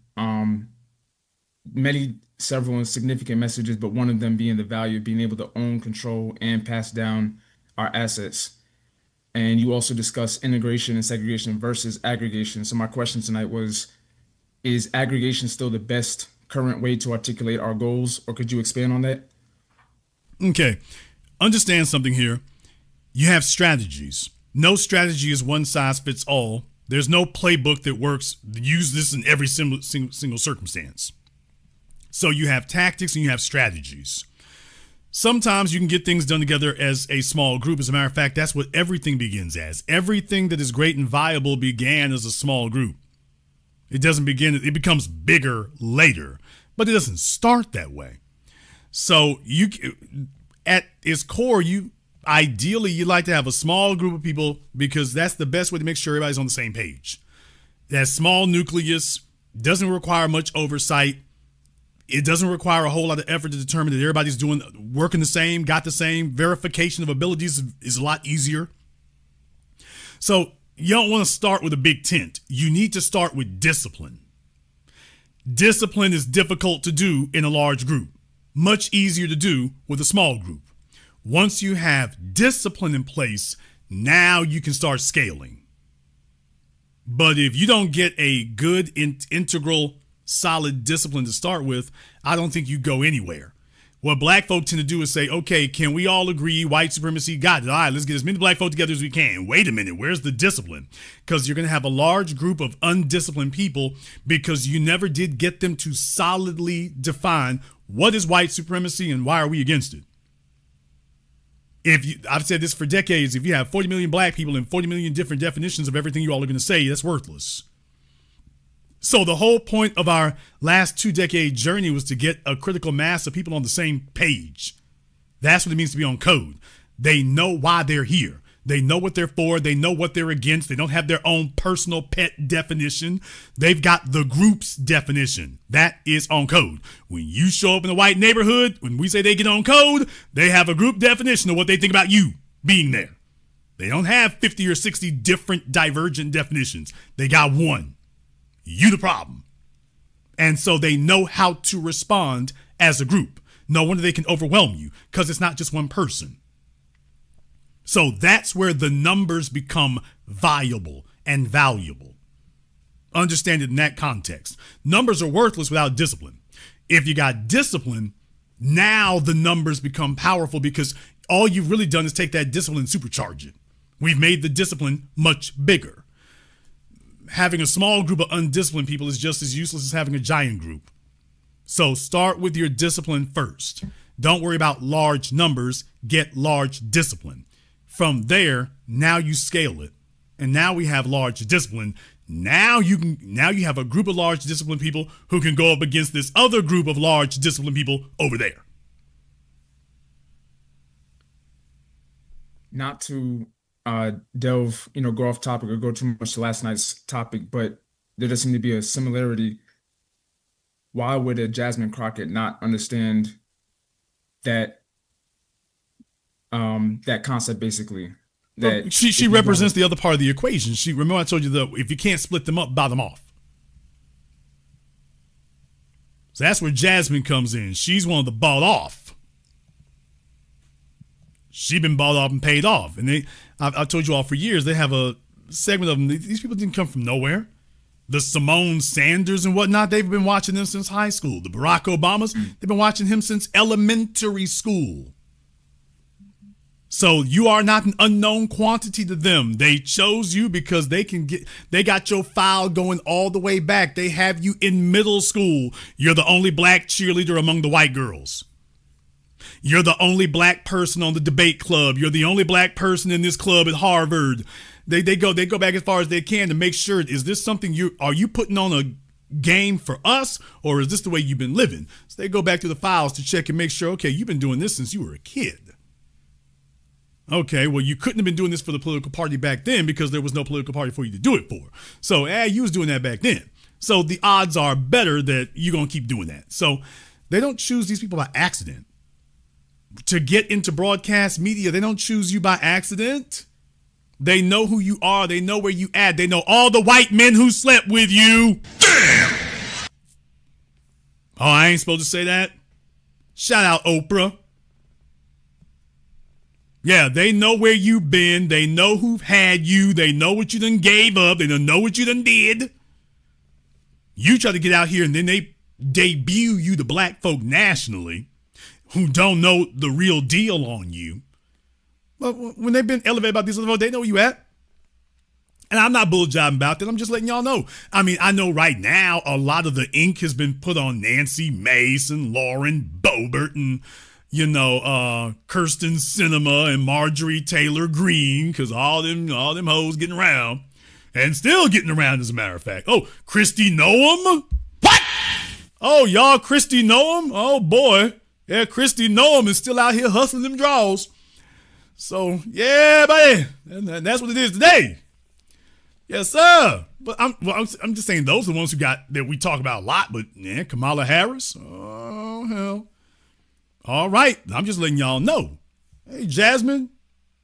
Speaker 10: Several and significant messages, but one of them being the value of being able to own, control, and pass down our assets. And you also discussed integration and segregation versus aggregation. So my question tonight was, is aggregation still the best current way to articulate our goals, or could you expand on that?
Speaker 1: Okay, understand something here. You have strategies. No strategy is one size fits all. There's no playbook that works. Use this in every single circumstance. So you have tactics and you have strategies. Sometimes you can get things done together as a small group. As a matter of fact, that's what everything begins as. Everything that is great and viable began as a small group. It doesn't begin, it becomes bigger later, but it doesn't start that way. So you, at its core, ideally you'd like to have a small group of people because that's the best way to make sure everybody's on the same page. That small nucleus doesn't require much oversight. It doesn't require a whole lot of effort to determine that everybody's working the same, got the same. Verification of abilities is a lot easier. So you don't want to start with a big tent. You need to start with discipline. Discipline is difficult to do in a large group, much easier to do with a small group. Once you have discipline in place, now you can start scaling. But if you don't get a good integral solid discipline to start with, I don't think you go anywhere. What black folk tend to do is say, okay, can we all agree white supremacy got it? All right, let's get as many black folk together as we can. Wait a minute, where's the discipline? Because you're going to have a large group of undisciplined people because you never did get them to solidly define what is white supremacy and why are we against it. I've said this for decades, if you have 40 million black people and 40 million different definitions of everything you all are going to say, that's worthless. So the whole point of our last 2-decade journey was to get a critical mass of people on the same page. That's what it means to be on code. They know why they're here. They know what they're for. They know what they're against. They don't have their own personal pet definition. They've got the group's definition. That is on code. When you show up in a white neighborhood, when we say they get on code, they have a group definition of what they think about you being there. They don't have 50 or 60 different divergent definitions. They got one. You the problem. And so they know how to respond as a group. No wonder they can overwhelm you because it's not just one person. So that's where the numbers become viable and valuable. Understand it in that context. Numbers are worthless without discipline. If you got discipline, now the numbers become powerful because all you've really done is take that discipline and supercharge it. We've made the discipline much bigger. Having a small group of undisciplined people is just as useless as having a giant group. So start with your discipline first. Don't worry about large numbers, get large discipline. From there, now you scale it. And now we have large discipline. Now you have a group of large disciplined people who can go up against this other group of large disciplined people over there.
Speaker 10: Not to delve, go off topic or go too much to last night's topic, but there does seem to be a similarity. Why would a Jasmine Crockett not understand that that concept basically? That
Speaker 1: she represents the other part of the equation. Remember I told you that if you can't split them up, buy them off. So that's where Jasmine comes in. She's one of the bought off. She's been bought off and paid off. And I've told you all for years, they have a segment of them. These people didn't come from nowhere. The Simone Sanders and whatnot, they've been watching them since high school. The Barack Obamas, they've been watching him since elementary school. So you are not an unknown quantity to them. They chose you because they got your file going all the way back. They have you in middle school. You're the only black cheerleader among the white girls. You're the only black person on the debate club. You're the only black person in this club at Harvard. They go back as far as they can to make sure, is this something are you putting on a game for us, or is this the way you've been living? So they go back to the files to check and make sure, okay, you've been doing this since you were a kid. Okay, well, you couldn't have been doing this for the political party back then because there was no political party for you to do it for. So, you was doing that back then. So the odds are better that you're going to keep doing that. So they don't choose these people by accident. To get into broadcast media, they don't choose you by accident. They know who you are. They know where you at. They know all the white men who slept with you. Damn! Oh, I ain't supposed to say that? Shout out Oprah. Yeah, they know where you've been. They know who've had you. They know what you done gave up. They don't know what you done did. You try to get out here and then they debut you to black folk nationally who don't know the real deal on you. But when they've been elevated about these other folks, they know where you at. And I'm not bull jobbing about that. I'm just letting y'all know. I mean, I know right now a lot of the ink has been put on Nancy Mason, Lauren Boebert, and Kirsten Cinema and Marjorie Taylor Greene, because all them hoes getting around, and still getting around, as a matter of fact. Oh, Christy Noam? What? Oh, y'all Christy Noam? Oh, boy. Yeah, Christy Noam is still out here hustling them draws. So, yeah, buddy. And that's what it is today. Yes, sir. But I'm just saying those are the ones that we talk about a lot, but yeah, Kamala Harris? Oh, hell. All right, I'm just letting y'all know. Hey, Jasmine,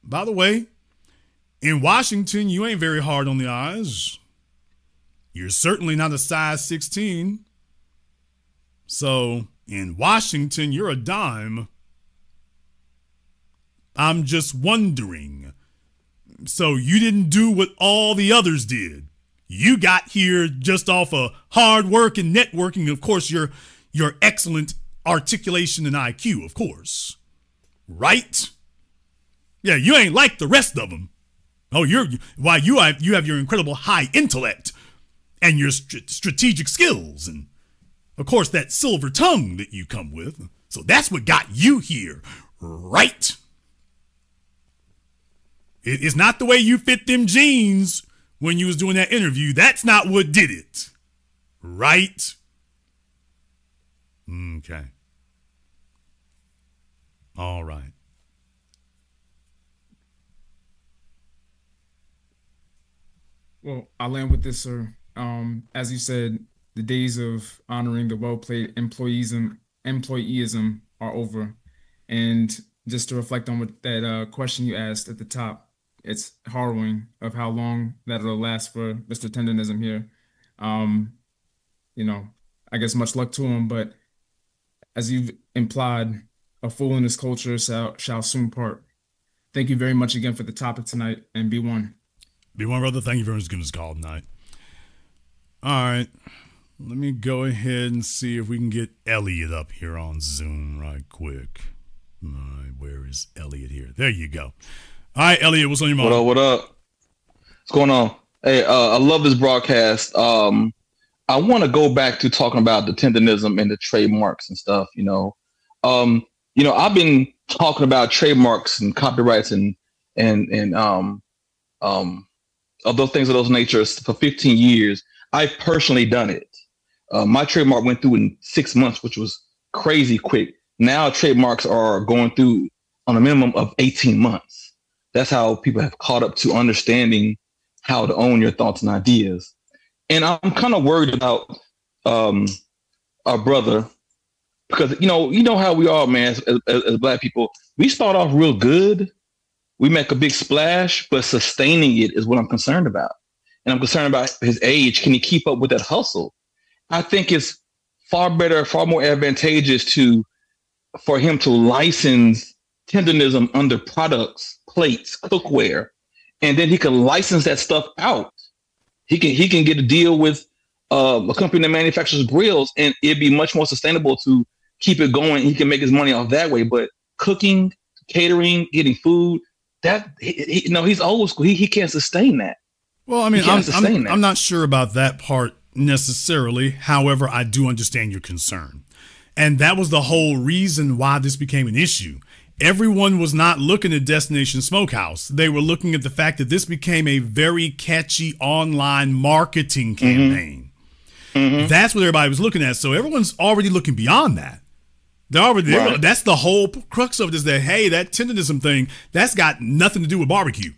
Speaker 1: by the way, in Washington, you ain't very hard on the eyes. You're certainly not a size 16. So, in Washington, you're a dime. I'm just wondering. So, you didn't do what all the others did. You got here just off of hard work and networking. Of course, your excellent articulation and IQ, of course. Right? Yeah, you ain't like the rest of them. Oh, you have your incredible high intellect and your strategic skills and, of course, that silver tongue that you come with. So that's what got you here, right? It's not the way you fit them jeans when you was doing that interview. That's not what did it, right? Okay. All right.
Speaker 10: Well, I'll land with this, sir. As you said, the days of honoring the well-played employeeism are over. And just to reflect on what that question you asked at the top, it's harrowing of how long that'll last for Mr. Tendernism here. I guess much luck to him, but as you've implied, a fool in this culture shall soon part. Thank you very much again for the topic tonight, and be one.
Speaker 1: Be one, brother. Thank you very much for giving us a call tonight. All right. Let me go ahead and see if we can get Elliot up here on Zoom right quick. All right, where is Elliot here? There you go. All right, Elliot, what's on your mind?
Speaker 11: What up? What's going on? Hey, I love this broadcast. I want to go back to talking about the tendenism and the trademarks and stuff. I've been talking about trademarks and copyrights and other things of those natures for 15 years. I've personally done it. My trademark went through in 6 months, which was crazy quick. Now trademarks are going through on a minimum of 18 months. That's how people have caught up to understanding how to own your thoughts and ideas. And I'm kind of worried about our brother, because you know how we are, man. As Black people, we start off real good, we make a big splash, but sustaining it is what I'm concerned about. And I'm concerned about his age. Can he keep up with that hustle? I think it's far better, far more advantageous for him to license tendenism under products, plates, cookware, and then he can license that stuff out. He can get a deal with a company that manufactures grills, and it'd be much more sustainable to keep it going. He can make his money off that way. But cooking, catering, getting food, he's old school. He can't sustain that.
Speaker 1: Well, I mean, I'm not sure about that part necessarily. However, I do understand your concern. And that was the whole reason why this became an issue. Everyone was not looking at Destination Smokehouse. They were looking at the fact that this became a very catchy online marketing campaign. Mm-hmm. That's what everybody was looking at. So everyone's already looking beyond that. That's the whole crux of it, is that, hey, that tendenism thing, that's got nothing to do with barbecue.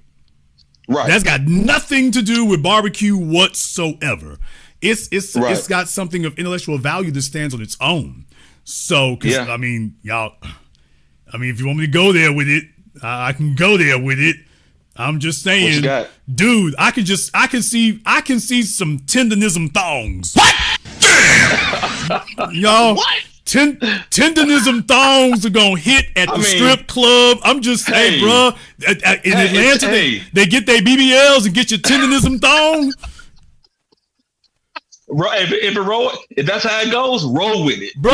Speaker 1: Right. That's got nothing to do with barbecue whatsoever. It's got something of intellectual value that stands on its own. So, I mean, if you want me to go there with it, I can go there with it. I'm just saying, dude, I can see some tendenism thongs. What? Damn! Y'all, what? Tendenism thongs are gonna hit at the strip club. I'm just saying, bro. In Atlanta, they get their BBLs and get your tendenism thong.
Speaker 11: If that's how it goes, roll with it,
Speaker 1: bro.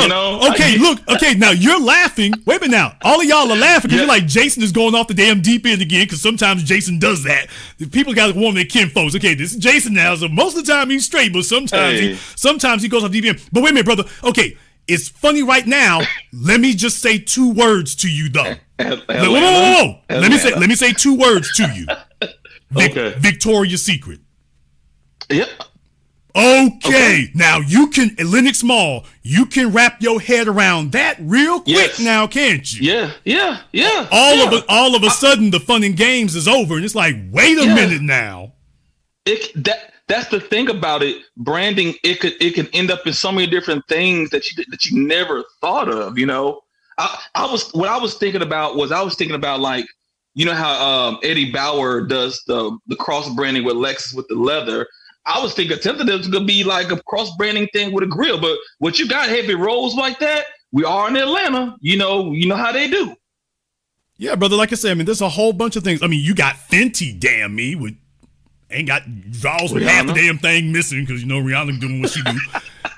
Speaker 1: Okay, now you're laughing. Wait a minute now. All of y'all are laughing because you're like, Jason is going off the damn deep end again, because sometimes Jason does that. People got to warn their kinfolks. Okay, this is Jason now, so most of the time he's straight, but sometimes he goes off deep end. But wait a minute, brother. Okay, It's funny right now. Let me just say 2 words to you, though. Whoa. Let me say 2 words to you.
Speaker 11: Okay.
Speaker 1: Victoria's Secret.
Speaker 11: Yep.
Speaker 1: Okay. Now you can, Linux Mall, you can wrap your head around that real quick now, can't you?
Speaker 11: Yeah.
Speaker 1: All of a sudden, the fun and games is over, and it's like, wait a minute now.
Speaker 11: That's the thing about it. Branding, it can end up in so many different things that you never thought of. You know, I was thinking about like, you know how Eddie Bauer does the cross branding with Lexus with the leather. I was thinking Tendernism could be like a cross branding thing with a grill, but what you got heavy rolls like that? We are in Atlanta. You know how they do.
Speaker 1: Yeah, brother. Like I said, I mean, there's a whole bunch of things. I mean, you got Fenty, damn me, with ain't got draws with half the damn thing missing because Rihanna doing what she do.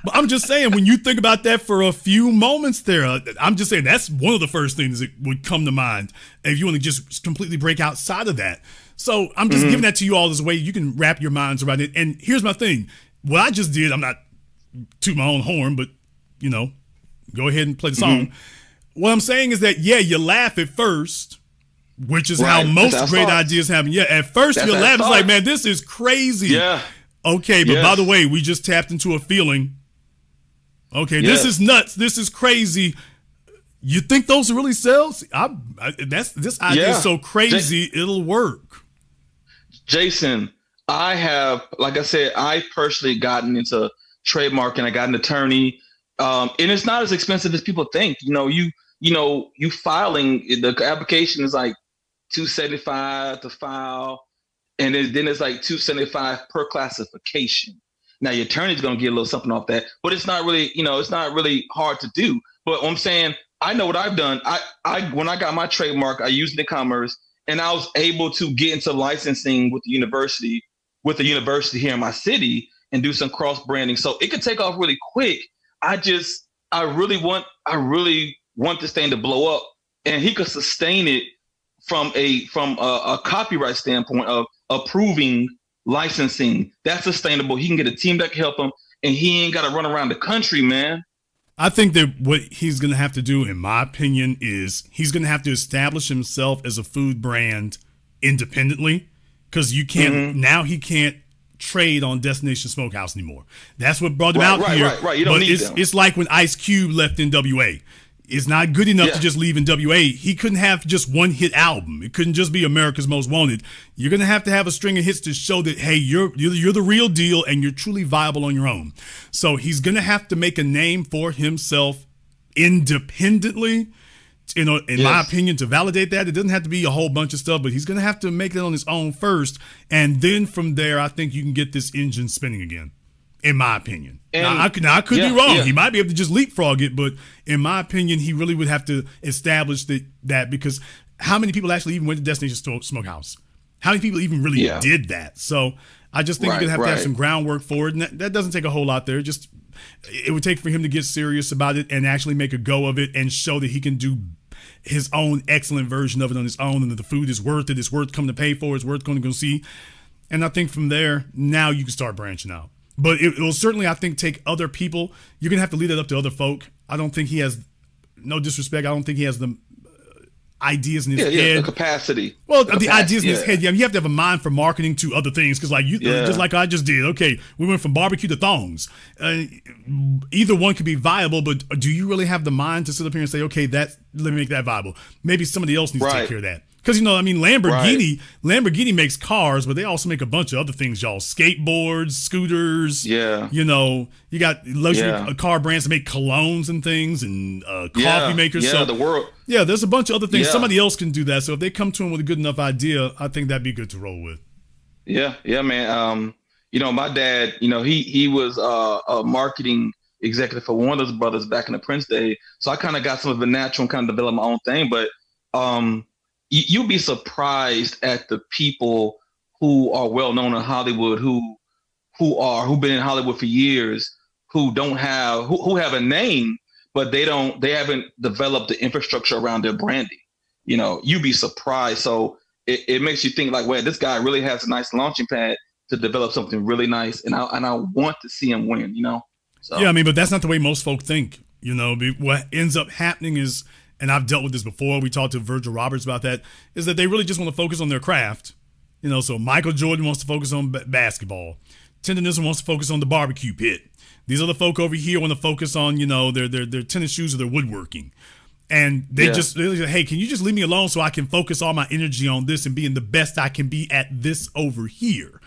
Speaker 1: But I'm just saying, when you think about that for a few moments there, I'm just saying that's one of the first things that would come to mind if you want to just completely break outside of that. So I'm just giving that to you all as a way you can wrap your minds around it. And here's my thing. What I just did, I'm not tooting my own horn, but, go ahead and play the song. What I'm saying is that, you laugh at first, which is how most great ideas happen. Yeah, at first you laugh. It's like, man, this is crazy.
Speaker 11: Yeah.
Speaker 1: Okay, but by the way, we just tapped into a feeling. Okay, this is nuts. This is crazy. You think those really sell? This idea is so crazy, it'll work.
Speaker 11: Jason, I have, like I said, I personally gotten into trademarking. I got an attorney, and it's not as expensive as people think. You filing the application is like $275 to file, and then it's like $275 per classification. Now your attorney's gonna get a little something off that, but it's not really, it's not really hard to do. But what I'm saying, I know what I've done. I when I got my trademark, I used e-commerce. And I was able to get into licensing with the university here in my city and do some cross branding. So it could take off really quick. I really want this thing to blow up, and he could sustain it from a copyright standpoint of approving licensing. That's sustainable. He can get a team that can help him, and he ain't got to run around the country, man.
Speaker 1: I think that what he's going to have to do, in my opinion, is he's going to have to establish himself as a food brand independently, because you can't now he can't trade on Destination Smokehouse anymore. That's what brought him out here.
Speaker 11: Right. You don't need them.
Speaker 1: It's like when Ice Cube left NWA. It's not good enough to just leave NWA. He couldn't have just one hit album. It couldn't just be America's Most Wanted. You're going to have a string of hits to show that, hey, you're the real deal and you're truly viable on your own. So he's going to have to make a name for himself independently. In my opinion, to validate that, it doesn't have to be a whole bunch of stuff, but he's going to have to make it on his own first. And then from there, I think you can get this engine spinning again. In my opinion. Now, I could be wrong. He might be able to just leapfrog it, but in my opinion, he really would have to establish that because how many people actually even went to Destination Smokehouse? How many people even really did that? So I just think you're going to have some groundwork for it, and that doesn't take a whole lot there. Just it would take for him to get serious about it and actually make a go of it and show that he can do his own excellent version of it on his own, and that the food is worth it. It's worth coming to pay for. It's worth going to go see. And I think from there, now you can start branching out. But it will certainly, I think, take other people. You're going to have to leave that up to other folk. I don't think he has, no disrespect, I don't think he has the ideas in his head.
Speaker 11: The capacity.
Speaker 1: Well, the ideas in his head. Yeah, you have to have a mind for marketing to other things. Because just like I just did. Okay, we went from barbecue to thongs. Either one could be viable, but do you really have the mind to sit up here and say, okay, let me make that viable? Maybe somebody else needs to take care of that. Because, Lamborghini makes cars, but they also make a bunch of other things, y'all. Skateboards, scooters. Yeah. You got luxury car brands that make colognes and things and coffee makers.
Speaker 11: Yeah, the world.
Speaker 1: Yeah, there's a bunch of other things. Somebody else can do that. So if they come to him with a good enough idea, I think that'd be good to roll with.
Speaker 11: Yeah, man. My dad, he was a marketing executive for one of his brothers back in the Prince day. So I kind of got some of the natural and kind of developed my own thing. But you'll be surprised at the people who are well known in Hollywood, who've been in Hollywood for years, who have a name, but they haven't developed the infrastructure around their branding. You'd be surprised. So it makes you think like, well, this guy really has a nice launching pad to develop something really nice, and I want to see him win. So
Speaker 1: yeah, but that's not the way most folk think. What ends up happening is, and I've dealt with this before, we talked to Virgil Roberts about that, is that they really just want to focus on their craft. So Michael Jordan wants to focus on basketball. Tendernism wants to focus on the barbecue pit. These other folk over here want to focus on, their tennis shoes or their woodworking. And they're like, hey, can you just leave me alone so I can focus all my energy on this and being the best I can be at this over here?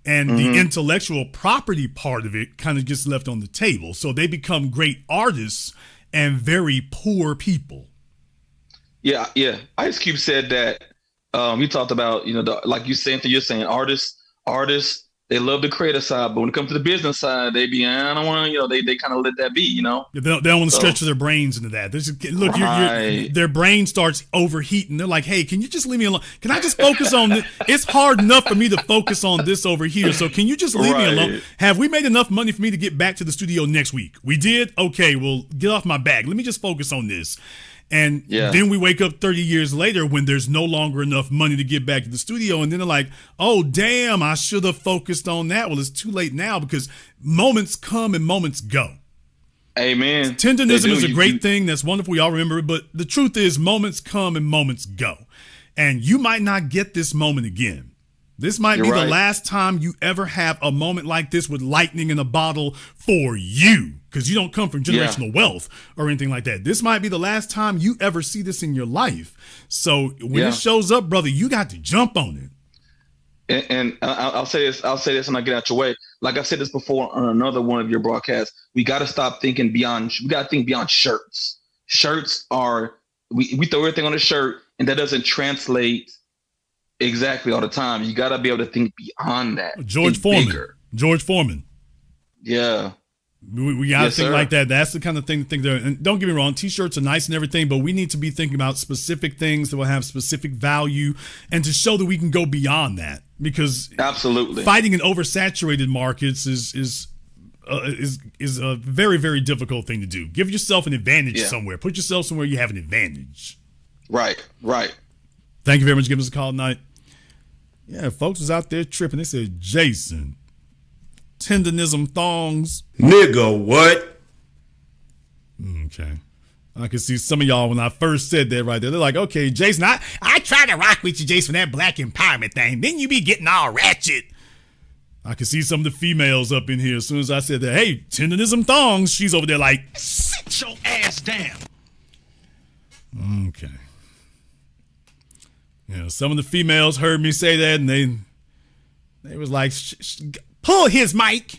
Speaker 1: And the intellectual property part of it kind of gets left on the table. So they become great artists and very poor people.
Speaker 11: Yeah. Ice Cube said that. He talked about, like you're saying, artists, they love the creative side, but when it comes to the business side, they be, I don't want to, they kind of let that be, They
Speaker 1: don't want to stretch their brains into that. Look, their brain starts overheating. They're like, hey, can you just leave me alone? Can I just focus on this? It's hard enough for me to focus on this over here. So can you just leave me alone? Have we made enough money for me to get back to the studio next week? We did? Okay, well, get off my back. Let me just focus on this. And then we wake up 30 years later when there's no longer enough money to get back to the studio. And then they're like, oh, damn, I should have focused on that. Well, it's too late now because moments come and moments go.
Speaker 11: Amen.
Speaker 1: Tendernism is a great thing. That's wonderful. We all remember it. But the truth is moments come and moments go. And you might not get this moment again. This might be the last time you ever have a moment like this with lightning in a bottle for you, because you don't come from generational wealth or anything like that. This might be the last time you ever see this in your life. So when it shows up, brother, you got to jump on
Speaker 11: it. And I'll say this and I'll get out your way. Like I said this before on another one of your broadcasts, we got to stop thinking beyond, we got to think beyond shirts. Shirts are, we throw everything on a shirt and that doesn't translate exactly all the time. You got to be able to think beyond that.
Speaker 1: George Foreman.
Speaker 11: Yeah.
Speaker 1: We got to think like that. That's the kind of thing to think there. And don't get me wrong, t-shirts are nice and everything, but we need to be thinking about specific things that will have specific value and to show that we can go beyond that. Because
Speaker 11: absolutely
Speaker 1: fighting in oversaturated markets is a very, very difficult thing to do. Give yourself an advantage somewhere. Put yourself somewhere you have an advantage.
Speaker 11: Right.
Speaker 1: Thank you very much for giving us a call tonight. Yeah, folks was out there tripping. They said, Jason, tendernism thongs.
Speaker 7: Nigga, what?
Speaker 1: Okay. I can see some of y'all when I first said that right there. They're like, okay, Jason, I try to rock with you, Jason, that black empowerment thing. Then you be getting all ratchet. I can see some of the females up in here as soon as I said that. Hey, tendernism thongs. She's over there like,
Speaker 3: sit your ass down.
Speaker 1: Okay. Some of the females heard me say that, and they was like, pull his mic.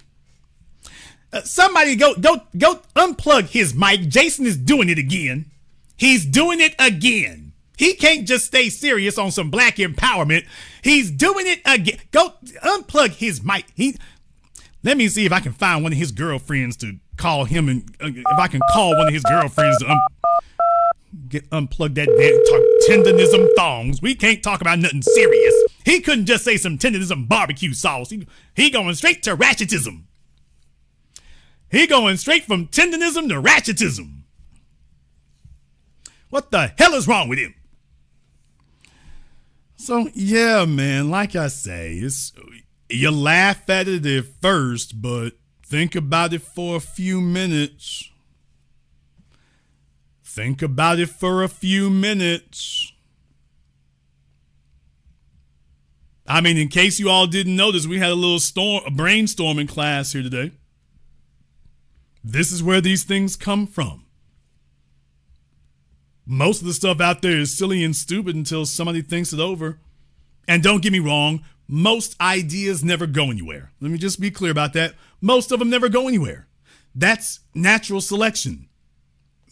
Speaker 1: Somebody go unplug his mic. Jason is doing it again. He's doing it again. He can't just stay serious on some black empowerment. He's doing it again. Go unplug his mic. Let me see if I can find one of his girlfriends to call him, and if I can call one of his girlfriends to unplug that damn tendernism thongs. We can't talk about nothing serious. He couldn't just say some tendernism barbecue sauce. He going straight to ratchetism. He going straight from tendernism to ratchetism. What the hell is wrong with him? So yeah, man, like I say, you laugh at it at first, but think about it for a few minutes. Think about it for a few minutes. I mean, in case you all didn't notice, we had a brainstorming class here today. This is where these things come from. Most of the stuff out there is silly and stupid until somebody thinks it over. And don't get me wrong, most ideas never go anywhere. Let me just be clear about that. Most of them never go anywhere. That's natural selection.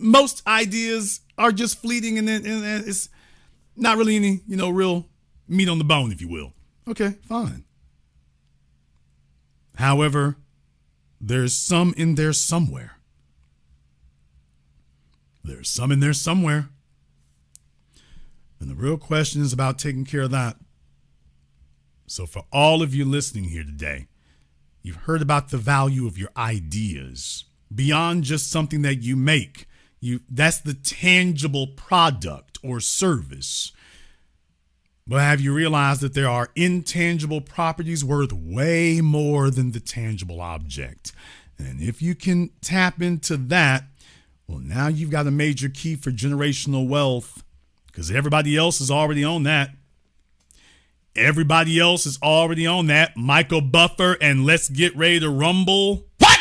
Speaker 1: Most ideas are just fleeting and it's not really any, real meat on the bone, if you will. Okay, fine. However, there's some in there somewhere. There's some in there somewhere. And the real question is about taking care of that. So for all of you listening here today, you've heard about the value of your ideas beyond just something that you make. That's the tangible product or service. But have you realized that there are intangible properties worth way more than the tangible object? And if you can tap into that, Well, now you've got a major key for generational wealth because everybody else is already on that. Everybody else is already on that. Michael Buffer and Let's Get Ready to Rumble. What?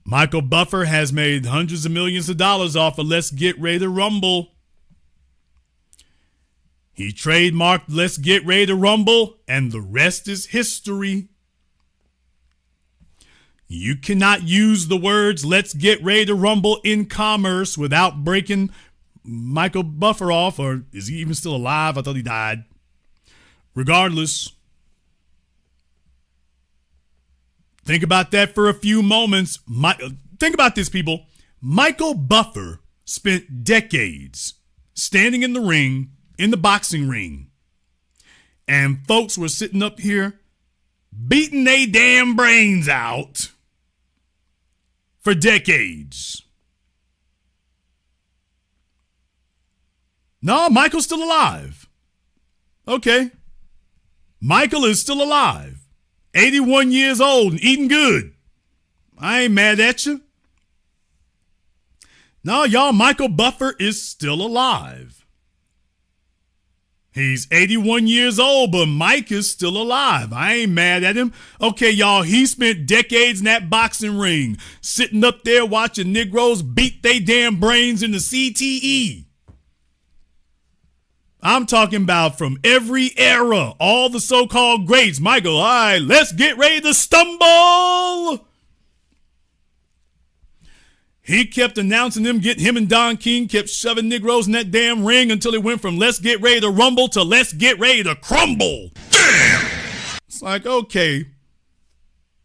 Speaker 1: Michael Buffer has made hundreds of millions of dollars off of Let's Get Ready to Rumble. He trademarked Let's Get Ready to Rumble, and the rest is history. You cannot use the words Let's Get Ready to Rumble in commerce without breaking Michael Buffer off, or is he even still alive? I thought he died. Regardless, think about that for a few moments. Think about this, people. Michael Buffer spent decades standing in the ring, in the boxing ring, and folks were sitting up here beating their damn brains out for decades. No, Michael's still alive. Okay. Michael is still alive. 81 years old and eating good. I ain't mad at you. No, y'all, Michael Buffer is still alive. He's 81 years old, but Mike is still alive. I ain't mad at him. Okay, y'all, he spent decades in that boxing ring, sitting up there watching Negroes beat they damn brains in the CTE. I'm talking about from every era, all the so-called greats. Michael, all right, let's get ready to stumble. He kept announcing them, him and Don King kept shoving Negroes in that damn ring until it went from let's get ready to rumble to let's get ready to crumble. Damn! It's like, okay,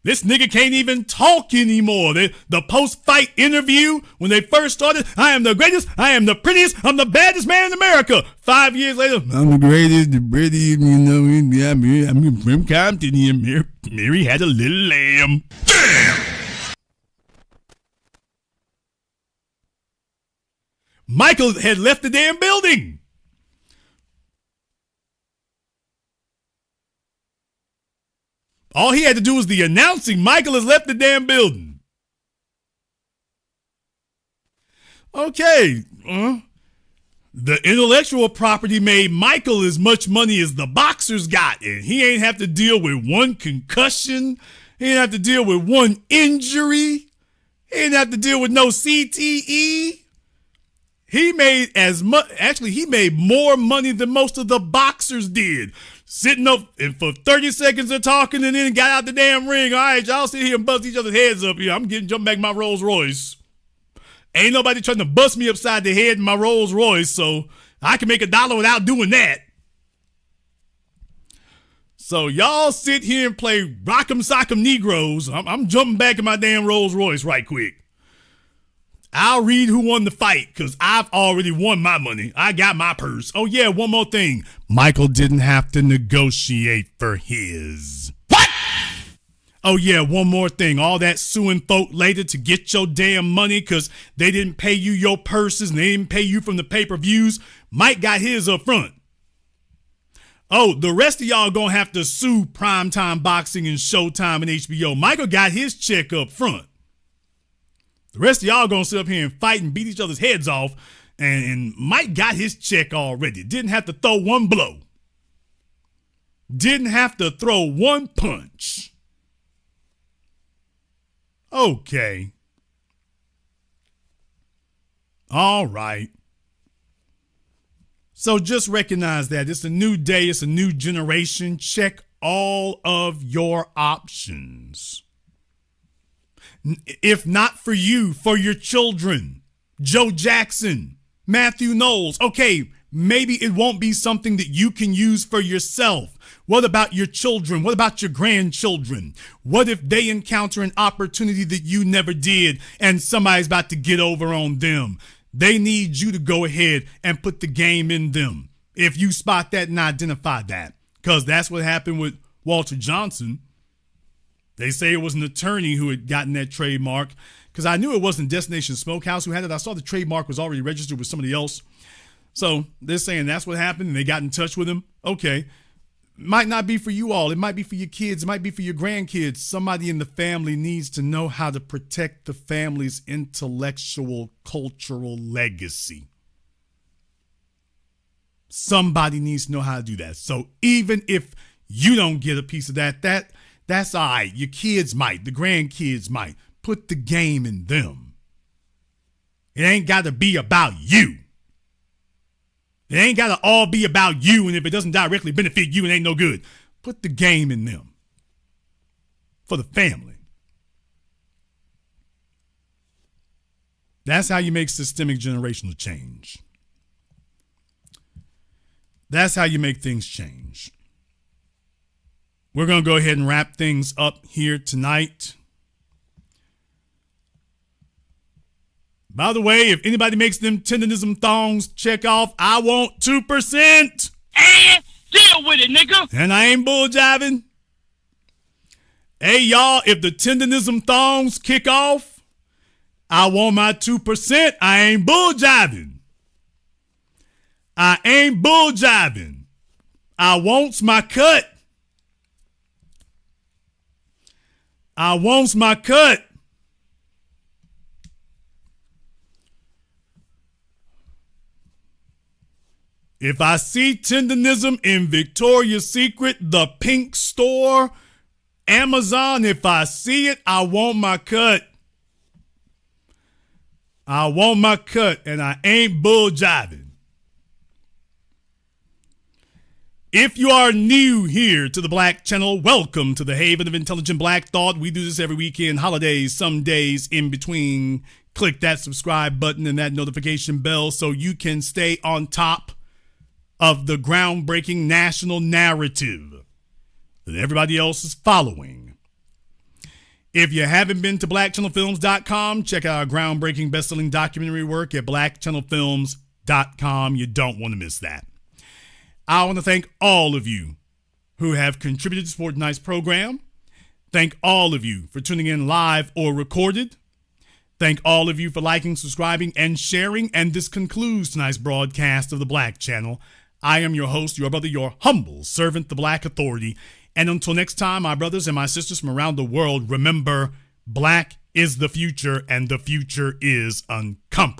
Speaker 1: this nigga can't even talk anymore. The post-fight interview, when they first started, I am the greatest, I am the prettiest, I'm the baddest man in America. 5 years later, I'm the greatest, the prettiest, you know, I'm from Compton here. Mary had a little lamb. Damn! Michael had left the damn building. All he had to do was the announcing. Michael has left the damn building. Okay. The intellectual property made Michael as much money as the boxers got. And he ain't have to deal with one concussion. He ain't have to deal with one injury. He ain't have to deal with no CTE. He made as much, actually, he made more money than most of the boxers did. Sitting up and for 30 seconds of talking and then got out the damn ring. All right, y'all sit here and bust each other's heads up here. I'm jumping back in my Rolls Royce. Ain't nobody trying to bust me upside the head in my Rolls Royce, so I can make $1 without doing that. So y'all sit here and play Rock'em Sock'em Negroes. I'm jumping back in my damn Rolls Royce right quick. I'll read who won the fight because I've already won my money. I got my purse. Oh, yeah, one more thing. Michael didn't have to negotiate for his. What? Oh, yeah, one more thing. All that suing folk later to get your damn money because they didn't pay you your purses and they didn't pay you from the pay-per-views. Mike got his up front. Oh, the rest of y'all gonna have to sue Primetime Boxing and Showtime and HBO. Michael got his check up front. The rest of y'all gonna sit up here and fight and beat each other's heads off, and Mike got his check already. Didn't have to throw one blow. Didn't have to throw one punch. Okay. All right. So just recognize that it's a new day, it's a new generation. Check all of your options. If not for you, for your children, Joe Jackson, Matthew Knowles. Okay, maybe it won't be something that you can use for yourself. What about your children? What about your grandchildren? What if they encounter an opportunity that you never did and somebody's about to get over on them? They need you to go ahead and put the game in them. If you spot that and identify that, because that's what happened with Walter Johnson. They say it was an attorney who had gotten that trademark because I knew it wasn't Destination Smokehouse who had it. I saw the trademark was already registered with somebody else. So they're saying that's what happened and they got in touch with him. Okay. might not be for you all. It might be for your kids. It might be for your grandkids. Somebody in the family needs to know how to protect the family's intellectual, cultural legacy. Somebody needs to know how to do that. So even if you don't get a piece of that's all right. Your kids might. The grandkids might. Put the game in them. It ain't got to be about you. It ain't got to all be about you, and if it doesn't directly benefit you, it ain't no good. Put the game in them. For the family. That's how you make systemic generational change. That's how you make things change. We're going to go ahead and wrap things up here tonight. By the way, if anybody makes them tendernism thongs check off, I want 2%.
Speaker 8: And deal with it, nigga.
Speaker 1: And I ain't bull jiving. Hey, y'all, if the tendernism thongs kick off, I want my 2%. I ain't bull jiving. I ain't bull jiving. I wants my cut. I wants my cut. If I see tendernism in Victoria's Secret, the Pink Store, Amazon, if I see it, I want my cut. I want my cut, and I ain't bull jiving. If you are new here to the Black Channel, welcome to the Haven of Intelligent Black Thought. We do this every weekend, holidays, some days in between. Click that subscribe button and that notification bell so you can stay on top of the groundbreaking national narrative that everybody else is following. If you haven't been to blackchannelfilms.com, check out our groundbreaking best-selling documentary work at blackchannelfilms.com. You don't want to miss that. I want to thank all of you who have contributed to support tonight's program. Thank all of you for tuning in live or recorded. Thank all of you for liking, subscribing, and sharing. And this concludes tonight's broadcast of the Black Channel. I am your host, your brother, your humble servant, the Black Authority. And until next time, my brothers and my sisters from around the world, remember, black is the future, and the future is uncompromised.